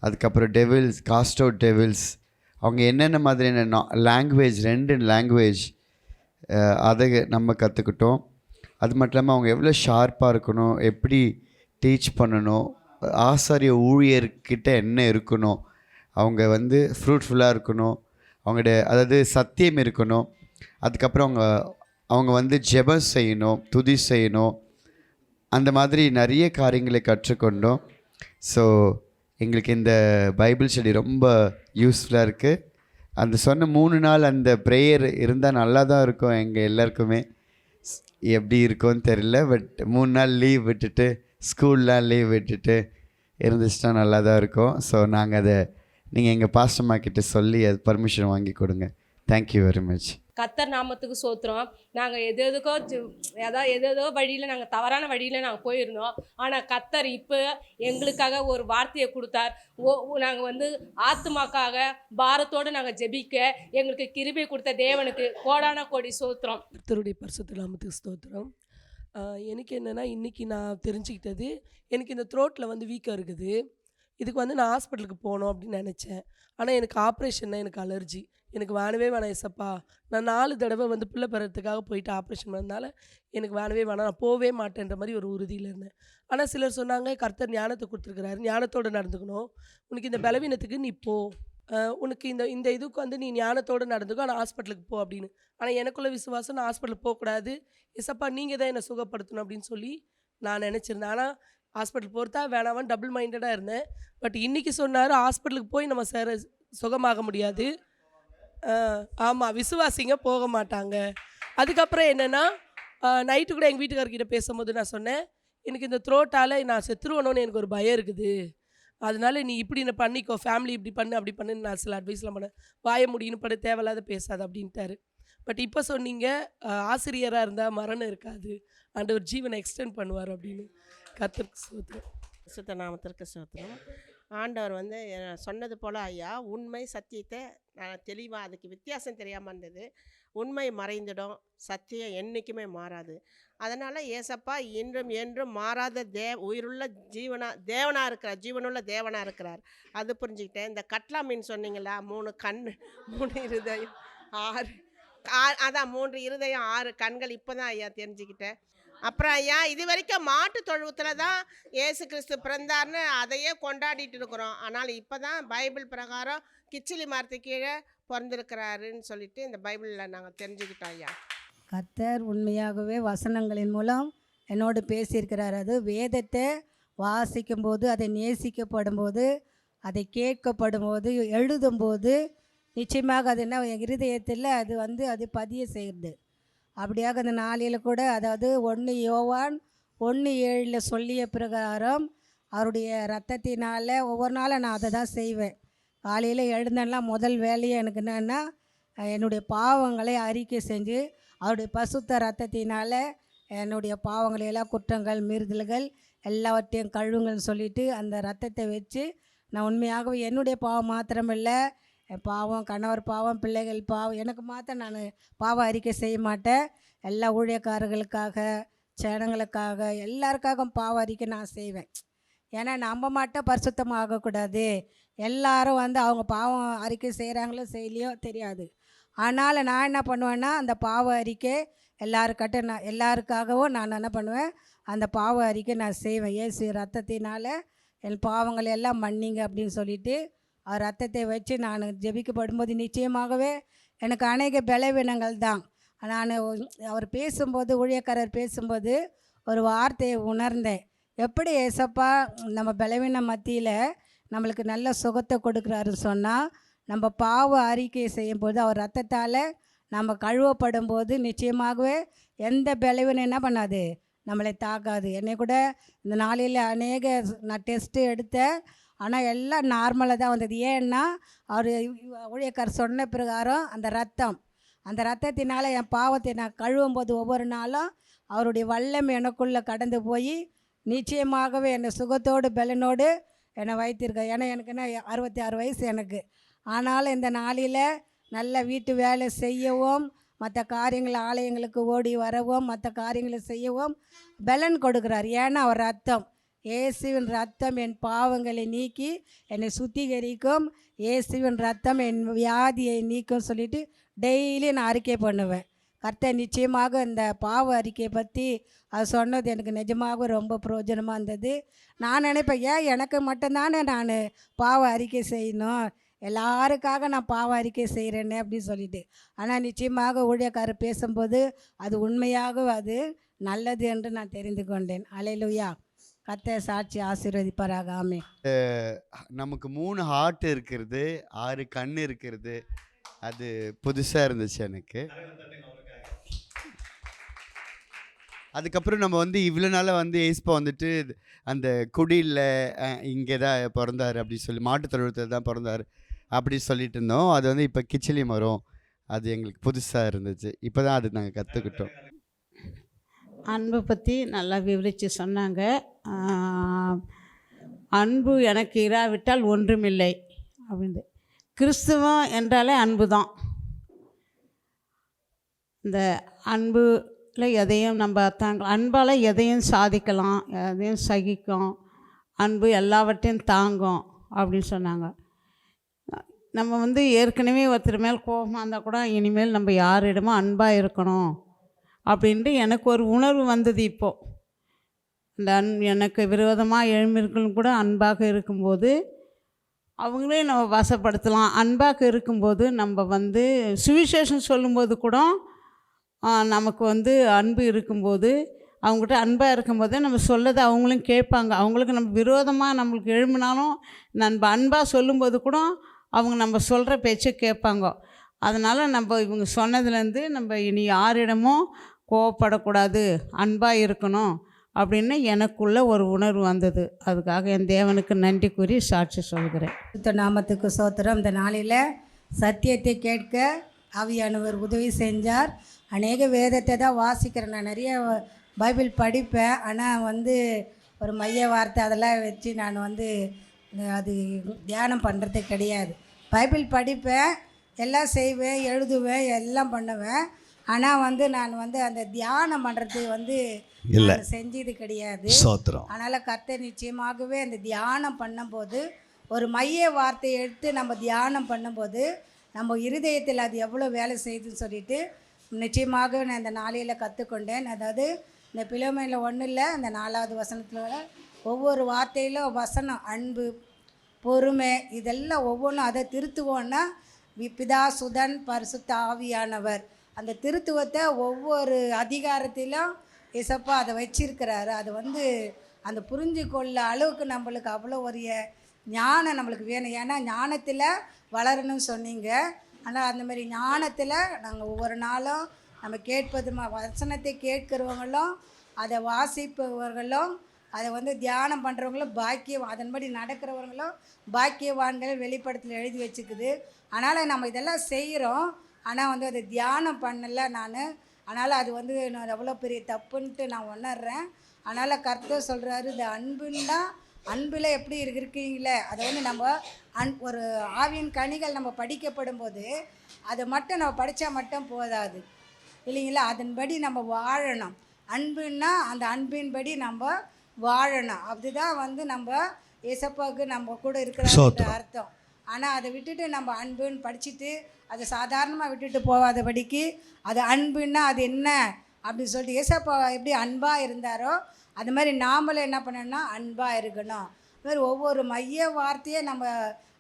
அதுக்கப்புறம் டெவில்ஸ், காஸ்ட் அவுட் டெவில்ஸ், அவங்க என்னென்ன மாதிரியான லாங்குவேஜ், 2 லாங்குவேஜ் அதை நம்ம கற்றுக்கிட்டோம். அது மட்டும் இல்லாமல் அவங்க எவ்வளோ ஷார்ப்பாக இருக்கணும், எப்படி டீச் பண்ணணும், ஆசாரிய ஊழியர்கிட்ட என்ன இருக்கணும், அவங்க ஃப்ரூட்ஃபுல்லாக இருக்கணும், அவங்களுடைய அதாவது சத்தியம் இருக்கணும். அதுக்கப்புறம் அவங்க ஜெபம் செய்யணும், துதி செய்யணும். அந்த மாதிரி நிறைய காரியங்களை கற்றுக்கொண்டோம். ஸோ எங்களுக்கு இந்த பைபிள் ஸ்டடி ரொம்ப யூஸ்ஃபுல்லாக இருக்குது. அந்த சொன்ன 3 நாள் அந்த ப்ரேயர் இருந்தால் நல்லா தான் இருக்கும். எங்கள் எல்லாருக்குமே எப்படி இருக்கும்னு தெரியல, பட் 3 நாள் லீவ் விட்டுட்டு, ஸ்கூல்லாம் லீவ் விட்டுட்டு இருந்துச்சுன்னா நல்லா தான் இருக்கும். ஸோ நாங்கள் அதை நீங்கள் எங்கள் பாஸ்டர்மா கிட்ட சொல்லி அது பர்மிஷன் வாங்கி கொடுங்க. Thank you very much. கர்த்தர் நாமத்துக்கு சோத்திரம். நாங்கள் எதேதோ வழியில், நாங்கள் தவறான வழியில் நாங்கள் போயிருந்தோம். ஆனால் கர்த்தர் இப்போ எங்களுக்காக ஒரு வார்த்தையை கொடுத்தார். நாங்கள் ஆத்துமாக்காக பாரத்தோடு நாங்கள் ஜெபிக்க எங்களுக்கு கிருபை கொடுத்த தேவனுக்கு கோடான கோடி சோத்திரம். கர்த்தருடைய பரிசுத்த நாமத்துக்கு ஸ்தோத்திரம். எனக்கு என்னென்னா, இன்றைக்கி நான் தெரிஞ்சுக்கிட்டது, எனக்கு இந்த த்ரோட்டில் வீக்காக இருக்குது. இதுக்கு நான் ஹாஸ்பிட்டலுக்கு போகணும் அப்படின்னு நினச்சேன். ஆனால் எனக்கு ஆப்ரேஷன்னா எனக்கு அலர்ஜி. எனக்கு வேணவே வேணாம் ஏசப்பா. நான் 4 தடவை பிள்ளை பெறத்துக்காக போயிட்டு ஆப்ரேஷன் பண்ணதுனால எனக்கு வேணவே வேணாம், நான் போகவே மாட்டேன்ற மாதிரி ஒரு உறுதியில் இருந்தேன். ஆனால் சிலர் சொன்னாங்க, கர்த்தர் ஞானத்தை கொடுத்துருக்குறாரு, ஞானத்தோடு நடந்துக்கணும், உனக்கு இந்த பலவீனத்துக்கு நீ போ, உனக்கு இந்த இதுக்கு நீ ஞானத்தோடு நடந்துக்கோ, ஆனால் ஹாஸ்பிட்டலுக்கு போ அப்படின்னு. ஆனால் எனக்குள்ள விசுவாசம், நான் ஹாஸ்பிட்டலுக்கு போகக்கூடாது, ஏசப்பா நீங்கள் தான் என்னை சுகப்படுத்தணும் அப்படின்னு சொல்லி நான் நினச்சிருந்தேன். ஆனால் ஹாஸ்பிட்டல் போகிறதா வேணாவான்னு டபுள் மைண்டடாக இருந்தேன். பட் இன்றைக்கி சொன்னார், ஹாஸ்பிட்டலுக்கு போய் நம்ம சுகமாக முடியாது. ஆமாம், விசுவாசிங்க போக மாட்டாங்க. அதுக்கப்புறம் என்னென்னா, நைட்டு கூட எங்கள் வீட்டுக்காரர்கிட்ட பேசும்போது நான் சொன்னேன், எனக்கு இந்த த்ரோட்டால் நான் செத்துருவணும்னு எனக்கு ஒரு பயம் இருக்குது, அதனால நீ இப்படி என்ன பண்ணிக்கோ, ஃபேமிலி இப்படி பண்ணு அப்படி பண்ணுன்னு நான் சில அட்வைஸ்லாம் பண்ணேன். வாய முடியுன்னு படு, தேவையில்லாத பேசாது அப்படின்ட்டாரு. பட் இப்போ சொன்னீங்க, ஆசிரியராக இருந்தால் மரணம் இருக்காது, ஆண்டவர் ஜீவனை எக்ஸ்டெண்ட் பண்ணுவார் அப்படின்னு. கர்த்தருக்கு ஸ்தோத்திரம். சுத்த நாமத்திற்கு ஸ்தோத்திரம். ஆண்டவர் சொன்னது போல் ஐயா, உண்மை சத்தியத்தை நான் தெளிவாக, அதுக்கு வித்தியாசம் தெரியாமல் இருந்தது. உண்மை மறைந்துடும், சத்தியம் என்றைக்குமே மாறாது. அதனால் ஏசப்பா இன்றும் என்றும் மாறாத உயிருள்ள தேவனாக இருக்கிறார், ஜீவனுள்ள தேவனாக இருக்கிறார். அது புரிஞ்சுக்கிட்டேன். இந்த கட்லா மீன் சொன்னீங்களா, 3 கண் 3 இருதயம், 6 அதான் 3 இருதயம் 6 கண்கள் இப்போ தான் ஐயா தெரிஞ்சுக்கிட்டேன். அப்புறம் ஐயா இது வரைக்கும் மாட்டு தொழுவத்தில் தான் இயேசு கிறிஸ்து பிறந்தார்னு அதையே கொண்டாடிட்டு இருக்கிறோம். ஆனால் இப்போ தான் பைபிள் பிரகாரம் கிச்சிலி மரத்து கீழே பிறந்திருக்கிறாருன்னு சொல்லிட்டு இந்த பைபிளில் நாங்கள் தெரிஞ்சுக்கிட்டோம் ஐயா. கர்த்தர் உண்மையாகவே வசனங்களின் மூலம் என்னோடு பேசியிருக்கிறார். அது வேதத்தை வாசிக்கும்போது, அதை நேசிக்கப்படும் போது, அதை கேட்கப்படும் போது, எழுதும்போது நிச்சயமாக அது என்ன என் இருதயத்தில் அது அது பதிய செய்கிறது. அப்படியாக அந்த நாளில் கூட அதாவது 1 யோவான் 1:7 சொல்லிய பிரகாரம் அவருடைய இரத்தத்தினால் ஒவ்வொரு நாளும் நான் அதை தான் செய்வேன். காலையில் எழுந்தெல்லாம் முதல் வேலையை எனக்கு என்னென்னா என்னுடைய பாவங்களை அறிக்கை செஞ்சு அவருடைய பசுத்த இரத்தத்தினால் என்னுடைய பாவங்களையெல்லாம் குற்றங்கள் மீறுதல்கள் எல்லாவற்றையும் கழுவுங்கள்னு சொல்லிவிட்டு அந்த இரத்தத்தை வச்சு நான் உண்மையாகவே என்னுடைய பாவம் மாத்திரமில்லை, என் பாவம், கணவர் பாவம், பிள்ளைகள் பாவம், எனக்கு மாத்திரம் நான் பாவ அறிக்கை செய்ய மாட்டேன். எல்லா ஊழியக்காரர்களுக்காக, ஜனங்களுக்காக, எல்லாருக்காகவும் பாவ அறிக்கை நான் செய்வேன். ஏன்னா நம்ம மட்டும் பரிசுத்தமாக ஆகக்கூடாது. எல்லாரும் அவங்க பாவம் அறிக்கை செய்கிறாங்களோ செய்யலையோ தெரியாது. ஆனால் நான் என்ன பண்ணுவேன்னா அந்த பாவ அறிக்கை எல்லாருக்காகவும் நான் என்ன பண்ணுவேன், அந்த பாவ அறிக்கை நான் செய்வேன். இயேசு ரத்தத்தினால் என் பாவங்களை எல்லாம் மன்னிங்க அப்படின்னு சொல்லிட்டு அவர் ரத்தத்தை வச்சு நான் ஜெபிக்கப்படும்போது நிச்சயமாகவே எனக்கு அநேக பலவீனங்கள் தான். நான் அவர் பேசும்போது, ஊழியக்காரர் பேசும்போது ஒரு வார்த்தையை உணர்ந்தேன். எப்படி ஏசப்பா நம்ம பலவீன மத்தியில் நம்மளுக்கு நல்ல சுகத்தை கொடுக்குறாருன்னு சொன்னால், நம்ம பாவ அறிக்கை செய்யும்போது அவர் ரத்தத்தால் நம்ம கழுவப்படும் போது நிச்சயமாகவே எந்த பலவீனம் என்ன பண்ணாது, நம்மளை தாக்காது. என்னை கூட இந்த நாளில் அநேக நான் டெஸ்ட்டு எடுத்தேன், ஆனால் எல்லாம் நார்மலாக தான் வந்தது. ஏன்னா அவர் ஊழியக்காரர் சொன்ன பிரகாரம் அந்த ரத்தத்தினால் என் பாவத்தை நான் கழுவும் போது ஒவ்வொரு நாளும் அவருடைய வல்லமை எனக்குள்ளே கடந்து போய் நிச்சயமாகவே என்னை சுகத்தோடு பலனோடு என்னை வைத்திருக்க. ஏன்னா எனக்கு என்ன 66 வயசு எனக்கு. ஆனாலும் இந்த நாளில் நல்ல வீட்டு வேலை செய்யவும், மற்ற காரியங்கள் ஆலயங்களுக்கு ஓடி வரவும், மற்ற காரியங்களை செய்யவும் பலன் கொடுக்குறார். ஏன்னா அவர் ரத்தம், இயேசுவின் ரத்தம் என் பாவங்களை நீக்கி என்னை சுத்திகரிக்கும், இயேசுவின் ரத்தம் என் வியாதியை நீக்கும் சொல்லிட்டு டெய்லி நான் அறிக்கை பண்ணுவேன். கர்த்தர் நிச்சயமாக இந்த பாவ அறிக்கையை பற்றி அது சொன்னது எனக்கு நிஜமாக ரொம்ப பிரயோஜனமாக இருந்தது. நான் நினைப்பேன், ஏன் எனக்கு மட்டும்தானே நான் பாவ அறிக்கை செய்யணும், எல்லாருக்காக நான் பாவ அறிக்கை செய்கிறேன்னு அப்படின்னு சொல்லிட்டு. ஆனால் நிச்சயமாக ஊழியக்காரர் பேசும்போது அது உண்மையாக அது நல்லது என்று நான் தெரிந்து கொண்டேன். அல்லேலூயா. கர்த்தர் சாட்சி ஆசீர்வதிப்பாராக. ஆமென். நமக்கு 3 ஹார்ட் இருக்கிறது, 6 கண் இருக்கிறது, அது புதுசாக இருந்துச்சு எனக்கு. அதுக்கப்புறம் நம்ம இவ்வளோ நாளாக ஏஸ்பா அந்த குடியில் இங்கே தான் பிறந்தார் அப்படி சொல்லி, மாட்டுத் தொழுவத்தில் தான் பிறந்தார் அப்படி சொல்லிட்டு இருந்தோம். அது இப்போ கிச்சிலி மரம், அது எங்களுக்கு புதுசாக இருந்துச்சு. இப்போ தான் அது நாங்கள் கற்றுக்கிட்டோம். அன்பை பற்றி நல்லா விவரித்து சொன்னாங்க. அன்பு எனக்கு இராவிட்டால் ஒன்றுமில்லை அப்படின்னு. கிறிஸ்துவம் என்றாலே அன்பு தான். இந்த அன்புல எதையும் நம்ம அன்பால் எதையும் சாதிக்கலாம், எதையும் சகிக்கும், அன்பு எல்லாவற்றையும் தாங்கும் அப்படின்னு சொன்னாங்க. நம்ம ஏற்கனவே ஒருத்தர் மேல் கோபமாக இருந்தால் கூட இனிமேல் நம்ம யாரிடமும் அன்பாக இருக்கணும் அப்படின்ட்டு எனக்கு ஒரு உணர்வு வந்தது. இப்போது இந்த எனக்கு விரோதமாக எழுமிர்களும் கூட அன்பாக இருக்கும்போது அவங்களே நம்ம வசப்படுத்தலாம். அன்பாக இருக்கும்போது நம்ம சுவிசேஷம் சொல்லும்போது கூட நமக்கு அன்பு இருக்கும்போது, அவங்ககிட்ட அன்பாக இருக்கும்போது நம்ம சொல்லதை அவங்களும் கேட்பாங்க. அவங்களுக்கு நம்ம விரோதமாக நம்மளுக்கு எழும்பினாலும் நம்ம அன்பாக சொல்லும்போது கூட அவங்க நம்ம சொல்கிற பேச்சை கேட்பாங்க. அதனால் நம்ம இவங்க சொன்னதுலேருந்து நம்ம இனி யாரிடமும் கோவப்படக்கூடாது, அன்பாக இருக்கணும் அப்படின்னு எனக்குள்ள ஒரு உணர்வு வந்தது. அதுக்காக என் தேவனுக்கு நன்றி கூறி சாட்சி சொல்கிறேன். நாமத்துக்கு சோத்திரம். இந்த நாளில் சத்தியத்தை கேட்க ஆவியானவர் உதவி செஞ்சார். அநேக வேதத்தை தான் வாசிக்கிறேன். நான் நிறைய பைபிள் படிப்பேன். ஆனால் ஒரு மைய வார்த்தை அதெல்லாம் வச்சு நான் அது தியானம் பண்ணுறது கிடையாது. பைபிள் படிப்பேன், எல்லாம் செய்வேன், எழுதுவேன், எல்லாம் பண்ணுவேன். ஆனால் நான் அந்த தியானம் பண்ணுறது இல்லை, செஞ்சது கிடையாது. அதனால் கர்த்தர் நிச்சயமாகவே அந்த தியானம் பண்ணும்போது ஒரு மைய வார்த்தையை எடுத்து நம்ம தியானம் பண்ணும்போது நம்ம இருதயத்தில் அது எவ்வளோ வேலை செய்யுதுன்னு சொல்லிட்டு நிச்சயமாக நான் இந்த நாளையில் கற்றுக்கொண்டேன். அதாவது இந்த பிலோமேனில் ஒன்றும் இல்லை, அந்த 4வது வசனத்தில் ஒவ்வொரு வார்த்தையிலும் வசனம், அன்பு, பொறுமை, இதெல்லாம் ஒவ்வொன்றும் அதை திருத்துவோன்னா பிதா, சுதன், பரிசுத்த ஆவியானவர், அந்த திருத்துவத்தை ஒவ்வொரு அதிகாரத்திலும் ஏசப்பா அதை வச்சிருக்கிறாரு. அது வந்து அந்த புரிஞ்சு கொள்ள அளவுக்கு நம்மளுக்கு அவ்வளோ ஒரு ஞானம் நம்மளுக்கு வேணும். ஏன்னா ஞானத்தில் வளரணும்னு சொன்னீங்க. ஆனால் அந்தமாரி ஞானத்தில் நாங்கள் ஒவ்வொரு நாளும் நம்ம கேட்பது வசனத்தை கேட்கிறவங்களும் அதை வாசிப்பவர்களும் அதை வந்து தியானம் பண்ணுறவங்களும் பாக்கியம், அதன்படி நடக்கிறவங்களும் பாக்கியவான்கள் வெளிப்படத்தில் எழுதி வச்சுக்குது. அதனால் நம்ம இதெல்லாம் செய்கிறோம், ஆனால் வந்து அதை தியானம் பண்ணலை நான். அதனால் அது வந்து நான் எவ்வளோ பெரிய தப்புன்ட்டு நான் உணர்றேன். அதனால் கர்த்தர் சொல்கிறாரு, இந்த அன்புன்னா அன்பில் எப்படி இருக்கீங்களே அதை வந்து நம்ம ஒரு ஆவியின் கனிகள் நம்ம படிக்கப்படும் போது அதை மட்டும் நம்ம படித்தா மட்டும் போதாது இல்லைங்களா, அதன்படி நம்ம வாழணும். அன்புன்னா அந்த அன்பின்படி நம்ம வாழணும். அதுதான் வந்து நம்ம ஏசப்பாவுக்கு நம்ம கூட இருக்கிற அர்த்தம். ஆனால் அதை விட்டுட்டு நம்ம அன்புன்னு படிச்சுட்டு அதை சாதாரணமாக விட்டுட்டு போகாதபடிக்கு அது அன்புன்னா அது என்ன அப்படின்னு சொல்லிட்டு ஏசப்பா எப்படி அன்பாக இருந்தாரோ அது மாதிரி நாமளும் என்ன பண்ணணும்னா அன்பாக இருக்கணும். அது மாதிரி ஒவ்வொரு மைய வார்த்தையை நம்ம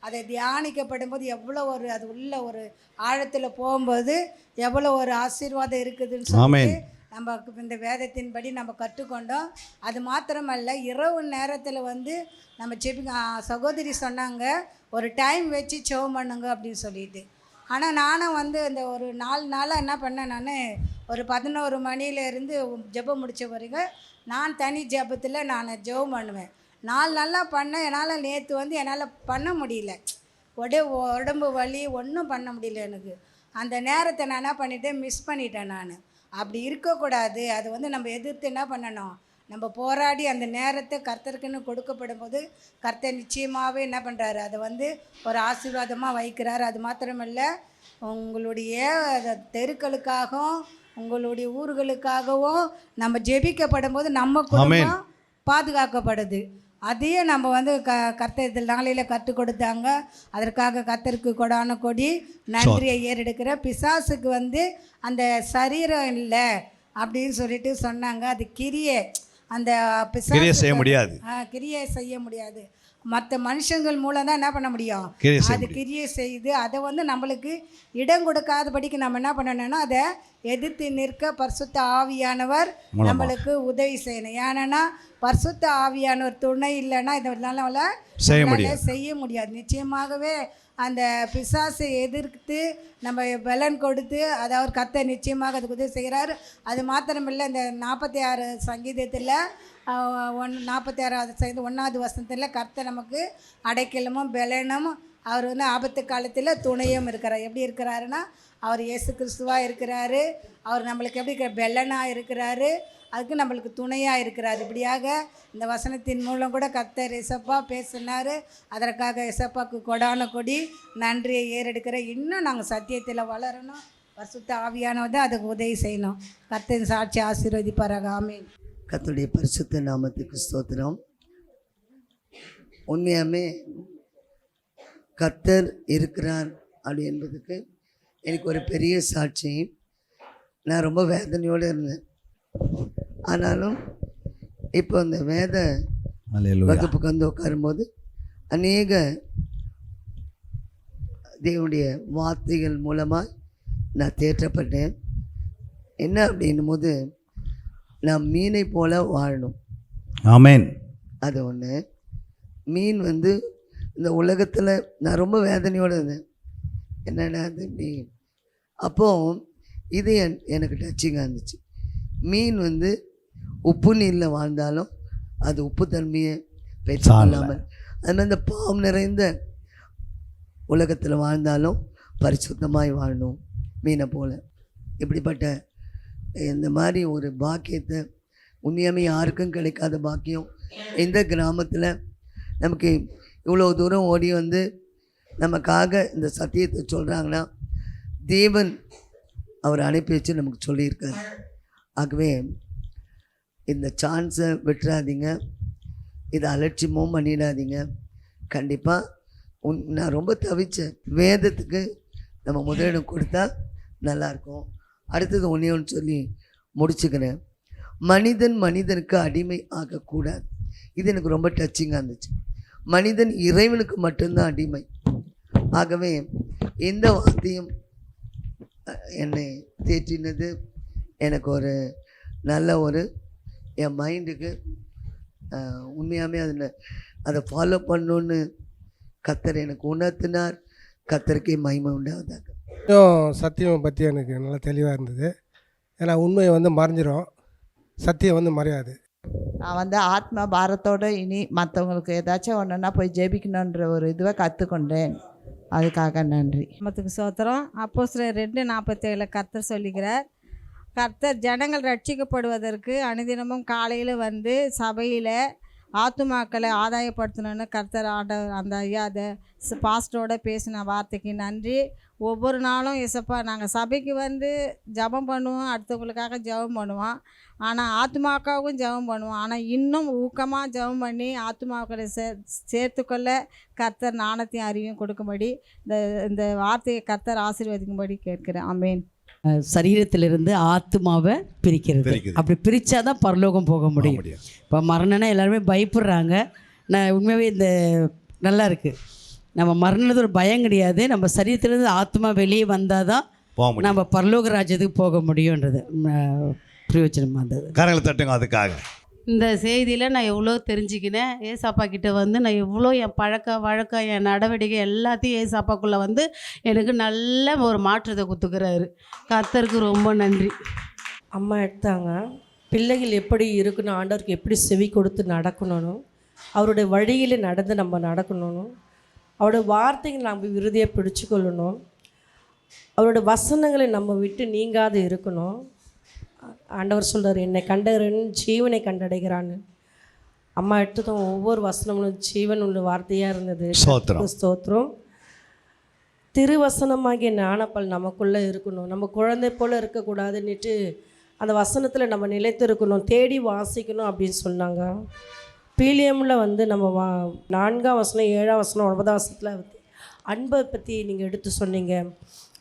அதை தியானிக்கப்படும் போது எவ்வளோ ஒரு அது உள்ள ஒரு ஆழத்தில் போகும்போது எவ்வளோ ஒரு ஆசீர்வாதம் இருக்குதுன்னு சொல்லிட்டு நம்ம இந்த வேதத்தின்படி நம்ம கற்றுக்கொண்டோம். அது மாத்திரமல்ல, இரவு நேரத்தில் வந்து நம்ம சகோதரி சொன்னாங்க ஒரு டைம் வச்சு ஜெபம் பண்ணுங்க அப்படின்னு சொல்லிட்டு. ஆனால் நானும் வந்து இந்த ஒரு 4 நாளாக என்ன பண்ணேன், நான் ஒரு 11 மணியிலேருந்து ஜெபம் முடித்த வரைக்கும் நான் தனி ஜெபத்தில் நான் ஜெபம் பண்ணுவேன். 4 நாளாக பண்ணேன். என்னால் நேற்று வந்து என்னால் பண்ண முடியல, உடம்பு வலி, ஒன்றும் பண்ண முடியல எனக்கு. அந்த நேரத்தை நான் என்ன பண்ணிட்டேன், மிஸ் பண்ணிட்டேன் நான். அப்படி இருக்கக்கூடாது. அது வந்து நம்ம எதிர்த்து என்ன பண்ணணும், நம்ம போராடி அந்த நேரத்தை கர்த்தருக்குன்னு கொடுக்கப்படும் போது கர்த்தர் நிச்சயமாகவே என்ன பண்ணுறாரு, அதை வந்து ஒரு ஆசீர்வாதமாக வைக்கிறார். அது மாத்திரமல்ல, உங்களுடைய தெருக்களுக்காகவும் உங்களுடைய ஊர்களுக்காகவும் நம்ம ஜெபிக்கப்படும் போது நம்ம குடும்பம் பாதுகாக்கப்படுது. அதையும் நம்ம வந்து கர்த்தர் நாளையில் கற்றுக் கொடுத்தாங்க. அதற்காக கர்த்தருக்கு கொடான கொடி நன்றியை ஏறெடுக்கிற. பிசாசுக்கு வந்து அந்த சரீரம் இல்லை அப்படின்னு சொல்லிட்டு சொன்னாங்க. அது கிரியை, அந்த கிரியை செய்ய முடியாது, கிரியை செய்ய முடியாது. மற்ற மனுஷங்கள் மூலம் தான் என்ன பண்ண முடியும், அது கிரியை செய்து அதை வந்து நம்மளுக்கு இடம் கொடுக்காதபடிக்கு நம்ம என்ன பண்ணணும்னா அதை எதிர்த்து நிற்க பரிசுத்த ஆவியானவர் நம்மளுக்கு உதவி செய்யணும். ஏன்னா பரிசுத்த ஆவியானவர் துணை இல்லைன்னா இதனால செய்ய முடியாது. நிச்சயமாகவே அந்த பிசாசை எதிர்த்து நம்ம பலன் கொடுத்து அதாவது கர்த்தர் நிச்சயமாக அதுக்கு உதவி செய்கிறார். அது மாத்திரமில்லை, இந்த 46 சங்கீதத்தில் 46வது சங்கீதம் 1வது வசனத்தில் கர்த்தர் நமக்கு அடைக்கலமும் பலனும், அவர் வந்து ஆபத்து காலத்தில் துணையும் இருக்கிறார். எப்படி இருக்கிறாருன்னா அவர் இயேசு கிறிஸ்துவாக இருக்கிறாரு. அவர் நம்மளுக்கு எப்படி பலனாக இருக்கிறாரு, அதுக்கு நம்மளுக்கு துணையாக இருக்கிறார். இப்படியாக இந்த வசனத்தின் மூலம் கூட கர்த்தர் ஏசப்பா பேசினார். அதற்காக ஏசப்பாவுக்கு கொடான கொடி நன்றியை ஏறெடுக்கிற. இன்னும் நாங்கள் சத்தியத்தில் வளரணும். பரிசுத்த ஆவியானவர் தான் அதுக்கு உதவி செய்யணும். கர்த்தரின் சாட்சி ஆசீர்வதிப்பாராக. ஆமென். கர்த்தருடைய பரிசுத்த நாமத்துக்கு ஸ்தோத்திரம். உண்மையாமே கர்த்தர் இருக்கிறார் அப்படி என்பதுக்கு எனக்கு ஒரு பெரிய சாட்சி. நான் ரொம்ப வேதனையோடு இருந்தேன். ஆனாலும் இப்போ அந்த வேத வகுப்புக்கு வந்து உட்காரும்போது அநேக தேவனுடைய வார்த்தைகள் மூலமாக நான் தேற்றப்பட்டேன். என்ன அப்படின்னும் போது நான் மீனை போல வாழணும். ஆமென். அது ஒன்று. மீன் வந்து இந்த உலகத்தில் நான் ரொம்ப வேதனையோடு இருந்தேன். என்னடா அது இப்படி. அப்போது இது எனக்கு டச்சிங்காக இருந்துச்சு. மீன் வந்து உப்பு நீரில் வாழ்ந்தாலும் அது உப்பு தன்மையை பெற்றுக்கொள்ளாமல், அதுமாதிரி இந்த பாவம் நிறைந்த உலகத்தில் வாழ்ந்தாலும் பரிசுத்தமாய் வாழணும் மீனை போல். இப்படிப்பட்ட இந்த மாதிரி ஒரு பாக்கியத்தை உண்மையாமே யாருக்கும் கிடைக்காத பாக்கியம். இந்த கிராமத்தில் நமக்கு இவ்வளோ தூரம் ஓடி வந்து நமக்காக இந்த சத்தியத்தை சொல்கிறாங்கன்னா தேவன் அவர் அனுப்பி வச்சு நமக்கு சொல்லியிருக்காரு. ஆகவே இந்த சான்ஸை விட்டுறாதீங்க, இதை அலட்சியமும் பண்ணிடாதீங்க. கண்டிப்பாக நான் ரொம்ப தவிச்சேன். வேதத்துக்கு நம்ம முதலிடம் கொடுத்தா நல்லாயிருக்கும். அடுத்தது ஒன்றே ஒன்று சொல்லி முடிச்சுக்கிறேன். மனிதன் மனிதனுக்கு அடிமை ஆகக்கூடாது. இது எனக்கு ரொம்ப டச்சிங்காக இருந்துச்சு. மனிதன் இறைவனுக்கு மட்டும்தான் அடிமை. ஆகவே எந்த வார்த்தையும் என்னை தேற்றினது எனக்கு ஒரு நல்ல ஒரு என் மைண்டுக்கு உண்மையாகவே அதை ஃபாலோ பண்ணணுன்னு கர்த்தர் எனக்கு உணர்த்தினார். கர்த்தருக்கே மகிமை உண்டாவதாக. சத்தியம் பற்றி எனக்கு நல்லா தெளிவாக இருந்தது. ஏன்னா உண்மையை வந்து மறைஞ்சிரும், சத்தியம் வந்து மறையாது. நான் வந்து ஆத்ம பாரத்தோடு இனி மற்றவங்களுக்கு ஏதாச்சும் ஒன்றுன்னா போய் ஜெபிக்கணுன்ற ஒரு இதுவை கற்றுக்கொண்டேன். அதுக்காக நன்றி. நமக்கு சோத்திரம். அப்போஸ்தலர் 2:47 கர்த்தர் சொல்லுகிறார், கர்த்தர் ஜனங்கள் ரட்சிக்கப்படுவதற்கு அனுதினமும் காலையில் வந்து சபையில் ஆத்துமாக்களை ஆதாயப்படுத்தணுன்னு கர்த்தர் ஆண்டவர் அந்த ஐயா அதை பாஸ்டரோட பேசின வார்த்தைக்கு நன்றி. ஒவ்வொரு நாளும் இசப்பா நாங்கள் சபைக்கு வந்து ஜெபம் பண்ணுவோம், அடுத்தவங்களுக்காக ஜெபம் பண்ணுவோம், ஆனால் ஆத்துமாக்காவும் ஜெபம் பண்ணுவோம். ஆனால் இன்னும் ஊக்கமாக ஜெபம் பண்ணி ஆத்துமாக்களை சேர்த்துக்கொள்ள கர்த்தர் ஞானத்தையும் அறிவையும் கொடுக்கும்படி இந்த வார்த்தையை கர்த்தர் ஆசீர்வதிக்கும்படி கேட்கிறேன். ஆமென். சரீரத்திலிருந்து ஆத்மாவை பிரிக்கிறது. அப்படி பிரித்தாதான் பரலோகம் போக முடியும். இப்போ மரணம்னா எல்லாருமே பயப்படுறாங்க. நான் உண்மையாகவே இந்த நல்லா இருக்குது. நம்ம மரணது ஒரு பயம் கிடையாது. நம்ம சரீரத்திலேருந்து ஆத்மா வெளியே வந்தால் தான் நம்ம பரலோக ராஜ்யத்துக்கு போக முடியுன்றது பிரயோஜனமாக இருந்தது. கரங்களை தட்டுங்க அதுக்காக. இந்த செய்தியில் நான் எவ்வளோ தெரிஞ்சுக்கினேன். ஏசாப்பா கிட்ட வந்து நான் எவ்வளோ என் வழக்கம் என் நடவடிக்கை எல்லாத்தையும் ஏசாப்பாக்குள்ளே வந்து எனக்கு நல்ல ஒரு மாற்றத்தை கொடுத்துக்கிறாரு. கர்த்தருக்கு ரொம்ப நன்றி. அம்மா எடுத்தாங்க. பிள்ளைகள் எப்படி இருக்கணும், ஆண்டவருக்கு எப்படி செவி கொடுத்து நடக்கணும், அவருடைய வழியில் நடந்து நம்ம நடக்கணும், அவருடைய வார்த்தைகளை நம்ம விருதியை பிடிச்சு கொள்ளணும், அவருடைய வசனங்களை நம்ம விட்டு நீங்காது இருக்கணும். ஆண்டவர் சொல்கிறார், என்னை கண்டவன் ஜீவனை கண்டடைகிறான்னு. அம்மா எடுத்ததும் ஒவ்வொரு வசனமும் ஜீவன் உள்ள வார்த்தையாக இருந்தது. ஸ்தோத்திரம். திருவசனமாகிய ஞானப்பல் நமக்குள்ளே இருக்கணும். நம்ம குழந்தை போல் இருக்கக்கூடாதுன்னுட்டு அந்த வசனத்தில் நம்ம நிலைத்து இருக்கணும், தேடி வாசிக்கணும் அப்படின்னு சொன்னாங்க. பீலியமில் வந்து நம்ம 4ஆம் வசனம் 7ஆம் வசனம் 9ஆம் வசனத்தில் அன்பை பற்றி நீங்கள் எடுத்து சொன்னீங்க.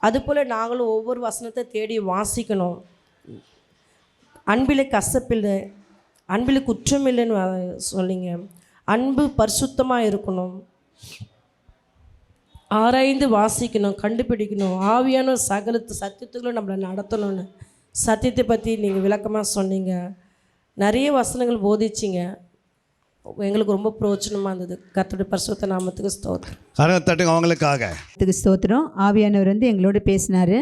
அதுபோல் நாங்களும் ஒவ்வொரு வசனத்தை தேடி வாசிக்கணும். அன்பில் கசப்பில்லை, அன்பில் குற்றமில்லைன்னு சொன்னீங்க. அன்பு பரிசுத்தமாக இருக்கணும், ஆராய்ந்து வாசிக்கணும், கண்டுபிடிக்கணும், ஆவியான சகலத்து சத்தியத்துக்குள்ள நம்மளை நடத்தணும்னு சத்தியத்தை பற்றி நீங்கள் விளக்கமாக சொன்னீங்க. நிறைய வசனங்கள் போதிச்சிங்க. எங்களுக்கு ரொம்ப பிரயோஜனமாக இருந்தது. கர்த்தருடைய பரிசுத்த நாமத்துக்கு ஸ்தோத்திரம். அவங்களுக்காக ஸ்தோத்திரம். ஆவியானவர் வந்து எங்களோட பேசினார்.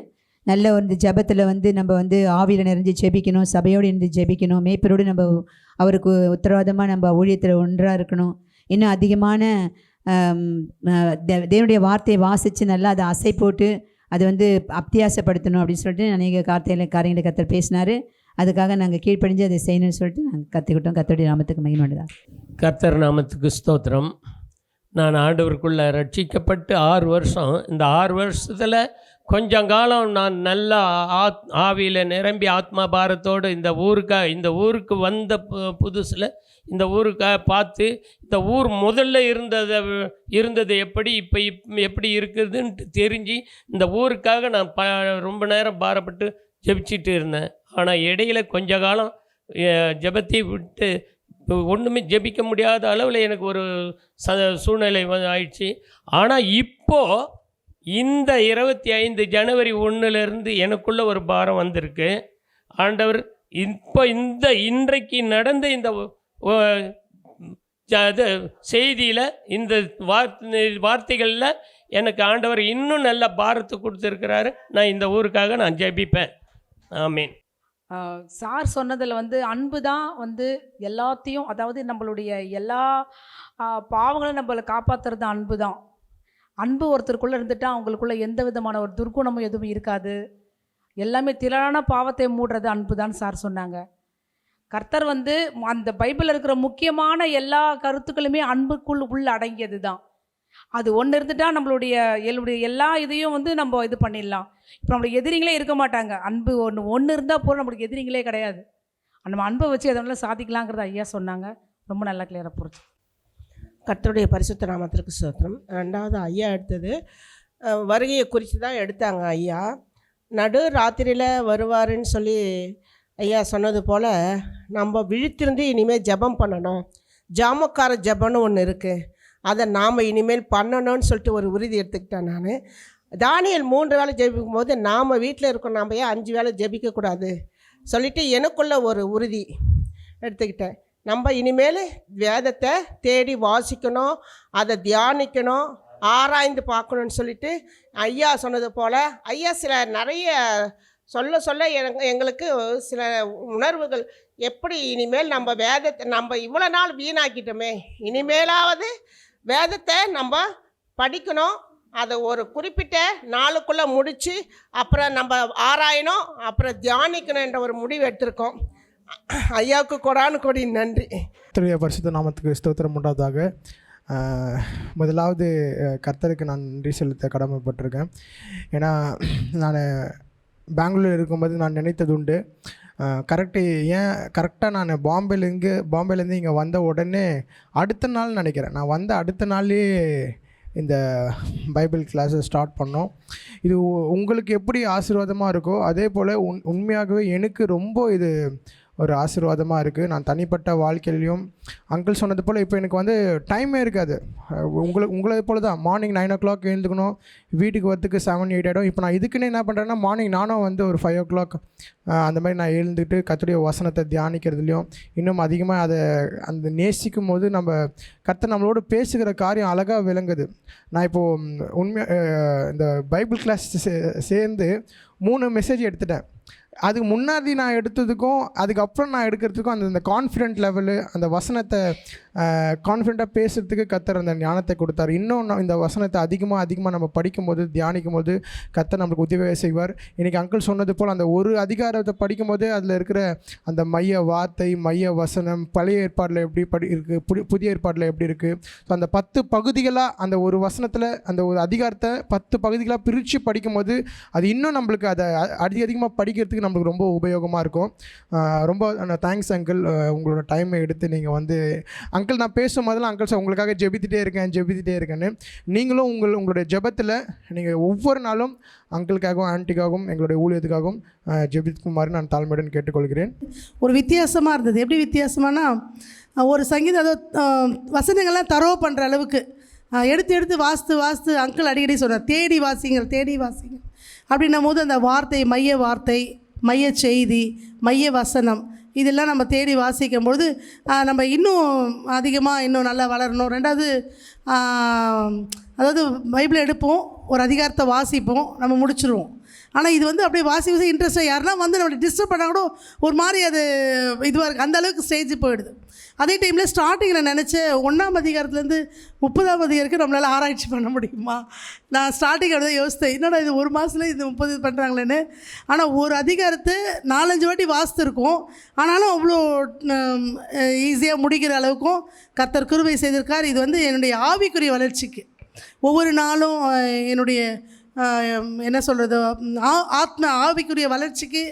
நல்ல ஒரு ஜபத்தில் வந்து நம்ம வந்து ஆவியில் நிறைஞ்சு ஜெபிக்கணும், சபையோடு இருந்து ஜெபிக்கணும், மேய்ப்பரோடு நம்ம அவருக்கு உத்தரவாதமாக நம்ம ஊழியத்தில் ஒன்றாக இருக்கணும். இன்னும் அதிகமான தேவனுடைய வார்த்தையை வாசித்து நல்லா அதை அசை போட்டு அதை வந்து அத்தியாசப்படுத்தணும் அப்படின்னு சொல்லிட்டு அநேக காரியங்களை கர்த்தர் பேசினார். அதுக்காக நாங்கள் கீழ்ப்படிஞ்சு அதை செய்யணும்னு சொல்லிட்டு நாங்கள் கற்றுக்கிட்டோம். கர்த்தருடைய நாமத்துக்கு மகிமையுண்டாக. கர்த்தர் நாமத்துக்கு ஸ்தோத்திரம். நான் ஆண்டவருக்குள்ளே ரட்சிக்கப்பட்டு 6 வருஷம். இந்த 6 வருஷத்தில் கொஞ்சம் காலம் நான் நல்லா ஆவியில் நிரம்பி ஆத்மா பாரத்தோடு இந்த ஊருக்கு வந்த புதுசில் இந்த ஊருக்காக பார்த்து இந்த ஊர் முதல்ல இருந்தது எப்படி இப்போ எப்படி இருக்குதுன்ட்டு தெரிஞ்சு இந்த ஊருக்காக நான் ரொம்ப நேரம் பாரப்பட்டு ஜெபிச்சிட்டு இருந்தேன். ஆனால் இடையில கொஞ்ச காலம் ஜெபத்தை விட்டு ஒன்றுமே ஜெபிக்க முடியாத அளவில் எனக்கு ஒரு சூழ்நிலை ஆயிடுச்சு. ஆனால் இப்போது இந்த 25 ஜனவரி 1 எனக்குள்ள ஒரு பாரம் வந்திருக்கு. ஆண்டவர் இப்போ இன்றைக்கு நடந்த இந்த செய்தியில் இந்த வார்த்தைகளில் எனக்கு ஆண்டவர் இன்னும் நல்ல பாரத்தை கொடுத்துருக்கிறாரு. நான் இந்த ஊருக்காக நான் ஜெபிப்பேன். ஆமீன். சார் சொன்னதில் வந்து அன்பு தான் வந்து எல்லாத்தையும், அதாவது நம்மளுடைய எல்லா பாவங்களும் நம்மளை காப்பாற்றுறது அன்பு தான். அன்பு ஒருத்தருக்குள்ளே இருந்துட்டால் அவங்களுக்குள்ள எந்த விதமான ஒரு துர்குணமும் எதுவும் இருக்காது. எல்லாமே திரளான பாவத்தை மூடுறது அன்பு தான் சார் சொன்னாங்க. கர்த்தர் வந்து அந்த பைபிளில் இருக்கிற முக்கியமான எல்லா கருத்துக்களுமே அன்புக்குள் உள்ள அடங்கியது தான். அது ஒன்று இருந்துட்டால் நம்மளுடைய எல்லா இதையும் வந்து நம்ம இது பண்ணிடலாம். இப்போ நம்மளுக்கு எதிரிங்களே இருக்க மாட்டாங்க. அன்பு ஒன்று இருந்தால் போல நம்மளுக்கு எதிரிங்களே கிடையாது. நம்ம அன்பை வச்சு எதனால சாதிக்கலாங்கிறத ஐயா சொன்னாங்க. ரொம்ப நல்லா கிளியராக புரிஞ்சு. கர்த்தருடைய பரிசுத்த நாமத்திற்கு ஸ்தோத்திரம். 2வது ஐயா எடுத்தது வருகையை குறித்து தான் எடுத்தாங்க ஐயா. நடு ராத்திரியில் வருவாருன்னு சொல்லி ஐயா சொன்னது போல் நம்ம விழித்திருந்து இனிமேல் ஜெபம் பண்ணணும். ஜாமக்கார ஜெபம்னு ஒன்று இருக்குது, அதை நாம் இனிமேல் பண்ணணும்னு சொல்லிட்டு ஒரு உறுதி எடுத்துக்கிட்டேன் நான். தானியேல் 3 வேளை ஜெபிக்கும் போது நாம் வீட்டில் இருக்கோம், நாம் ஏன் 5 வேளை ஜெபிக்கக்கூடாது சொல்லிவிட்டு எனக்குள்ள ஒரு உறுதி எடுத்துக்கிட்டேன். நம்ம இனிமேல் வேதத்தை தேடி வாசிக்கணும், அதை தியானிக்கணும், ஆராய்ந்து பார்க்கணுன்னு சொல்லிட்டு ஐயா சொன்னது போல் ஐயா நிறைய சொல்ல எங்களுக்கு சில உணர்வுகள், எப்படி இனிமேல் நம்ம வேதத்தை நம்ம இவ்வளோ நாள் வீணாக்கிட்டோமே, இனிமேலாவது வேதத்தை நம்ம படிக்கணும், அதை ஒரு குறிப்பிட்ட நாளுக்குள்ளே முடித்து அப்புறம் நம்ம ஆராயணும், அப்புறம் தியானிக்கணும் என்ற ஒரு முடிவு எடுத்திருக்கோம். ஐயாவுக்கு கொடானு கொடி நன்றி. கர்த்தருடைய பரிசுத்த நாமத்துக்கு ஸ்தோத்திரம் உண்டாவதாக. முதலாவது கர்த்தருக்கு நான் நன்றி செலுத்த கடமைப்பட்டிருக்கேன். ஏன்னா நான் பெங்களூர் இருக்கும்போது நான் நினைத்தது உண்டு, கரெக்டாக நான் பாம்பேலேருந்து இங்கே வந்த உடனே அடுத்த நாள் நினைக்கிறேன், நான் வந்த அடுத்த நாளே இந்த பைபிள் கிளாஸை ஸ்டார்ட் பண்ணோம். இது உங்களுக்கு எப்படி ஆசீர்வாதமாக இருக்கோ அதே போல் உண்மையாகவே எனக்கு ரொம்ப இது ஒரு ஆசீர்வாதமாக இருக்குது. நான் தனிப்பட்ட வாழ்க்கையிலையும் அங்கிள் சொன்னது போல் இப்போ எனக்கு வந்து டைமே இருக்காது. உங்களை போல் தான் மார்னிங் 9 o'clock எழுந்துக்கணும், வீட்டுக்கு வரத்துக்கு 7, 8 ஆகிடும். இப்போ நான் இதுக்குன்னு என்ன பண்ணுறேன்னா மார்னிங் நானும் வந்து ஒரு 5 o'clock அந்த மாதிரி நான் எழுந்துட்டு கர்த்தருடைய வசனத்தை தியானிக்கிறதுலையும் இன்னும் அதிகமாக அதை அந்த நேசிக்கும் போது நம்ம கர்த்தர் நம்மளோட பேசுகிற காரியம் அழகாக விளங்குது. நான் இப்போது இந்த பைபிள் கிளாஸ் சேர்ந்து 3 மெசேஜ் எடுத்துட்டேன். அதுக்கு முன்னாடி நான் எடுத்ததுக்கும் அதுக்கப்புறம் நான் எடுக்கிறதுக்கும் அந்த கான்ஃபிடென்ட் லெவலு, அந்த வசனத்தை கான்ஃபிடெண்ட்டாக பேசுகிறதுக்கு கர்த்தர் அந்த ஞானத்தை கொடுத்தார். இன்னும் இந்த வசனத்தை அதிகமாக நம்ம படிக்கும்போது தியானிக்கும் போது கர்த்தர் நம்மளுக்கு உதவி செய்வார். இன்றைக்கி அங்கிள் சொன்னது போல் அந்த ஒரு அதிகாரத்தை படிக்கும்போது அதில் இருக்கிற அந்த மைய வார்த்தை, மைய வசனம் பழைய ஏற்பாடில் எப்படி இருக்குது, புதிய ஏற்பாடில் எப்படி இருக்குது, ஸோ அந்த 10 பகுதிகளாக அந்த ஒரு வசனத்தில் அந்த ஒரு அதிகாரத்தை 10 பகுதிகளாக பிரித்து படிக்கும்போது அது இன்னும் நம்மளுக்கு அதை அதிகமாக படிக்கிறதுக்கு நம்மளுக்கு ரொம்ப உபயோகமாக இருக்கும். ரொம்ப தேங்க்ஸ் அங்கிள், உங்களோட டைமை எடுத்து நீங்கள் வந்து அங்கிள் நான் பேசும் போதெல்லாம் அங்கிள் சார் உங்களுக்காக ஜெபித்துட்டே இருக்கேன்னு நீங்களும் உங்களுடைய ஜெபத்தில் நீங்கள் ஒவ்வொரு நாளும் அங்கிளுக்காகவும் ஆன்ட்டிக்காகவும் எங்களுடைய ஊழியத்துக்காகவும் ஜெபிக்குமாறு நான் தாழ்மையுடன் கேட்டுக்கொள்கிறேன். ஒரு வித்தியாசமாக இருந்தது. எப்படி வித்தியாசமானா ஒரு சங்கீதம் அதோ வசனங்கள்லாம் தரோ பண்ணுற அளவுக்கு எடுத்து வாசித்து அங்கிள் அடிக்கடி சொன்னார், தேடி வாசிங்க அப்படின்னும் போது அந்த வார்த்தை, மைய செய்தி, மைய வசனம் இதெல்லாம் நம்ம தேடி வாசிக்கும்பொழுது நம்ம இன்னும் அதிகமாக இன்னும் நல்லா வளரணும். ரெண்டாவது அதாவது பைபிளை எடுப்போம், ஒரு அதிகாரத்தை வாசிப்போம், நம்ம முடிச்சிடுவோம். ஆனால் இது வந்து அப்படியே வாசி இன்ட்ரெஸ்ட்டாக யாருன்னா வந்து நம்மளை டிஸ்டர்ப் பண்ணால் கூட ஒரு மாதிரி அது இதுவாக இருக்குது, அந்தளவுக்கு ஸ்டேஜ் போயிடுது. அதே டைமில் ஸ்டார்டிங்கில் நினச்சேன் 1ஆம் அதிகாரத்துலேருந்து 30ஆம் அதிகாரத்துக்கு நம்மளால் ஆராய்ச்சி பண்ண முடியுமா. நான் ஸ்டார்டிங் அப்படி தான் யோசித்தேன், என்னடா இது ஒரு மாதத்தில் இது 30 பண்ணுறாங்களேன்னு. ஆனால் ஒரு அதிகாரத்தை 4-5 வாட்டி வாசித்துருக்கோம், ஆனாலும் அவ்வளோ ஈஸியாக முடிக்கிற அளவுக்கும் கர்த்தர் கிருபை செய்திருக்கார். இது வந்து என்னுடைய ஆவிக்குரிய வளர்ச்சிக்கு ஒவ்வொரு நாளும் என்னுடைய என்ன சொல்கிறது ஆவிக்குரிய வளர்ச்சிக்கு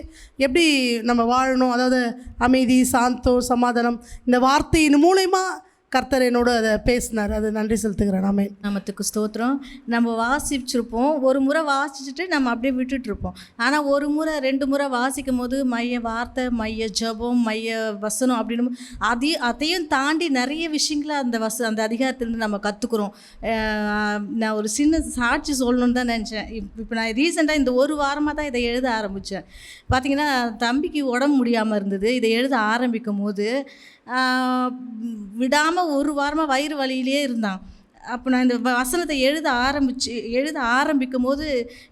எப்படி நம்ம வாழணும், அதாவது அமைதி, சாந்தம், சமாதானம் இந்த வார்த்தையின் மூலயமா கர்த்தர் என்னோடு அதை பேசினார். அது நன்றி செலுத்துகிறேன். நமத்துக்கு ஸ்தோத்திரம். நம்ம வாசிச்சிருப்போம், ஒரு முறை வாசிச்சுட்டு நம்ம அப்படியே விட்டுட்ருப்போம். ஆனால் ஒரு முறை 2 முறை வாசிக்கும் போது மைய வார்த்தை, மைய ஜபம், மைய வசனம் அப்படின்னு அதையும் தாண்டி நிறைய விஷயங்களை அந்த அதிகாரத்திலேருந்து நம்ம கற்றுக்குறோம். நான் ஒரு சின்ன சாட்சி சொல்லணுன்னு தான் நினச்சேன். இப்போ நான் ரீசெண்டாக இந்த ஒரு வாரமாக தான் இதை எழுத ஆரம்பித்தேன். பார்த்திங்கன்னா தம்பிக்கு உடம்பு முடியாமல் இருந்தது. இதை எழுத ஆரம்பிக்கும் போது விடாமல் ஒரு வாரமாக வயிறு வலியிலே இருந்தான். அப்போ நான் இந்த வசனத்தை எழுத ஆரம்பிக்கும் போது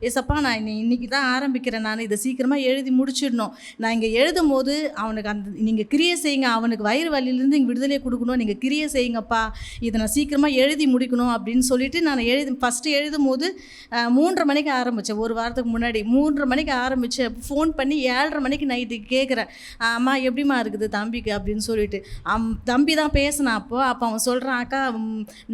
ஏசப்பா நான் இன்றைக்கி தான் ஆரம்பிக்கிறேன், நான் இதை சீக்கிரமாக எழுதி முடிச்சிடணும். நான் இங்கே எழுதும் போது அவனுக்கு நீங்கள் கிரியை செய்யுங்க, அவனுக்கு வயிறு வலியிலேருந்து இங்கே விடுதலை கொடுக்கணும், நீங்கள் கிரியை செய்யுங்கப்பா, இதை நான் சீக்கிரமாக எழுதி முடிக்கணும் அப்படின்னு சொல்லிவிட்டு நான் ஃபஸ்ட்டு எழுதும் போது 3:30 மணிக்கு ஆரம்பித்தேன். ஒரு வாரத்துக்கு முன்னாடி 3:30 மணிக்கு ஆரம்பித்தேன். ஃபோன் பண்ணி 7:30 மணிக்கு நைட்டுக்கு கேட்குறேன், அம்மா எப்படிம்மா இருக்குது தம்பிக்கு அப்படின்னு சொல்லிட்டு. தம்பி தான் பேசினான். அப்போ அவன் சொல்கிறான், அக்கா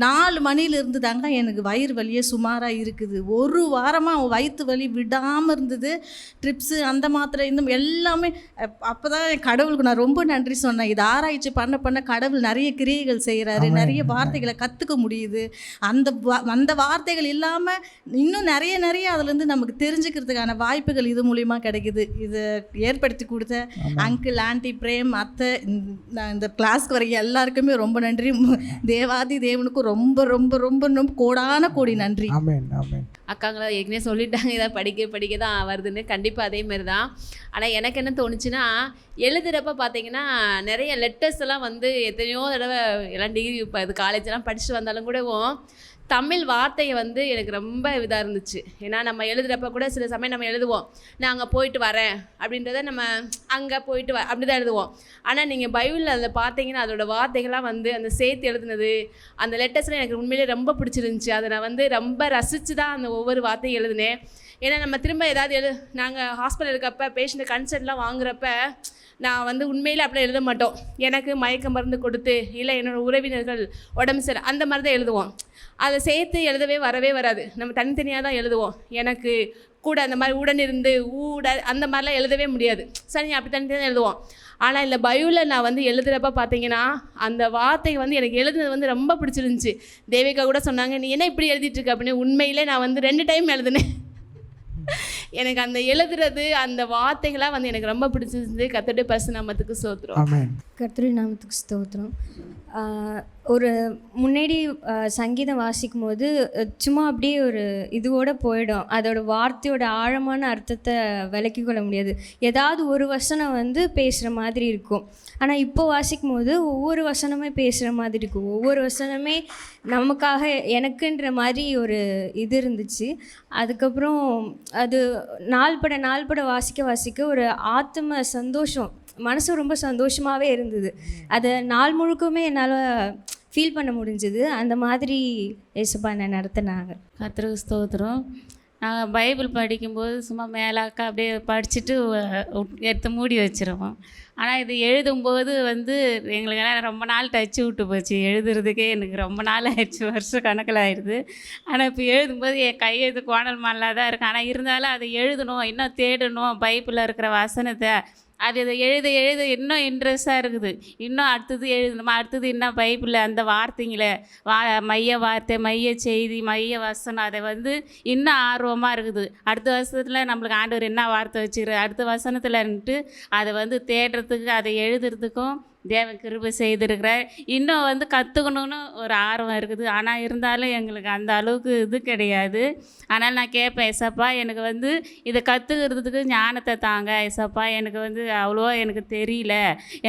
4 மணிலேருந்து தாங்க எனக்கு வயிறு வலியே சுமாராக இருக்குது. ஒரு வாரமாக வயிற்று வலி விடாமல் இருந்தது. ட்ரிப்ஸு அந்த மாத்திரை இந்த எல்லாமே. அப்போ தான் கடவுளுக்கு நான் ரொம்ப நன்றி சொன்னேன். இது ஆராய்ச்சி பண்ண கடவுள் நிறைய கிரியைகள் செய்கிறாரு, நிறைய வார்த்தைகளை கற்றுக்க முடியுது. அந்த வார்த்தைகள் இல்லாமல் இன்னும் நிறைய அதுலேருந்து நமக்கு தெரிஞ்சுக்கிறதுக்கான வாய்ப்புகள் இது மூலிமா கிடைக்குது. இதை ஏற்படுத்தி கொடுத்த அங்கிள், ஆண்டி, பிரேம், அத்தை, நான் இந்த கிளாஸ்க்கு வர எல்லாருக்குமே ரொம்ப நன்றி. தேவாதி தேவனுக்கும் ரொம்ப ரொம்ப ரொம்ப ரொம்ப கோடான நன்றி. அக்காங்களா ஏற்கனவே சொல்லிட்டாங்க இதை படிக்க தான் வருதுன்னு. கண்டிப்பாக அதேமாரி தான். ஆனால் எனக்கு என்ன தோணுச்சுன்னா, எழுதுகிறப்ப பார்த்தீங்கன்னா நிறைய லெட்டர்ஸ் எல்லாம் வந்து எத்தனையோ தடவை எல்லாம் டிகிரி இப்போ இது காலேஜெல்லாம் படிச்சுட்டு வந்தாலும் கூடவும் தமிழ் வார்த்தையை வந்து எனக்கு ரொம்ப இதாக இருந்துச்சு. ஏன்னா நம்ம எழுதுகிறப்ப கூட சில சமயம் நம்ம எழுதுவோம், நான் அங்கே போயிட்டு வரேன் அப்படின்றத நம்ம அங்கே போயிட்டு அப்படி தான் எழுதுவோம். ஆனால் நீங்கள் பைபிளில் அதில் பார்த்தீங்கன்னா அதோட வார்த்தைகள்லாம் வந்து அந்த சேர்த்து எழுதுனது, அந்த லெட்டர்ஸ்லாம் எனக்கு உண்மையிலே ரொம்ப பிடிச்சிருந்துச்சி. அதை நான் வந்து ரொம்ப ரசித்து தான் அந்த ஒவ்வொரு வார்த்தையும் எழுதினேன். ஏன்னா நம்ம திரும்ப ஏதாவது நாங்கள் ஹாஸ்பிட்டல் இருக்கப்போ பேஷண்ட்டு கன்சல்ட்லாம் வாங்குறப்ப நான் வந்து உண்மையில் அப்படிலாம் எழுத மாட்டோம். எனக்கு மயக்க மருந்து கொடுத்து இல்லை என்னோடய உறவினர்கள் உடம்பு சரி அந்த மாதிரி தான் எழுதுவோம். அதை சேர்த்து எழுதவே வராது. நம்ம தனித்தனியாக தான் எழுதுவோம். எனக்கு கூட அந்த மாதிரி உடனிருந்து அந்த மாதிரிலாம் எழுதவே முடியாது. சரி அப்படி தனித்தனியாக எழுதுவோம். ஆனால் இல்லை பைபிளில் நான் வந்து எழுதுகிறப்ப பார்த்தீங்கன்னா அந்த வார்த்தை வந்து எனக்கு எழுதுனது வந்து ரொம்ப பிடிச்சிருந்துச்சி. தேவிகா கூட சொன்னாங்க, நீ என்ன இப்படி எழுதிட்டுருக்க அப்படின்னு. உண்மையிலே நான் வந்து 2 டைம் எழுதினேன். எனக்கு அந்த எழுதுறது அந்த வார்த்தைகளாக வந்து எனக்கு ரொம்ப பிடிச்சிருந்து. கர்த்தருடைய பரிசுத்த நாமத்துக்கு ஸ்தோத்திரம். கர்த்தருடைய நாமத்துக்கு ஸ்தோத்திரம். ஒரு முன்னாடி சங்கீதம் வாசிக்கும் போது சும்மா அப்படியே ஒரு இதுவோடு போயிடும். அதோட வார்த்தையோட ஆழமான அர்த்தத்தை விளக்கி கொள்ள முடியாது. ஏதாவது ஒரு வசனம் வந்து பேசுகிற மாதிரி இருக்கும். ஆனால் இப்போ வாசிக்கும் போது ஒவ்வொரு வசனமே பேசுகிற மாதிரி இருக்கும். ஒவ்வொரு வசனமே நமக்காக எனக்குன்ற மாதிரி ஒரு இது இருந்துச்சு. அதுக்கப்புறம் அது நாள்பட வாசிக்க ஒரு ஆத்ம சந்தோஷம், மனசு ரொம்ப சந்தோஷமாகவே இருந்தது. அதை நாள் முழுக்கமே என்னால் ஃபீல் பண்ண முடிஞ்சுது. அந்த மாதிரி ஏசப்பா என்னை நடத்தினாங்க. கர்த்தருக்கு ஸ்தோத்திரம். நாங்கள் பைபிள் படிக்கும்போது சும்மா மேலாக்கா அப்படியே படிச்சுட்டு எடுத்து மூடி வச்சுருவோம். ஆனால் இது எழுதும்போது வந்து எங்களுக்கெல்லாம் ரொம்ப நாள் டச்சு விட்டு போச்சு. எழுதுறதுக்கே எனக்கு ரொம்ப நாள் ஆயிடுச்சு, வருஷம் கணக்கில் ஆயிடுது. ஆனால் இப்போ எழுதும்போது என் கையெழுத்து கோணல் மாலாக தான் இருக்குது. ஆனால் இருந்தாலும் அதை எழுதணும், இன்னும் தேடணும், பைபிளில் இருக்கிற வசனத்தை அது இதை எழுத இன்னும் இன்ட்ரெஸ்ட்டாக இருக்குது. இன்னும் அடுத்தது எழுதணுமா, அடுத்தது இன்னும் பைபிளில் அந்த வார்த்தைங்களை மைய வார்த்தை, மைய செய்தி, மைய வசனம், அதை வந்து இன்னும் ஆர்வமாக இருக்குது. அடுத்த வசனத்தில் நம்மளுக்கு ஆண்டவர் என்ன வார்த்தை வச்சுக்கிறார், அடுத்த வசனத்தில்ன்ட்டு அதை வந்து தேடுறதுக்கு, அதை எழுதுறதுக்கும் தேவன் கிருபை செய்திருக்கிறார். இன்னும் வந்து கற்றுக்கணுன்னு ஒரு ஆர்வம் இருக்குது. ஆனால் இருந்தாலும் எங்களுக்கு அந்த அளவுக்கு இது கிடையாது. ஆனால் நான் கேட்பேன், ஏசப்பா எனக்கு வந்து இதை கற்றுக்கிறதுக்கு ஞானத்தை தாங்க ஏசப்பா. எனக்கு வந்து அவ்வளோவா எனக்கு தெரியல.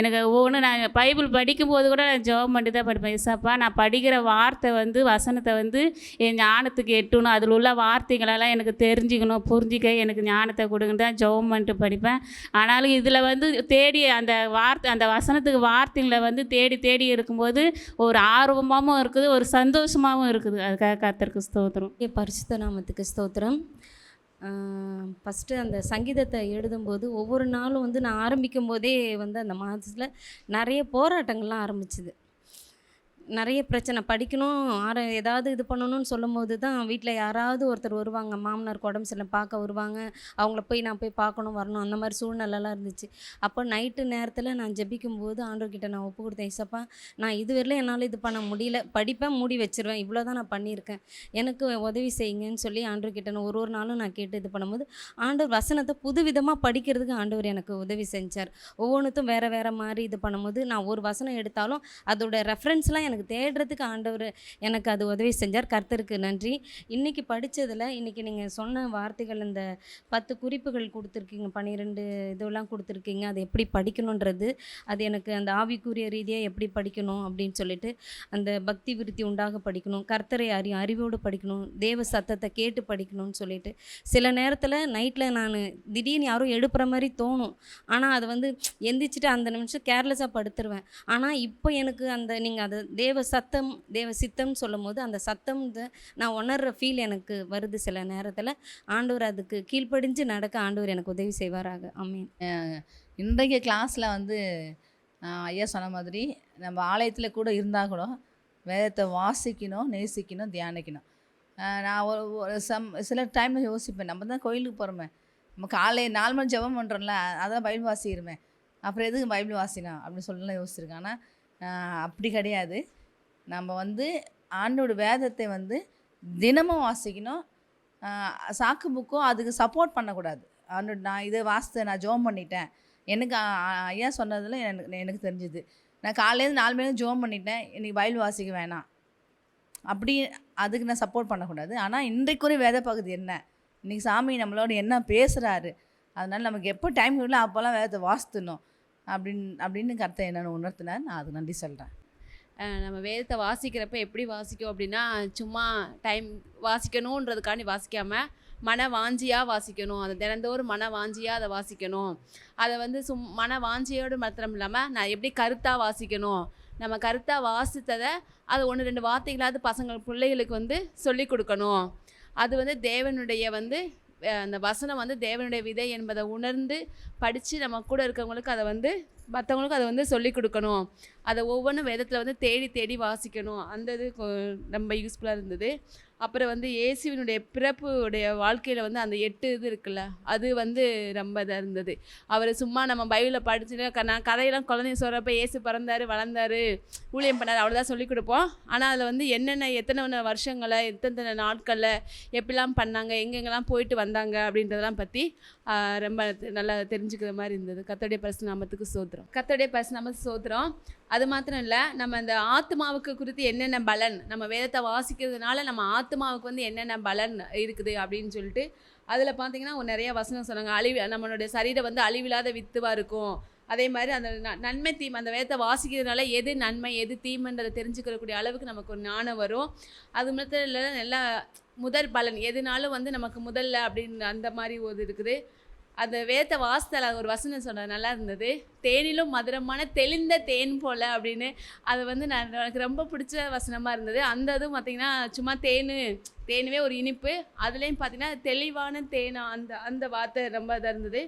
எனக்கு ஒவ்வொன்று நான் பைபிள் படிக்கும்போது கூட நான் ஜெபம் பண்ணி தான் படிப்பேன். ஏசப்பா நான் படிக்கிற வார்த்தை வந்து வசனத்தை வந்து என் ஞானத்துக்கு எட்டணும், அதில் உள்ள வார்த்தைகளெல்லாம் எனக்கு தெரிஞ்சுக்கணும், புரிஞ்சிக்க எனக்கு ஞானத்தை கொடுங்கன்னு தான் ஜெபம் பண்ணிட்டு படிப்பேன். ஆனாலும் இதில் வந்து தேடி அந்த வார்த்தை, அந்த வசனத்துக்கு வார்த்தைகளை வந்து தேடி இருக்கும்போது ஒரு ஆர்வமாகவும் இருக்குது, ஒரு சந்தோஷமாகவும் இருக்குது. அதுக்காக கர்த்தருக்கு ஸ்தோத்திரம். பரிசுத்த நாமத்துக்கு ஸ்தோத்திரம். ஃபஸ்ட்டு அந்த சங்கீதத்தை எழுதும்போது ஒவ்வொரு நாளும் வந்து நான் ஆரம்பிக்கும் போதே வந்து அந்த மாதத்தில் நிறைய போராட்டங்கள்லாம் ஆரம்பிச்சுது. நிறைய பிரச்சனை, படிக்கணும் ஏதாவது இது பண்ணணும்னு சொல்லும் போது தான் வீட்டில் யாராவது ஒருத்தர் வருவாங்க, மாமனாருக்கு உடம்பு சரியில்லை பார்க்க வருவாங்க, அவங்கள நான் போய் பார்க்கணும் வரணும், அந்த மாதிரி சூழ்நிலைலாம் இருந்துச்சு. அப்போ நைட்டு நேரத்தில் நான் ஜெபிக்கும்போது ஆண்டவர்கிட்ட நான் ஒப்பு கொடுத்தேன். ஏசப்பா நான் இதுவரையிலும் என்னால் இது பண்ண முடியல, படிப்பேன் மூடி வச்சிருவேன், இவ்வளோ தான் நான் பண்ணியிருக்கேன், எனக்கு உதவி செய்யுங்கன்னு சொல்லி ஆண்டவர்கிட்ட நான் ஒரு நாளும் நான் கேட்டு இது பண்ணும்போது ஆண்டவர் வசனத்தை புதுவிதமாக படிக்கிறதுக்கு ஆண்டவர் எனக்கு உதவி செஞ்சார். ஒவ்வொன்றுத்தும் வேறு மாதிரி இது பண்ணும்போது நான் ஒரு வசனம் எடுத்தாலும் அதோட ரெஃபரன்ஸ்லாம் எனக்கு தேடுறதுக்கு ஆண்டவர் எனக்கு அது உதவி செஞ்சார். கர்த்தருக்கு நன்றி. இன்றைக்கி படித்ததில் இன்றைக்கி நீங்கள் சொன்ன வார்த்தைகள், இந்த 10 குறிப்புகள் கொடுத்துருக்கீங்க, 12 இதெல்லாம் கொடுத்துருக்கீங்க, அது எப்படி படிக்கணுன்றது, அது எனக்கு அந்த ஆவிக்குரிய ரீதியாக எப்படி படிக்கணும் அப்படின்னு சொல்லிட்டு, அந்த பக்தி விருத்தி உண்டாக படிக்கணும், கர்த்தரை அறிவோடு படிக்கணும், தேவ சத்தத்தை கேட்டு படிக்கணும்னு சொல்லிட்டு, சில நேரத்தில் நைட்டில் நான் திடீர்னு யாரும் எழுப்புற மாதிரி தோணும். ஆனால் அது வந்து எந்திரிச்சிட்டு அந்த நிமிஷம் கேர்லெஸ்ஸாக படுத்துருவேன். ஆனால் இப்போ எனக்கு அந்த நீங்கள் அது தேவ சித்தம்னு சொல்லும் போது அந்த சத்தம் நான் உணர்கிற ஃபீல் எனக்கு வருது. சில நேரத்தில் ஆண்டவர் அதுக்கு கீழ்ப்படிஞ்சு நடக்க ஆண்டவர் எனக்கு உதவி செய்வாராக. ஆமீன். இன்றைய கிளாஸில் வந்து ஐயா சொன்ன மாதிரி நம்ம ஆலயத்தில் கூட இருந்தால் கூட வேதத்தை வாசிக்கணும், நேசிக்கணும், தியானிக்கணும். நான் சில டைமில் யோசிப்பேன், நம்ம தான் கோயிலுக்கு போகிறோமே, நம்ம காலை 4 மணி ஜெபம் பண்ணுறோம்ல, அதான் பைபிள் வாசிக்கிறோமே, அப்புறம் எதுக்கு பைபிள் வாசிக்கணும் அப்படின்னு சொல்லலாம் யோசிச்சிருக்கேன். ஆனால் அப்படி கிடையாது. நம்ம வந்து ஆண்டோட வேதத்தை வந்து தினமும் வாசிக்கணும். சாக்கு புக்கும் அதுக்கு சப்போர்ட் பண்ணக்கூடாது. நான் இதை வாசித்தேன், நான் ஜெபம் பண்ணிட்டேன், எனக்கு ஐயா சொன்னதில் எனக்கு தெரிஞ்சுது, நான் காலையிலேருந்து 4 மணி ஜெபம் பண்ணிட்டேன், இன்றைக்கி பைபிள் வாசிக்க வேணாம் அப்படி அதுக்கு நான் சப்போர்ட் பண்ணக்கூடாது. ஆனால் இன்றைக்குரிய வேத பகுதி என்ன, இன்றைக்கி சாமி நம்மளோட என்ன பேசுகிறாரு, அதனால் நமக்கு எப்போ டைம் இல்லை அப்போல்லாம் வேதத்தை வாசித்தணும் அப்படின்னு கருத்தை என்னென்னு உணர்த்தினார். நான் அதுக்கு நன்றி சொல்கிறேன். நம்ம வேதத்தை வாசிக்கிறப்ப எப்படி வாசிக்கும் அப்படின்னா, சும்மா டைம் வாசிக்கணுன்றதுக்காண்டி வாசிக்காமல் மன வாஞ்சியாக வாசிக்கணும். அதை தினந்தோறும் மன வாஞ்சியாக அதை வாசிக்கணும். அதை வந்து மன வாஞ்சியோடு மாத்திரம் இல்லாமல் நான் எப்படி கருத்தாக வாசிக்கணும், நம்ம கருத்தாக வாசித்ததை அது 1-2 வார்த்தைகளாவது பிள்ளைகளுக்கு வந்து சொல்லி கொடுக்கணும். அது வந்து தேவனுடைய வந்து அந்த வசனம் வந்து தேவனுடைய விதை என்பதை உணர்ந்து படித்து நம்ம கூட இருக்கவங்களுக்கு அதை வந்து மற்றவங்களுக்கு அதை வந்து சொல்லி கொடுக்கணும். அதை ஒவ்வொன்றும் வேதத்தில் வந்து தேடி தேடி வாசிக்கணும். அந்த இது ரொம்ப யூஸ்ஃபுல்லாக இருந்தது. அப்புறம் வந்து இயேசுவினுடைய பிறப்புடைய வாழ்க்கையில் வந்து அந்த 8 இது இருக்குல்ல, அது வந்து ரொம்ப இதாக இருந்தது. அவர் சும்மா நம்ம பைபிளில் படிச்சுட்டு நான் கதையெல்லாம் குழந்தைங்க சொல்கிறப்ப இயேசு பிறந்தார், வளர்ந்தார், ஊழியம் பண்ணார், அவ்வளோதான் சொல்லிக் கொடுப்போம். ஆனால் அதில் வந்து எத்தனை வருஷங்களை, எத்தனை நாட்களில் எப்படிலாம் பண்ணாங்க, எங்கெங்கெல்லாம் போயிட்டு வந்தாங்க அப்படின்றதெல்லாம் பற்றி ரொம்ப நல்லா தெரிஞ்சுக்கிற மாதிரி இருந்தது. கர்த்தருடைய பரிசுத்த நாமத்துக்கு ஸ்தோத்திரம். கர்த்தருடைய பரிசுத்த நாமத்துக்கு ஸ்தோத்திரம். அது மாத்திரம் இல்லை, நம்ம இந்த ஆத்மாவுக்கு குறித்து என்னென்ன பலன், நம்ம வேதத்தை வாசிக்கிறதுனால நம்ம ஆத்மாவுக்கு வந்து என்னென்ன பலன் இருக்குது அப்படின்னு சொல்லிட்டு அதில் பார்த்தீங்கன்னா நிறைய வசனம் சொன்னாங்க. நம்மளுடைய சரீரம் வந்து அழிவில்லாத வித்துவாக இருக்கும். அதே மாதிரி அந்த நன்மை தீமை, அந்த வேதத்தை வாசிக்கிறதுனால எது நன்மை எது தீமைன்றதை தெரிஞ்சுக்கிறக்கூடிய அளவுக்கு நமக்கு ஒரு ஞானம் வரும். அது மாத்திரம் இல்லை, நல்லா முதல் பலன் எதுனாலும் வந்து நமக்கு முதல்ல அப்படின்னு அந்த மாதிரி ஒரு இருக்குது. அந்த வேதத்தை வாசித்தல ஒரு வசனம் சொன்னது நல்லா இருந்தது. தேனிலும் மதுரமான தெளிந்த தேன் போல் அப்படின்னு. அது வந்து எனக்கு ரொம்ப பிடிச்ச வசனமாக இருந்தது. அந்த இதுவும் பார்த்திங்கன்னா சும்மா தேனுவே ஒரு இனிப்பு, அதுலேயும் பார்த்திங்கன்னா தெளிவான தேனா அந்த வார்த்தை ரொம்ப இதாக இருந்தது.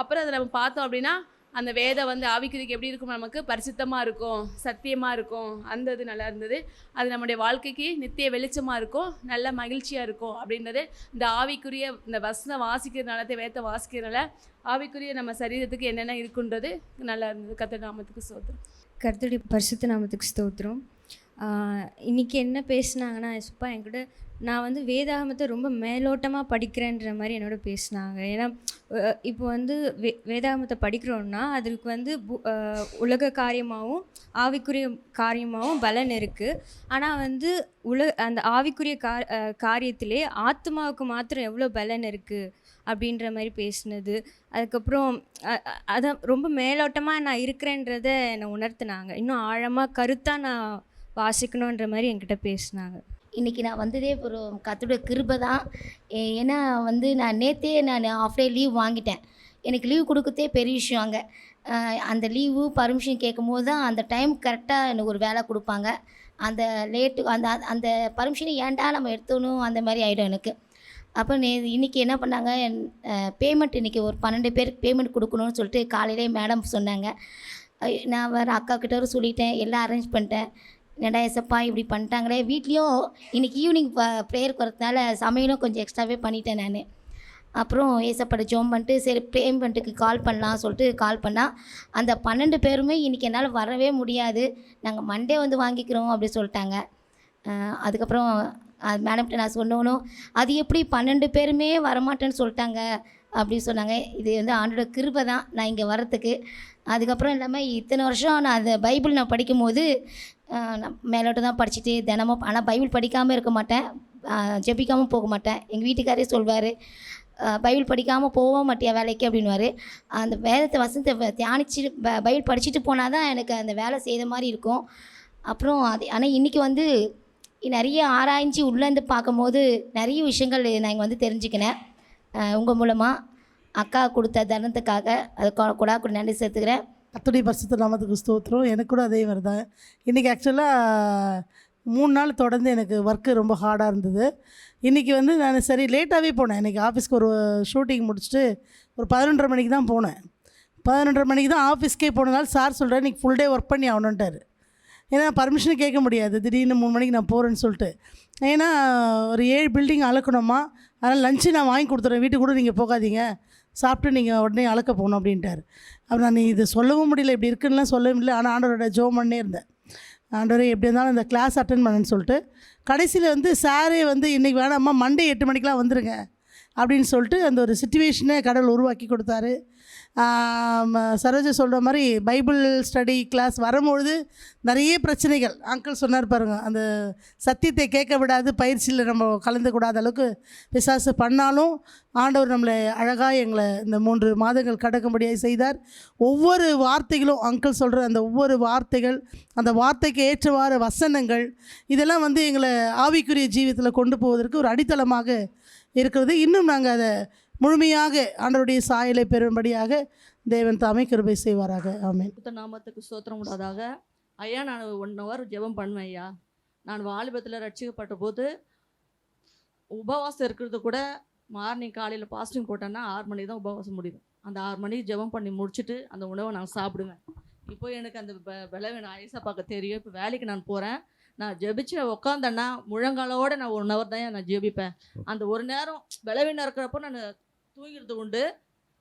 அப்புறம் அதை நம்ம பார்த்தோம் அப்படின்னா அந்த வேதம் வந்து ஆவிக்குறிக்கு எப்படி இருக்கும், நமக்கு பரிசுத்தமாக இருக்கும், சத்தியமாக இருக்கும். அந்த இது நல்லா இருந்தது. அது நம்முடைய வாழ்க்கைக்கு நித்திய வெளிச்சமாக இருக்கும், நல்ல மகிழ்ச்சியாக இருக்கும் அப்படின்றது இந்த ஆவிக்குரிய இந்த வசனம் வாசிக்கிறதுனால, வேதத்தை வாசிக்கிறதுனால ஆவிக்குரிய நம்ம சரீரத்துக்கு என்னென்ன இருக்குன்றது நல்லா இருந்தது. கர்த்தர் நாமத்துக்கு ஸ்தோத்திரம். கர்த்தருடைய பரிசுத்த நாமத்துக்கு ஸ்தோத்திரம். இன்றைக்கி என்ன பேசுனாங்கன்னா, எஸ்ப்பா என்கிட்ட நான் வந்து வேதாகமத்தை ரொம்ப மேலோட்டமாக படிக்கிறேன்ற மாதிரி என்னோட பேசினாங்க. ஏன்னா இப்போ வந்து வேதாகமத்தை படிக்கிறோன்னா அதுக்கு வந்து உலக காரியமாகவும் ஆவிக்குரிய காரியமாகவும் பலன் இருக்குது. ஆனால் வந்து அந்த ஆவிக்குரிய காரியத்திலே ஆத்மாவுக்கு மாத்திரம் எவ்வளோ பலன் இருக்குது அப்படின்ற மாதிரி பேசினது. அதுக்கப்புறம் அதான் ரொம்ப மேலோட்டமாக நான் இருக்கிறேன்றத என்னை உணர்த்தினாங்க. இன்னும் ஆழமாக கருத்தாக நான் வாசிக்கணுன்ற மாதிரி என்கிட்ட பேசினாங்க. இன்றைக்கி நான் வந்ததே ஒரு கர்த்தருடைய கிருபை தான். ஏன்னா வந்து நான் நேற்றே ஆஃப் டே லீவ் வாங்கிட்டேன். எனக்கு லீவ் கொடுக்கறதே பெரிய விஷயம். அங்கே அந்த லீவு பர்மிஷன் கேட்கும் போது தான் அந்த டைம் கரெக்டாக எனக்கு ஒரு வேலை கொடுப்பாங்க. அந்த லேட்டு அந்த பர்மிஷனை ஏன்டா நம்ம எடுத்துக்கணும் அந்த மாதிரி ஆகிடும் எனக்கு. அப்போ இன்றைக்கி என்ன பண்ணாங்க, பேமெண்ட் இன்றைக்கி ஒரு 12 பேருக்கு பேமெண்ட் கொடுக்கணும்னு சொல்லிட்டு காலையிலே மேடம் சொன்னாங்க. நான் வேறு அக்காக்கிட்ட சொல்லிட்டேன், எல்லாம் அரேஞ்ச் பண்ணிட்டேன். என்னடா ஏசப்பா இப்படி பண்ணிட்டாங்களே, வீட்லேயும் இன்றைக்கி ஈவினிங் ப்ரேயருக்கு வரதுனால சமையலும் கொஞ்சம் எக்ஸ்ட்ராவே பண்ணிட்டேன் நான். அப்புறம் ஏசப்பாட்ட ஜெபம் பண்ணிட்டு சரி பேமெண்ட்டுக்கு கால் பண்ணலாம் சொல்லிட்டு கால் பண்ணால் அந்த 12 பேருமே இன்றைக்கி என்னால் வரவே முடியாது, நாங்கள் மண்டே வந்து வாங்கிக்கிறோம் அப்படி சொல்லிட்டாங்க. அதுக்கப்புறம் மேடம்கிட்ட நான் சொன்னோனும் அது எப்படி 12 பேருமே வரமாட்டேன்னு சொல்லிட்டாங்க அப்படி சொன்னாங்க. இது வந்து ஆண்டோட கிருபை தான் நான் இங்கே வரத்துக்கு. அதுக்கப்புறம் இல்லாமல் இத்தனை வருஷம் நான் அந்த பைபிள் நான் படிக்கும் போது நான் மேலோட்டம் தான் படிச்சுட்டு தினமும், ஆனால் பைபிள் படிக்காமல் இருக்க மாட்டேன், ஜெபிக்காமல் போக மாட்டேன். எங்கள் வீட்டுக்காரே சொல்வார், பைபிள் படிக்காமல் போக மாட்டியா வேலைக்கு அப்படின்வார். அந்த வேதத்தை வசனத்தை தியானிச்சு பைபிள் படிச்சுட்டு போனால் தான் எனக்கு அந்த வேலை செய்த மாதிரி இருக்கும். அப்புறம் ஆனால் இன்றைக்கி வந்து நிறைய ஆராய்ச்சி உள்ளேருந்து பார்க்கும்போது நிறைய விஷயங்கள் நான் இங்கே வந்து தெரிஞ்சுக்கினேன். உங்கள் மூலமாக அக்கா கொடுத்த தருணத்துக்காக அது கூட நன்றி சேர்த்துக்கிறேன். கர்த்தருடைய பரிசுத்த நாமத்துக்கு ஸ்தோத்திரம். எனக்கு கூட அதே மாதிரி தான். இன்றைக்கி ஆக்சுவலாக 3 நாள் தொடர்ந்து எனக்கு ஒர்க்கு ரொம்ப ஹார்டாக இருந்தது. இன்றைக்கி வந்து நான் சரி லேட்டாகவே போனேன். இன்றைக்கி ஆஃபீஸ்க்கு ஒரு ஷூட்டிங் முடிச்சுட்டு ஒரு 11:30 மணிக்கு தான் போனேன். 11:30 மணிக்கு தான் ஆஃபீஸ்க்கே போனதால் சார் சொல்கிறார் இன்றைக்கி ஃபுல் டே ஒர்க் பண்ணி ஆகணுன்ட்டார். ஏன்னா பர்மிஷன் கேட்க முடியாது, திடீர்னு 3 மணிக்கு நான் போகிறேன்னு சொல்லிட்டு. ஏன்னா ஒரு 7 பில்டிங் அளக்கணுமா, அதனால் லஞ்சு நான் வாங்கி கொடுத்துட்றேன், வீட்டுக்கு கூட நீங்கள் போகாதீங்க, சாப்பிட்டு நீங்கள் உடனே அளக்க போகணும் அப்படின்ட்டார். அப்புறம் நான் இது சொல்லவும் முடியல, இப்படி இருக்குன்னுலாம் சொல்லவும் முடியல. ஆனால் ஆண்டவரோட ஜெபம் பண்ணே இருந்தேன். ஆண்டவரே எப்படி இருந்தாலும் இந்த கிளாஸ் அட்டன் பண்ணேன்னு சொல்லிட்டு கடைசியில் வந்து சாரே வந்து இன்றைக்கி வேணாம்மா மண்டே 8 மணிக்கெலாம் வந்துடுங்க அப்படின்னு சொல்லிட்டு அந்த ஒரு சிச்சுவேஷனை கடவுள் உருவாக்கி கொடுத்தாரு. சரோஜா சொல்கிற மாதிரி பைபிள் ஸ்டடி கிளாஸ் வரும்பொழுது நிறைய பிரச்சனைகள் அங்கிள் சொன்னார் பாருங்கள், அந்த சத்தியத்தை கேட்க விடாது, பயிற்சியில் நம்ம கலந்துக்கூடாத அளவுக்கு பிசாசு பண்ணாலும் ஆண்டவர் நம்மளை அழகாக எங்களை இந்த 3 மாதங்கள் கடக்கும்படியாக செய்தார். ஒவ்வொரு வார்த்தைகளும் அங்கிள் சொல்கிற அந்த ஒவ்வொரு வார்த்தைகள், அந்த வார்த்தைக்கு ஏற்றவாறு வசனங்கள், இதெல்லாம் வந்து எங்களை ஆவிக்குரிய ஜீவியத்தில் கொண்டு போவதற்கு ஒரு அடித்தளமாக இருக்கிறது. இன்னும் நாங்கள் அதை முழுமையாக ஆண்டவருடைய சாயலை பெறும்படியாக தேவன் தாமே கிருபை செய்வாராக. ஆமென். நாமத்துக்கு ஸ்தோத்திரம் உண்டாதாக. ஐயா, நான் 1 hour ஜெபம் பண்ணுவேன் ஐயா. நான் வாலிபத்தில் ரட்சிக்கப்பட்ட போது உபவாசம் இருக்கிறது கூட மார்னிங் காலையில் பாஸ்டிங் போட்டேன்னா 6 மணிக்கு தான் உபவாசம் முடியும். அந்த 6 மணிக்கு ஜெபம் பண்ணி முடிச்சுட்டு அந்த உணவை நான் சாப்பிடுவேன். இப்போ எனக்கு அந்த பலவீனம் ஐசா பார்க்க தெரியும். இப்போ வேலைக்கு நான் போகிறேன், நான் ஜெபிச்சு உட்காந்தேன்னா முழங்காலோடு நான் 1 hour தான் நான் ஜெபிப்பேன். அந்த ஒரு நேரம் பலவீனம் இருக்கிறப்போ நான் தூங்கிறது உண்டு.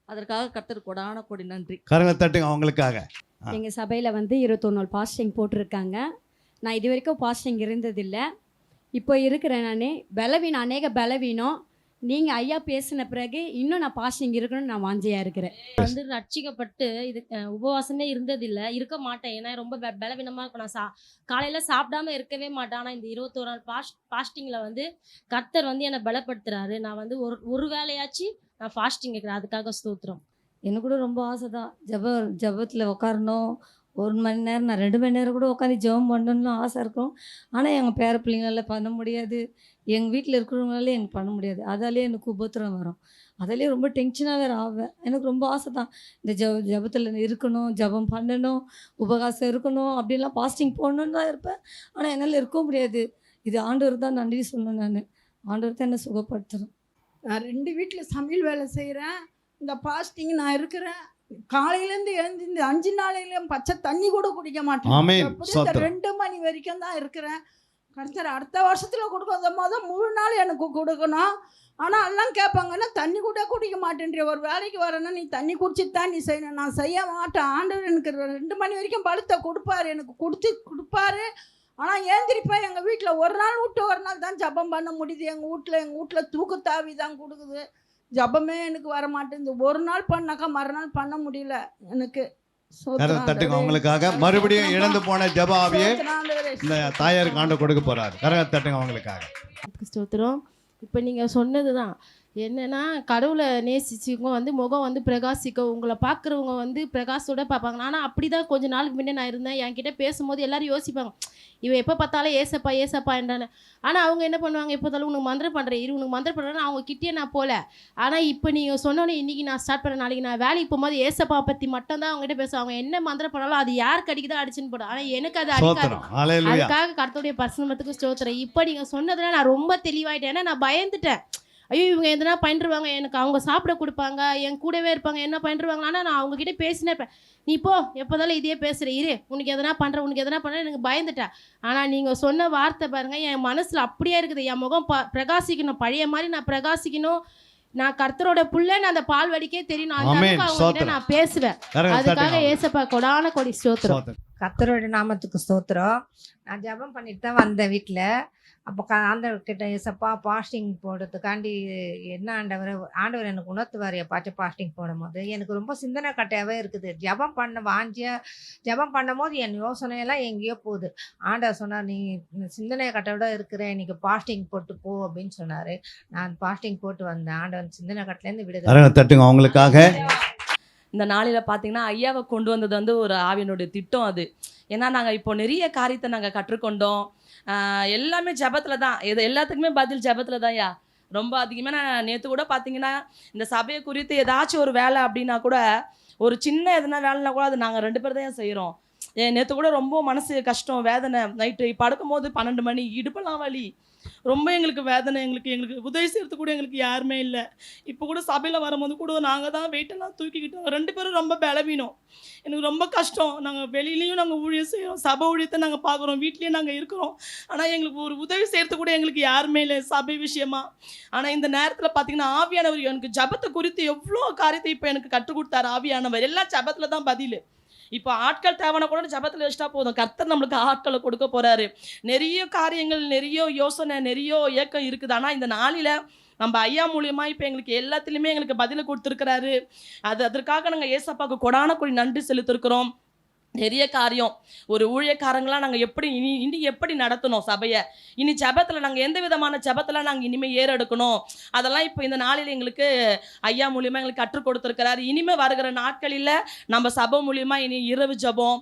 அதற்காக கர்த்தர் கொடான கொடி நன்றி. கரங்களை தட்டுங்க அவங்களுக்காக. எங்கள் சபையில் வந்து 21 நாள் பாஸ்டிங் போட்டிருக்காங்க. நான் இது வரைக்கும் பாஸ்டிங் இருந்ததில்லை, இப்போ இருக்கிறேன். நான் அநேக பலவீனம் நீங்கள் ஐயா பேசின பிறகு இன்னும் நான் பாஸ்டிங் இருக்கணும்னு நான் வாஞ்சியாக இருக்கிறேன். வந்து ரட்சிக்கப்பட்டு இது உபவாசமே இருந்ததில்லை, இருக்க மாட்டேன். ஏன்னா ரொம்ப பலவீனமாக இருக்கும். நான் காலையில் சாப்பிடாம இருக்கவே மாட்டேன். ஆனால் இந்த 21 நாள் பாஸ்டிங்கில் வந்து கர்த்தர் வந்து என்னை பலப்படுத்துகிறாரு. நான் வந்து ஒரு வேலையாச்சு நான் ஃபாஸ்டிங் இருக்கிறேன். அதுக்காக ஸ்தோத்திரம். எனக்கு கூட ரொம்ப ஆசை தான், ஜபத்தில் உட்காரணும். 1 மணி நேரம், நான் 2 மணி நேரம் கூட உட்காந்து ஜெபம் பண்ணணும்னு ஆசை இருக்கும். ஆனால் எங்கள் பேர பிள்ளைங்களால பண்ண முடியாது, எங்கள் வீட்டில் இருக்கிறவங்களால எனக்கு பண்ண முடியாது. அதாலே எனக்கு உபத்திரம் வரும், அதிலே ரொம்ப டென்ஷனாக வேறு ஆவேன். எனக்கு ரொம்ப ஆசை தான் இந்த ஜபத்தில் இருக்கணும், ஜபம் பண்ணணும், உபகாசம் இருக்கணும், அப்படின்லாம் பாஸ்டிங் போடணுன்னு தான் இருப்பேன். ஆனால் என்னால் இருக்க முடியாது. இது ஆண்டவர் தான் நன்றி சொல்லணும். நான் ஆண்டவர் தான் என்னை சுகப்படுத்தணும். நான் 2 வீட்டில் சமையல் வேலை செய்கிறேன். இந்த பாஸ்டிங் நான் இருக்கிறேன். காலையிலேருந்து எழுந்து இந்த 5 நாளையிலும் பச்சை தண்ணி கூட குடிக்க மாட்டேன். இந்த 2 மணி வரைக்கும் தான் இருக்கிறேன். கடைசி அடுத்த வருஷத்தில் கொடுக்காத மொதல் 3 நாள் எனக்கு கொடுக்கணும். ஆனால் எல்லாம் கேட்பாங்கன்னா தண்ணி கூட குடிக்க மாட்டேன்ற, ஒரு வேலைக்கு வரேன்னா நீ தண்ணி குடிச்சிட்டு தான் நீ செய்யணும். நான் செய்ய மாட்டேன். ஆண்டவர் எனக்கு 2 மணி வரைக்கும் பழுத்த கொடுப்பாரு, எனக்கு கொடுப்பாரு. ஆனால் ஏந்திரிப்பேன். எங்கள் வீட்டில் ஒரு நாள் விட்டு ஒரு நாள் தான் ஜபம் பண்ண முடியுது. எங்கள் வீட்டில் தூக்கத்தாவி தான் கொடுக்குது. ஜபமே எனக்கு வர மாட்டேங்குது. ஒரு நாள் பண்ணாக்கா மறுநாள் பண்ண முடியல எனக்கு. தட்டுங்க அவங்களுக்காக. மறுபடியும் இழந்து போன ஜப ஆவியை இந்த தாயாருக்கு ஆண்டு கொடுக்க போறாரு. கரங்களை தட்டுங்க அவங்களுக்காக. ஸ்தோத்திரம். இப்போ நீங்கள் சொன்னது தான் என்னென்னா, கடவுளை நேசிச்சவங்க வந்து முகம் வந்து பிரகாசிக்கும், உங்களை பார்க்குறவங்க வந்து பிரகாசோட பார்ப்பாங்க. ஆனால் அப்படி தான் கொஞ்சம் நாளுக்கு முன்னே நான் இருந்தேன். என்கிட்ட பேசும்போது எல்லோரும் யோசிப்பாங்க, இவன் எப்போ பார்த்தாலும் ஏசப்பா ஏசப்பா என்றானே. ஆனால் அவங்க என்ன பண்ணுவாங்க, எப்போ பார்த்தாலும் உனக்கு மந்திரம் பண்ணுறேன், உனக்கு மந்திரம் பண்ணுறேன்னு அவங்க கிட்டே நான் போகல. ஆனால் இப்போ நீங்கள் சொன்னோன்னே இன்றைக்கி நான் ஸ்டார்ட் பண்ணேன். நாளைக்கு நான் வேலைக்கு போகும்போது ஏசப்பா பற்றி மட்டும் தான் அவங்ககிட்ட பேசுவாங்க. அவங்க என்ன மந்திரம் பண்ணாலும் அது யாருக்கு அடிக்குதோ அடிச்சுன்னு போடும். ஆனால் எனக்கு அது அடிக்காது. அதுக்காக கர்த்தருடைய பரிசுத்தத்துக்கு ஸ்தோத்திரம். இப்போ நீங்கள் சொன்னதுல நான் ரொம்ப தெளிவாயிட்டேன். ஏன்னா நான் பயந்துட்டேன், ஐயோ இவங்க எதனா பண்ணிருவாங்க, எனக்கு அவங்க சாப்பிட கொடுப்பாங்க, என் கூடவே இருப்பாங்க, என்ன பண்ணிருவாங்க. ஆனால் நான் அவங்ககிட்ட பேசினேன். நீ இப்போ எப்போதாலும் இதே பேசுகிற, இரு உனக்கு எதனா பண்ணுறேன் எனக்கு பயந்துட்டேன். ஆனால் நீங்கள் சொன்ன வார்த்தை பாருங்கள், என் மனசில் அப்படியே இருக்குது. என் முகம் பிரகாசிக்கணும், பழைய மாதிரி நான் பிரகாசிக்கணும். நான் கர்த்தரோட புள்ள, நான் அந்த பால் வடிக்கே தெரியணும். அந்த அளவுக்கு அவங்ககிட்ட நான் பேசுவேன். அதுக்காக ஏசப்பா கொடான கொடி ஸ்தோத்திரம். கர்த்தரோட நாமத்துக்கு ஸ்தோத்திரம். நான் ஜெபம் பண்ணிட்டு தான் வந்தேன் வீட்டில். அப்போ ஆண்டவர்கிட்ட ஏசப்பா பாஸ்டிங் போடுறதுக்காண்டி என்ன ஆண்டவர் எனக்கு உணர்த்துவார். எப்பாச்சும் பாஸ்டிங் போடும்போது எனக்கு ரொம்ப சிந்தனை கட்டையாகவே இருக்குது. ஜெபம் பண்ணும் போது என் யோசனையெல்லாம் எங்கேயோ போகுது. ஆண்டவர் சொன்னார், நீ சிந்தனை கட்டையோட இருக்கிற, இன்னைக்கு பாஸ்டிங் போட்டு போ அப்படின்னு சொன்னார். நான் பாஸ்டிங் போட்டு வந்தேன். ஆண்டவர் சிந்தனை கட்டிலேருந்து விடுதலை தட்டுங்க அவங்களுக்காக. இந்த நாளில் பார்த்தீங்கன்னா ஐயாவை கொண்டு வந்தது வந்து ஒரு ஆவியனுடைய திட்டம் அது. ஏன்னா நாங்கள் இப்போ நிறைய காரியத்தை நாங்கள் கற்றுக்கொண்டோம். எல்லாமே ஜபத்தில் தான், எல்லாத்துக்குமே பதில் ஜபத்தில் தான் ஐயா. ரொம்ப அதிகமாக நான் நேற்று கூட பார்த்தீங்கன்னா இந்த சபையை குறித்து ஏதாச்சும் ஒரு வேலை அப்படின்னா கூட, ஒரு சின்ன எதுனா வேலைனா கூட அது நாங்கள் 2 பேர் தான் செய்கிறோம். நேற்று கூட ரொம்ப மனசு கஷ்டம், வேதனை. நைட்டு படுக்கும் போது 12 மணி, இடுப்பெல்லாம் வலி. ரொம்ப எங்களுக்கு வேதனை. எங்களுக்கு உதவி செய்கிறது கூட எங்களுக்கு யாருமே இல்லை. இப்போ கூட சபையில் வரும்போது கூட நாங்கள் தான் வெயிட்டெல்லாம் தூக்கிக்கிட்டோம். 2 பேரும் ரொம்ப பலவீனம். எனக்கு ரொம்ப கஷ்டம். நாங்கள் வெளியிலையும் நாங்கள் ஊழியம் செய்கிறோம், சபை ஊழியத்தை நாங்கள் பார்க்குறோம், வீட்லேயும் நாங்கள் இருக்கிறோம். ஆனால் எங்களுக்கு ஒரு உதவி செய்கிறது கூட எங்களுக்கு யாருமே இல்லை சபை விஷயமா. ஆனால் இந்த நேரத்தில் பார்த்தீங்கன்னா ஆவியானவர் எனக்கு ஜபத்தை குறித்து எவ்வளோ காரியத்தை இப்போ எனக்கு கற்றுக் கொடுத்தாரு ஆவியானவர். எல்லாம் ஜபத்தில் தான் பதில். இப்போ ஆட்கள் தேவைன்னா கூட ஜபத்தில் வச்சுட்டா போதும். கர்த்தர் நம்மளுக்கு ஆட்களை கொடுக்க போகிறாரு. நிறைய காரியங்கள், நிறைய யோசனை, நிறைய ஏக்கம் இருக்குது. ஆனால் இந்த நாளில் நம்ம ஐயா மூலியமாக இப்போ எங்களுக்கு எல்லாத்துலேயுமே எங்களுக்கு பதிலை கொடுத்துருக்கிறாரு. அதற்காக நாங்கள் ஏசப்பாவுக்கு கொடான கொடி நன்றி செலுத்திருக்கிறோம். நிறைய காரியம் ஒரு ஊழியக்காரங்களாம் நாங்கள் எப்படி இனி எப்படி நடத்தணும் சபையை, இனி ஜபத்தில் நாங்கள் எந்த விதமான ஜபத்தில் நாங்கள் இனிமேல் ஏறெடுக்கணும், அதெல்லாம் இப்போ இந்த நாளில் எங்களுக்கு ஐயா மூலியமாக எங்களுக்கு கற்றுக் கொடுத்துருக்கிறாரு. இனிமேல் வருகிற நாட்களில் நம்ம சபை மூலியமாக இனி இரவு ஜபம்,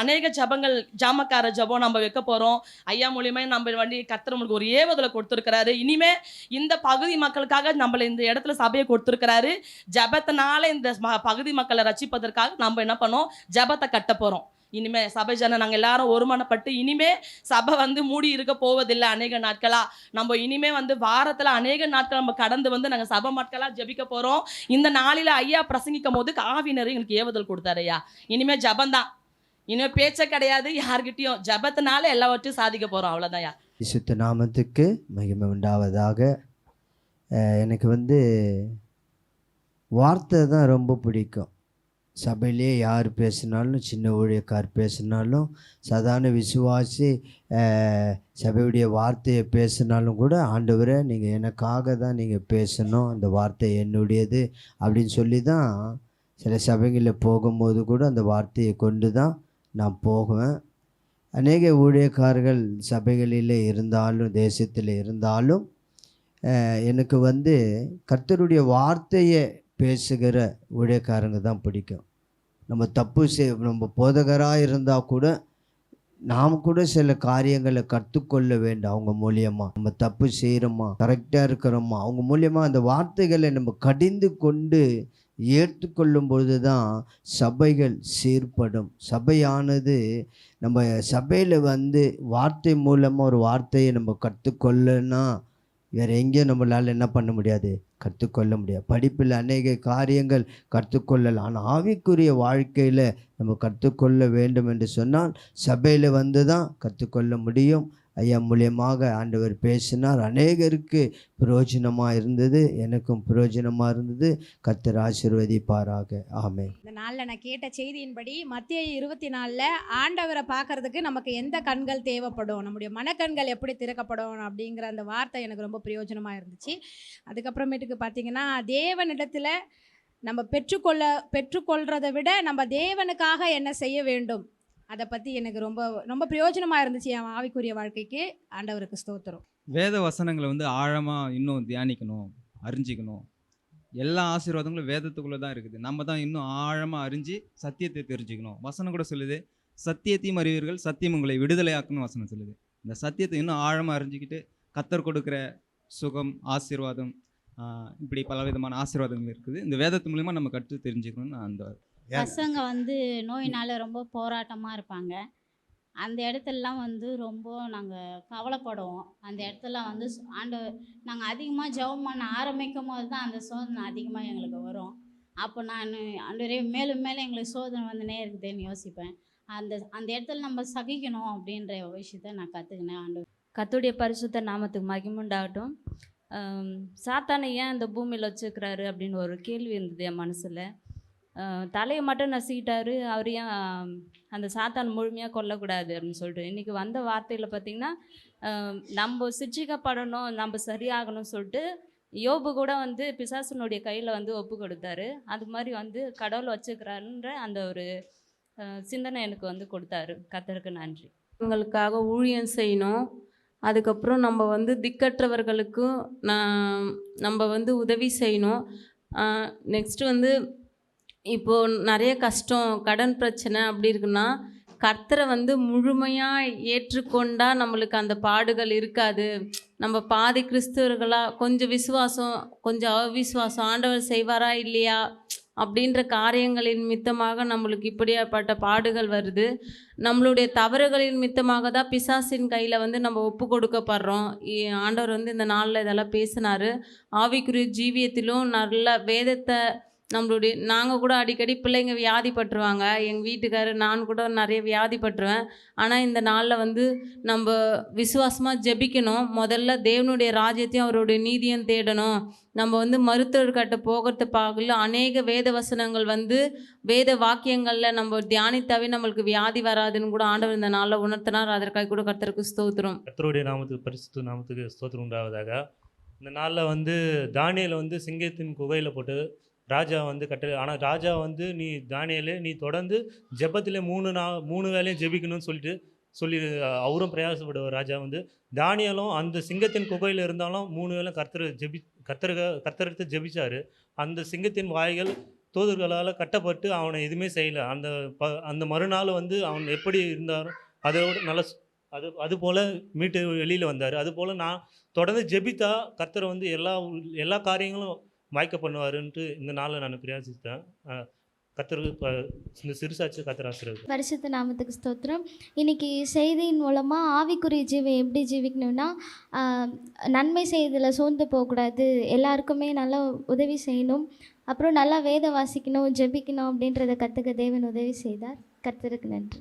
அநேக ஜபங்கள், ஜாமக்கார ஜபம் நம்ம வைக்க போகிறோம். ஐயா மூலியமாக நம்ம வண்டி கர்த்தர் நம்மளுக்கு ஒரு ஏவுதலை கொடுத்துருக்கிறாரு. இனிமேல் இந்த பகுதி மக்களுக்காக நம்மளை இந்த இடத்துல சபையை கொடுத்துருக்கிறாரு. ஜபத்தினால இந்த பகுதி மக்களை ரட்சிப்பதற்காக நம்ம என்ன பண்ணோம், ஜபத்தை கட்ட போகிறோம். இனிமேல் சபை ஜனம் நாங்கள் எல்லாரும் ஒருமனப்பட்டு இனிமேல் சபை மூடி இருக்க போவதில்லை. அநேக நாட்களாக நம்ம இனிமேல் வாரத்தில் அநேக நாட்கள் நம்ம கடந்து நாங்கள் சபை நாட்களாக ஜபிக்க போகிறோம். இந்த நாளில் ஐயா பிரசங்கிக்கும் போது ஆவியினர் எங்களுக்கு ஏவுதல் கொடுத்தாரு. ஐயா இனிமேல் ஜபந்தான், இனிமேல் பேச்ச கிடையாது யார்கிட்டையும், ஜபத்தினால எல்லாவற்றையும் சாதிக்க போகிறோம். அவ்வளோதான் ஐயா. விசுத்த நாமத்துக்கு மகிமை உண்டாவதாக. எனக்கு வார்த்தை தான் ரொம்ப பிடிக்கும். சபையிலே யார் பேசினாலும், சின்ன ஊழியக்கார் பேசினாலும், சாதாரண விசுவாசி சபையுடைய வார்த்தையை பேசினாலும் கூட, ஆண்டவரே நீங்கள் எனக்காக தான் நீங்கள் பேசணும், அந்த வார்த்தை என்னுடையது அப்படின்னு சொல்லி தான் சில சபைகளில் போகும்போது கூட அந்த வார்த்தையை கொண்டு தான் நான் போகுவேன். அநேக ஊழியக்காரர்கள் சபைகளில் இருந்தாலும் தேசத்தில் இருந்தாலும் எனக்கு கர்த்தருடைய வார்த்தையை பேசுகிற ஊழியக்காரங்க தான் பிடிக்கும். நம்ம தப்பு நம்ம போதகராக இருந்தால் கூட நாம் கூட சில காரியங்களை கற்றுக்கொள்ள வேண்டும். அவங்க மூலியமாக நம்ம தப்பு செய்கிறோமா, கரெக்டாக இருக்கிறோமா, அவங்க மூலியமாக அந்த வார்த்தைகளை நம்ம கடிந்து கொண்டு ஏற்றுக்கொள்ளும் பொழுது தான் சபைகள் சீர்படும். சபையானது நம்ம சபையில் வார்த்தை மூலமாக ஒரு வார்த்தையை நம்ம கற்றுக்கொள்ளனா வேறு எங்கேயும் நம்மளால் என்ன பண்ண முடியாது, கற்றுக்கொள்ள முடியாது. படிப்பில் அநேக காரியங்கள் கற்றுக்கொள்ளலாம். ஆனால் ஆவிக்குரிய வாழ்க்கையில் நம்ம கற்றுக்கொள்ள வேண்டும் என்று சொன்னால் சபையில் தான் கற்றுக்கொள்ள முடியும். ஐயா மூலியமாக ஆண்டவர் பேசினார். அநேகருக்கு பிரயோஜனமாக இருந்தது, எனக்கும் பிரயோஜனமாக இருந்தது. கர்த்தர் ஆசீர்வதிப்பாராக. ஆமென். இந்த நாளில் நான் கேட்ட செய்தியின்படி மத்திய 24 ஆண்டவரை பார்க்கறதுக்கு நமக்கு எந்த கண்கள் தேவைப்படும், நம்முடைய மனக்கண்கள் எப்படி திறக்கப்படும் அப்படிங்கிற அந்த வார்த்தை எனக்கு ரொம்ப பிரயோஜனமாக இருந்துச்சு. அதுக்கப்புறமேட்டுக்கு பார்த்திங்கன்னா தேவனிடத்தில் நம்ம பெற்றுக்கொள்கிறத விட நம்ம தேவனுக்காக என்ன செய்ய வேண்டும் அதை பற்றி எனக்கு ரொம்ப ரொம்ப பிரயோஜனமாக இருந்துச்சு என் ஆவிக்குரிய வாழ்க்கைக்கு. ஆண்டவருக்கு ஸ்தோத்திரம். வேத வசனங்களை ஆழமாக இன்னும் தியானிக்கணும், அறிஞ்சிக்கணும். எல்லா ஆசீர்வாதங்களும் வேதத்துக்குள்ளே தான் இருக்குது. நம்ம தான் இன்னும் ஆழமாக அறிஞ்சு சத்தியத்தை தெரிஞ்சுக்கணும். வசனம் கூட சொல்லுது, சத்தியத்தையும் அறிவீர்கள், சத்தியம் உங்களை விடுதலையாக்கணும் வசனம் சொல்லுது. இந்த சத்தியத்தை இன்னும் ஆழமாக அறிஞ்சிக்கிட்டு கர்த்தர் கொடுக்குற சுகம், ஆசீர்வாதம், இப்படி பலவிதமான ஆசீர்வாதங்கள் இருக்குது. இந்த வேதத்து மூலிமா நம்ம கற்று தெரிஞ்சுக்கணும்னு அந்த பசங்க நோயினால் ரொம்ப போராட்டமாக இருப்பாங்க. அந்த இடத்துலலாம் ரொம்ப நாங்கள் கவலைப்படுவோம். அந்த இடத்துல நாங்கள் அதிகமாக ஜெபம் பண்ண ஆரம்பிக்கும் போது தான் அந்த சோதனை அதிகமாக எங்களுக்கு வரும். அப்போ நான் ஆண்டவரே மேலும் மேலும் எங்களுக்கு சோதனை வந்துனே இருக்குதுன்னு யோசிப்பேன். அந்த இடத்துல நம்ம சகிக்கணும் அப்படின்ற விஷயத்த நான் கற்றுக்கினேன். ஆண்டவர் கர்த்தருடைய பரிசுத்த நாமத்துக்கு மகிமுண்டாகட்டும். சாத்தானை ஏன் இந்த பூமியில் வச்சுருக்கிறாரு அப்படின்னு ஒரு கேள்வி இருந்தது என் மனசில். தலையை மட்டும் நசுக்கிட்டாரு, அவர் ஏன் அந்த சாத்தான் முழுமையாக கொல்லக்கூடாது அப்படின்னு சொல்லிட்டு. இன்றைக்கி வந்த வார்த்தையில் பார்த்திங்கன்னா நம்ம சிட்சிக்கப்படணும், நம்ம சரியாகணும்னு சொல்லிட்டு யோபு கூட பிசாசனுடைய கையில் ஒப்பு கொடுத்தாரு. அது மாதிரி கடவுள் வச்சுக்கிறாருன்ற அந்த ஒரு சிந்தனை எனக்கு கொடுத்தாரு. கர்த்தருக்கு நன்றி. இவங்களுக்காக ஊழியம் செய்யணும். அதுக்கப்புறம் நம்ம திக்கற்றவர்களுக்கும் நம்ம உதவி செய்யணும். நெக்ஸ்ட்டு இப்போது நிறைய கஷ்டம், கடன் பிரச்சனை அப்படி இருக்குன்னா கர்த்தரை முழுமையாக ஏற்றுக்கொண்டால் நம்மளுக்கு அந்த பாடுகள் இருக்காது. நம்ம பாதி கிறிஸ்தவர்களாக கொஞ்சம் விசுவாசம், கொஞ்சம் அவிசுவாசம், ஆண்டவர் செய்வாரா இல்லையா அப்படின்ற காரியங்களின் மித்தமாக நம்மளுக்கு இப்படியாப்பட்ட பாடுகள் வருது. நம்மளுடைய தவறுகளின் மித்தமாக தான் பிசாசின் கையில் வந்து நம்ம ஒப்பு கொடுக்கப்படுறோம். ஆண்டவர் வந்து இந்த நாளில் இதெல்லாம் பேசினார். ஆவிக்குரிய ஜீவியத்திலும் நல்ல வேதத்தை நாங்கள் கூட அடிக்கடி பிள்ளைங்க வியாதிப்பட்டுருவாங்க. எங்கள் வீட்டுக்காரர் நான் கூட நிறைய வியாதிப்பட்டுருவேன். ஆனால் இந்த நாளில் வந்து நம்ம விசுவாசமாக ஜெபிக்கணும். முதல்ல தேவனுடைய ராஜ்யத்தையும் அவருடைய நீதியும் தேடணும். நம்ம வந்து மருத்துவர்கிட்ட போகிறது பார்க்கல அநேக வேத வசனங்கள் வந்து வேத வாக்கியங்களில் நம்ம தியானித்தாவே நம்மளுக்கு வியாதி வராதுன்னு கூட ஆண்டவர் இந்த நாளில் உணர்த்தினார். அதற்காக கூட கர்த்தருக்கு ஸ்தோத்திரம். கர்த்தருடைய நாமத்துக்கு பரிசுத்த நாமத்துக்கு ஸ்தோத்திரம் உண்டாவதாக. இந்த நாளில் வந்து தானியேல் வந்து சிங்கத்தின் குகையில் போட்டு ராஜா வந்து ஆனால் ராஜா வந்து நீ தானியேலே நீ தொடர்ந்து ஜெபத்தில் 3 வேளையும் ஜெபிக்கணும்னு சொல்லி அவரும் பிரயாசப்படுவார். ராஜா வந்து தானியேலும் அந்த சிங்கத்தின் குகையில் இருந்தாலும் 3 வேளை கர்த்தருக்கு ஜெபிச்சார். அந்த சிங்கத்தின் வாய்கள் தூதர்களால் கட்டப்பட்டு அவனை எதுவுமே செய்யலை. அந்த மறுநாள் வந்து அவன் எப்படி இருந்தாரோ அதோட அதுபோல் மீட்டு வெளியில் வந்தார். அதுபோல் நான் தொடர்ந்து ஜெபித்தா கர்த்தர் வந்து எல்லா காரியங்களும் வாய்க்க பண்ணுவாருன்ட்டு இந்த நாளில் நான் பிரயாசித்தேன். கர்த்தருக்கு இந்த சிறுசாட்சி கர்த்தர் ஆசீர்வதிப்பார். பரிசுத்த நாமத்துக்கு ஸ்தோத்திரம். இன்றைக்கி செய்தியின் மூலமாக ஆவிக்குரிய ஜீவன் எப்படி ஜீவிக்கணும்னா, நன்மை செய்யறதில் சோர்ந்து போகக்கூடாது, எல்லாருக்குமே நல்லா உதவி செய்யணும், அப்புறம் நல்லா வேத வாசிக்கணும், ஜெபிக்கணும் அப்படின்றத கற்றுக்க தேவன் உதவி செய்தார். கர்த்தருக்கு நன்றி.